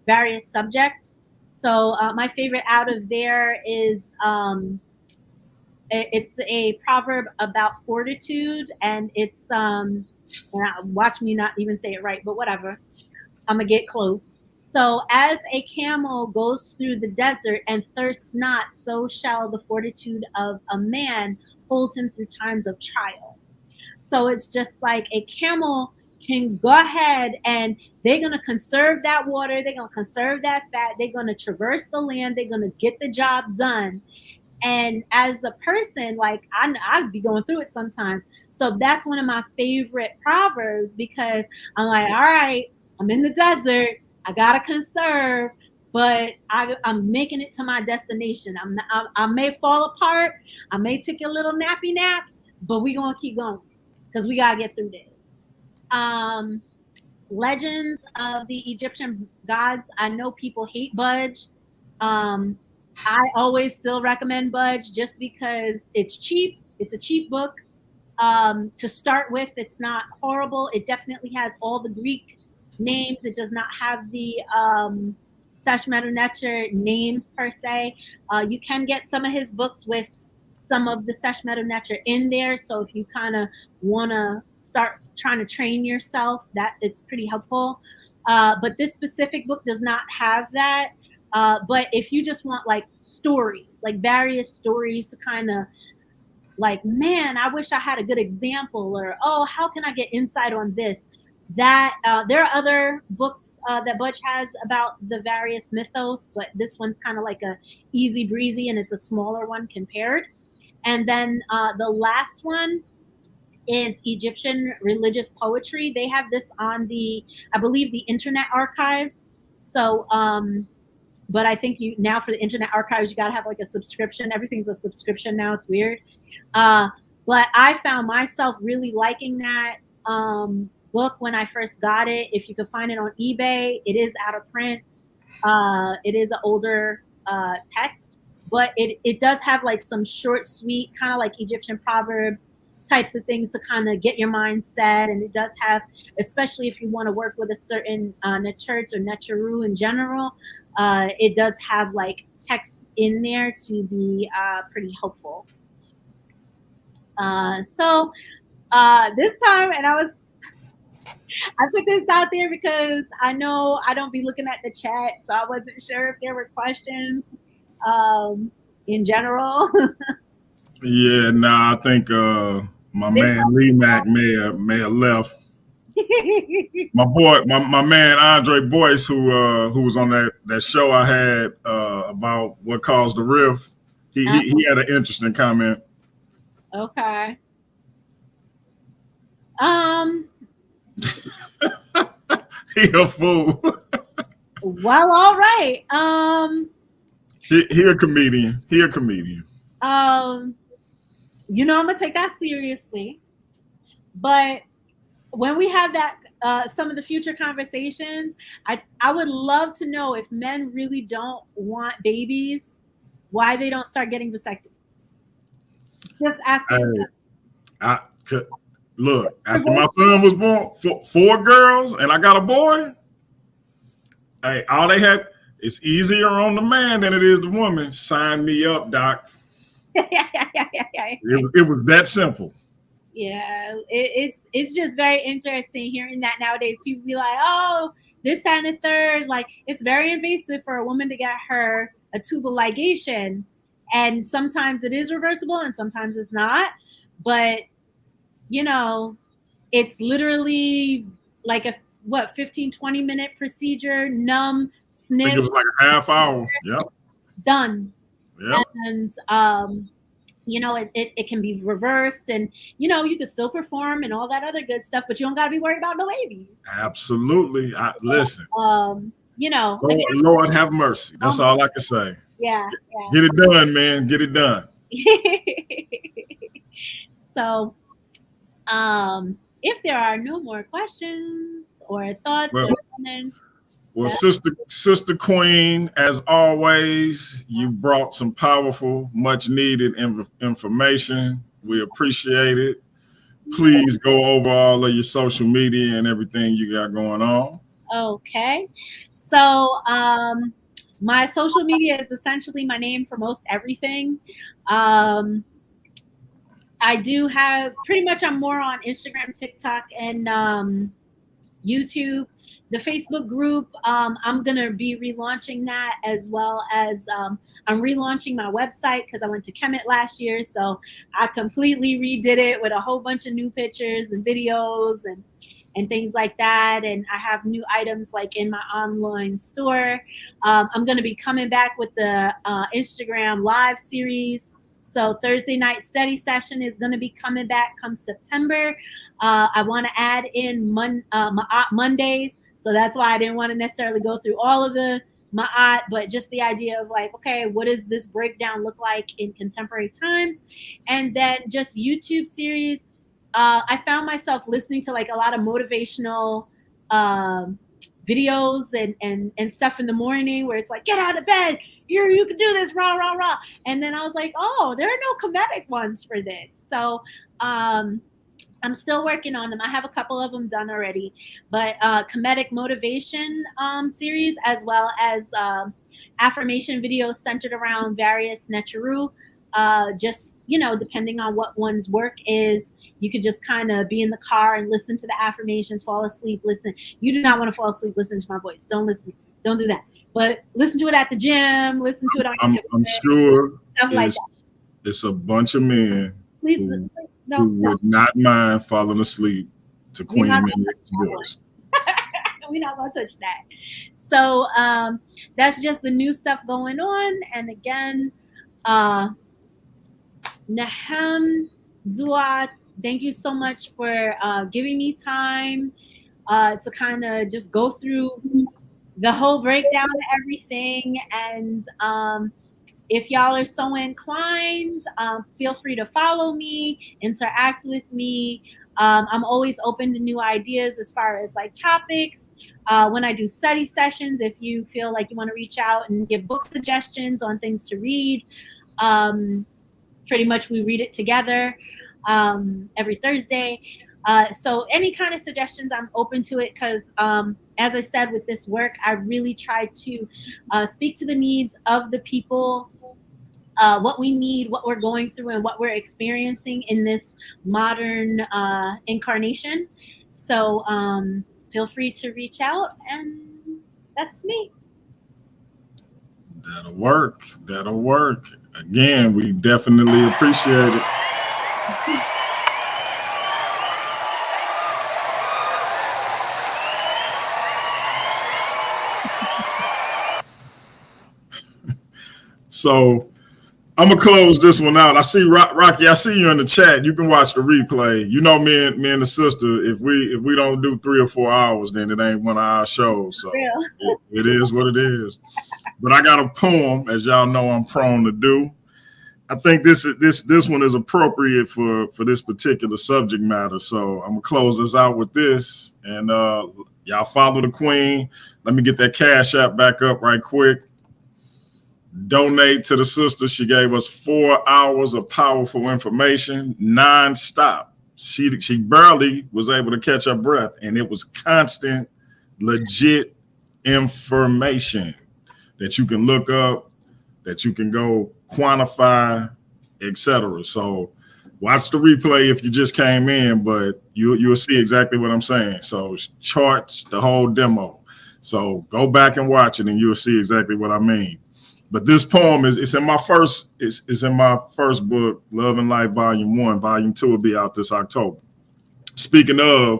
S5: various subjects. So my favorite out of there is it's a proverb about fortitude, and it's watch me not even say it right, but whatever. I'm gonna get close. So, as a camel goes through the desert and thirsts not, so shall the fortitude of a man hold him through times of trial. So it's just like a camel can go ahead and they're going to conserve that water, they're going to conserve that fat, they're going to traverse the land, they're going to get the job done. And as a person, like I'd be going through it sometimes. So that's one of my favorite proverbs, because I'm like, all right, I'm in the desert, I gotta conserve, but I'm making it to my destination. I may fall apart, I may take a little nappy nap, but we gonna keep going because we gotta get through this. Legends of the Egyptian gods. I know people hate Budge. I always still recommend Budge just because it's cheap. It's a cheap book to start with. It's not horrible. It definitely has all the Greek names. It does not have the Sesh-Medu-Neter names per se. You can get some of his books with some of the Sesh-Medu-Neter in there. So if you kind of want to start trying to train yourself, that it's pretty helpful. But this specific book does not have that. But if you just want like stories, like various stories to kind of like, man, I wish I had a good example, or, oh, how can I get insight on this? That there are other books that Butch has about the various mythos, but this one's kind of like a easy breezy, and it's a smaller one compared. And then the last one is Egyptian religious poetry. They have this on I believe, the Internet Archives. So, but I think now for the Internet Archives, you got to have like a subscription. Everything's a subscription now. It's weird. But I found myself really liking that book when I first got it. If you could find it on eBay, it is out of print. It is an older text, but it does have like some short, sweet, kind of like Egyptian proverbs types of things to kind of get your mind set. And it does have, especially if you want to work with a certain church or Necharu in general, it does have like texts in there to be pretty helpful. So this time, and I put this out there because I know I don't be looking at the chat, so I wasn't sure if there were questions in general.
S4: Yeah, nah, I think my man EnMaat may have left. my man Andre Boyce, who was on that show I had about what caused the rift. He had an interesting comment.
S5: Okay.
S4: He a fool.
S5: Well, all right.
S4: He a comedian.
S5: You know, I'm gonna take that seriously, but when we have that some of the future conversations, I would love to know if men really don't want babies, why they don't start getting vasectomies. Just asking.
S4: Look, after my son was born, 4 girls, and I got a boy. Hey, all they had, it's easier on the man than it is the woman. Sign me up, doc. It was that simple.
S5: Yeah, it's just very interesting hearing that nowadays. People be like, oh, this, that, and the third. Like, it's very invasive for a woman to get her a tubal ligation. And sometimes it is reversible and sometimes it's not. But, you know, it's literally like a 15-20 minute procedure, numb, snip.
S4: I think it was like a half hour. Yep.
S5: Done.
S4: Yep.
S5: And you know, it can be reversed, and you know, you can still perform and all that other good stuff, but you don't gotta be worried about no babies.
S4: Absolutely. Listen.
S5: You know,
S4: Lord have mercy. That's all I can say.
S5: Yeah.
S4: Get it done, man. Get it done.
S5: So, if there are no more questions or thoughts or comments.
S4: Well, Sister Queen, as always, you brought some powerful, much needed information. We appreciate it. Please go over all of your social media and everything you got going on.
S5: Okay. So my social media is essentially my name for most everything. I do have pretty much, I'm more on Instagram, TikTok, and YouTube. The Facebook group, I'm going to be relaunching that, as well as I'm relaunching my website because I went to Kemetic last year. So I completely redid it with a whole bunch of new pictures and videos and things like that. And I have new items like in my online store. I'm going to be coming back with the Instagram live series. So Thursday night study session is going to be coming back come September. I want to add in Mondays. So that's why I didn't want to necessarily go through all of the Ma'at, but just the idea of like, okay, what does this breakdown look like in contemporary times? And then just YouTube series. I found myself listening to like a lot of motivational videos and stuff in the morning where it's like, get out of bed, you can do this, rah, rah, rah. And then I was like, oh, there are no Kemetic ones for this. So I'm still working on them. I have a couple of them done already, but Kemetic motivation series, as well as affirmation videos centered around various Necharu. Just, you know, depending on what one's work is, you could just kind of be in the car and listen to the affirmations, fall asleep, listen. You do not want to fall asleep, listen to my voice. Don't do that. But listen to it at the gym, listen to it on
S4: I'm sure
S5: stuff like that.
S4: It's a bunch of men
S5: Please,
S4: who
S5: no,
S4: would not mind falling asleep to Queen Meniet's voice.
S5: we're not gonna touch that. So that's just the new stuff going on. And again, Nahem Zuat, thank you so much for giving me time to kind of just go through the whole breakdown of everything. And if y'all are so inclined, feel free to follow me, interact with me. I'm always open to new ideas as far as like topics. When I do study sessions, if you feel like you want to reach out and give book suggestions on things to read, pretty much we read it together every Thursday. So any kind of suggestions, I'm open to it because, as I said, with this work, I really try to speak to the needs of the people, what we need, what we're going through, and what we're experiencing in this modern incarnation. So feel free to reach out, and that's me.
S4: That'll work. That'll work. Again, we definitely appreciate it. So I'm gonna close this one out. I see Rocky. I see you in the chat. You can watch the replay. You know, me and the sister. If we don't do 3 or 4 hours, then it ain't one of our shows. So it is what it is. But I got a poem, as y'all know, I'm prone to do. I think this one is appropriate for this particular subject matter. So I'm gonna close this out with this, and y'all follow the Queen. Let me get that Cash App back up right quick. Donate to the sister. She gave us 4 hours of powerful information, non-stop. She barely was able to catch her breath, and it was constant, legit information that you can look up, that you can go quantify, etc. So watch the replay if you just came in, but you'll see exactly what I'm saying. So charts, the whole demo. So go back and watch it, and you'll see exactly what I mean. But this poem it's in my first book, Love and Life Volume 1. Volume 2 will be out this October. Speaking of,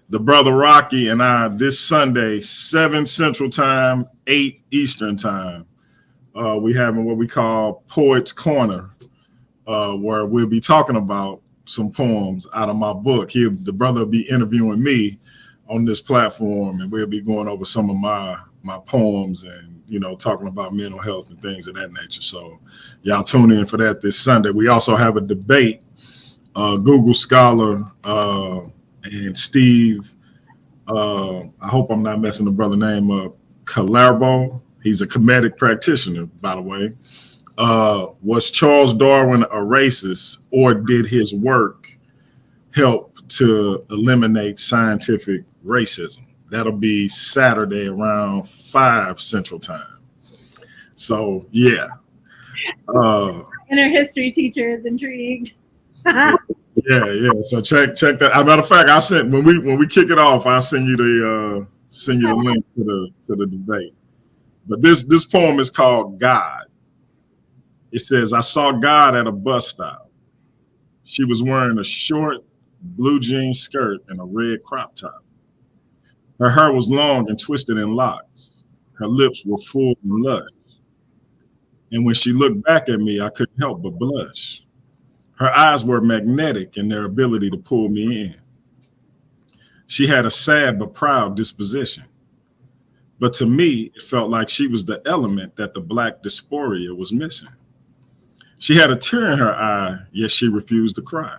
S4: the brother Rocky and I, this Sunday, 7 Central Time, 8 Eastern Time, we having what we call Poets Corner, where we'll be talking about some poems out of my book. The brother will be interviewing me on this platform, and we'll be going over some of my poems and, talking about mental health and things of that nature. So y'all tune in for that this Sunday. We also have a debate. Google Scholar and Steve, I hope I'm not messing the brother name up, Calarbo. He's a Kemetic practitioner, by the way. Was Charles Darwin a racist, or did his work help to eliminate scientific racism? That'll be Saturday around 5 Central Time. So, yeah.
S5: Inner history teacher is intrigued.
S4: Yeah. So check that. As a matter of fact, I sent when we kick it off, I'll send you the link to the debate. But this poem is called God. It says, I saw God at a bus stop. She was wearing a short blue jean skirt and a red crop top. Her hair was long and twisted in locks. Her lips were full and lush. And when she looked back at me, I couldn't help but blush. Her eyes were magnetic in their ability to pull me in. She had a sad but proud disposition. But to me, it felt like she was the element that the Black dysphoria was missing. She had a tear in her eye, yet she refused to cry.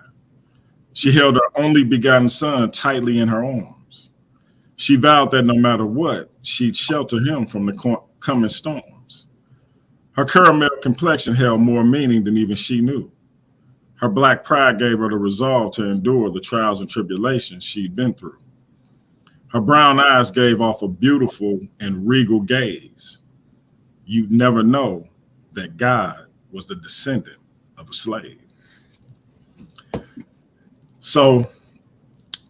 S4: She held her only begotten son tightly in her arms. She vowed that no matter what, she'd shelter him from the coming storms. Her caramel complexion held more meaning than even she knew. Her Black pride gave her the resolve to endure the trials and tribulations she'd been through. Her brown eyes gave off a beautiful and regal gaze. You'd never know that God was the descendant of a slave. So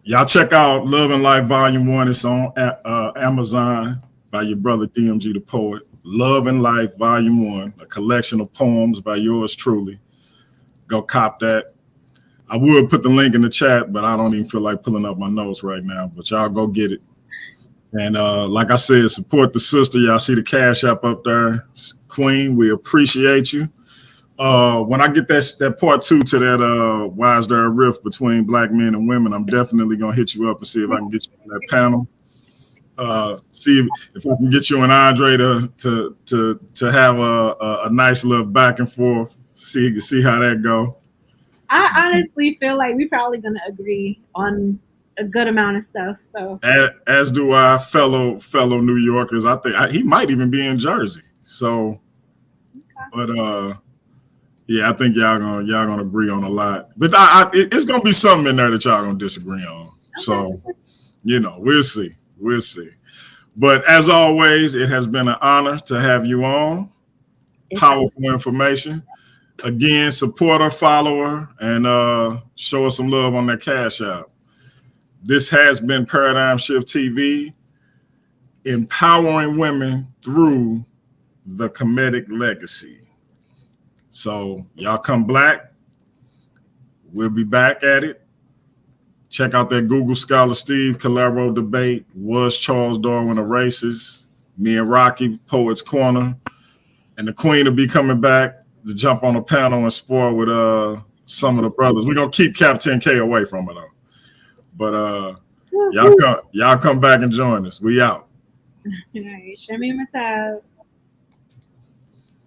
S4: y'all check out Love and Life Volume 1. It's on Amazon by your brother DMG the Poet. Love and Life Volume 1, a collection of poems by yours truly. Go cop that. I would put the link in the chat, but I don't even feel like pulling up my notes right now. But y'all go get it. And like I said, support the sister. Y'all see the Cash App up there. Queen, we appreciate you. When I get that part 2 to that why is there a rift between black men and women, I'm definitely gonna hit you up and see if I can get you on that panel. See if I can get you and Andre to have a nice little back and forth. See how that go.
S5: I honestly feel like we're probably gonna agree on a good amount of stuff. So
S4: as do I, fellow New Yorkers. I think he might even be in Jersey. So, but yeah, I think y'all gonna agree on a lot. But it's gonna be something in there that y'all gonna disagree on. So, we'll see. But as always, it has been an honor to have you on. Powerful information. Again, support her, follow her, and show us some love on that Cash App. This has been Paradigm Shift TV, empowering women through the Kemetic legacy. So y'all come black. We'll be back at it. Check out that Google Scholar Steve Calero debate. Was Charles Darwin a racist? Me and Rocky, Poets Corner. And the Queen will be coming back to jump on a panel and spar with some of the brothers. We're going to keep Cap 10K away from it, though. But y'all come back and join us. We out.
S5: All right, show me my tab.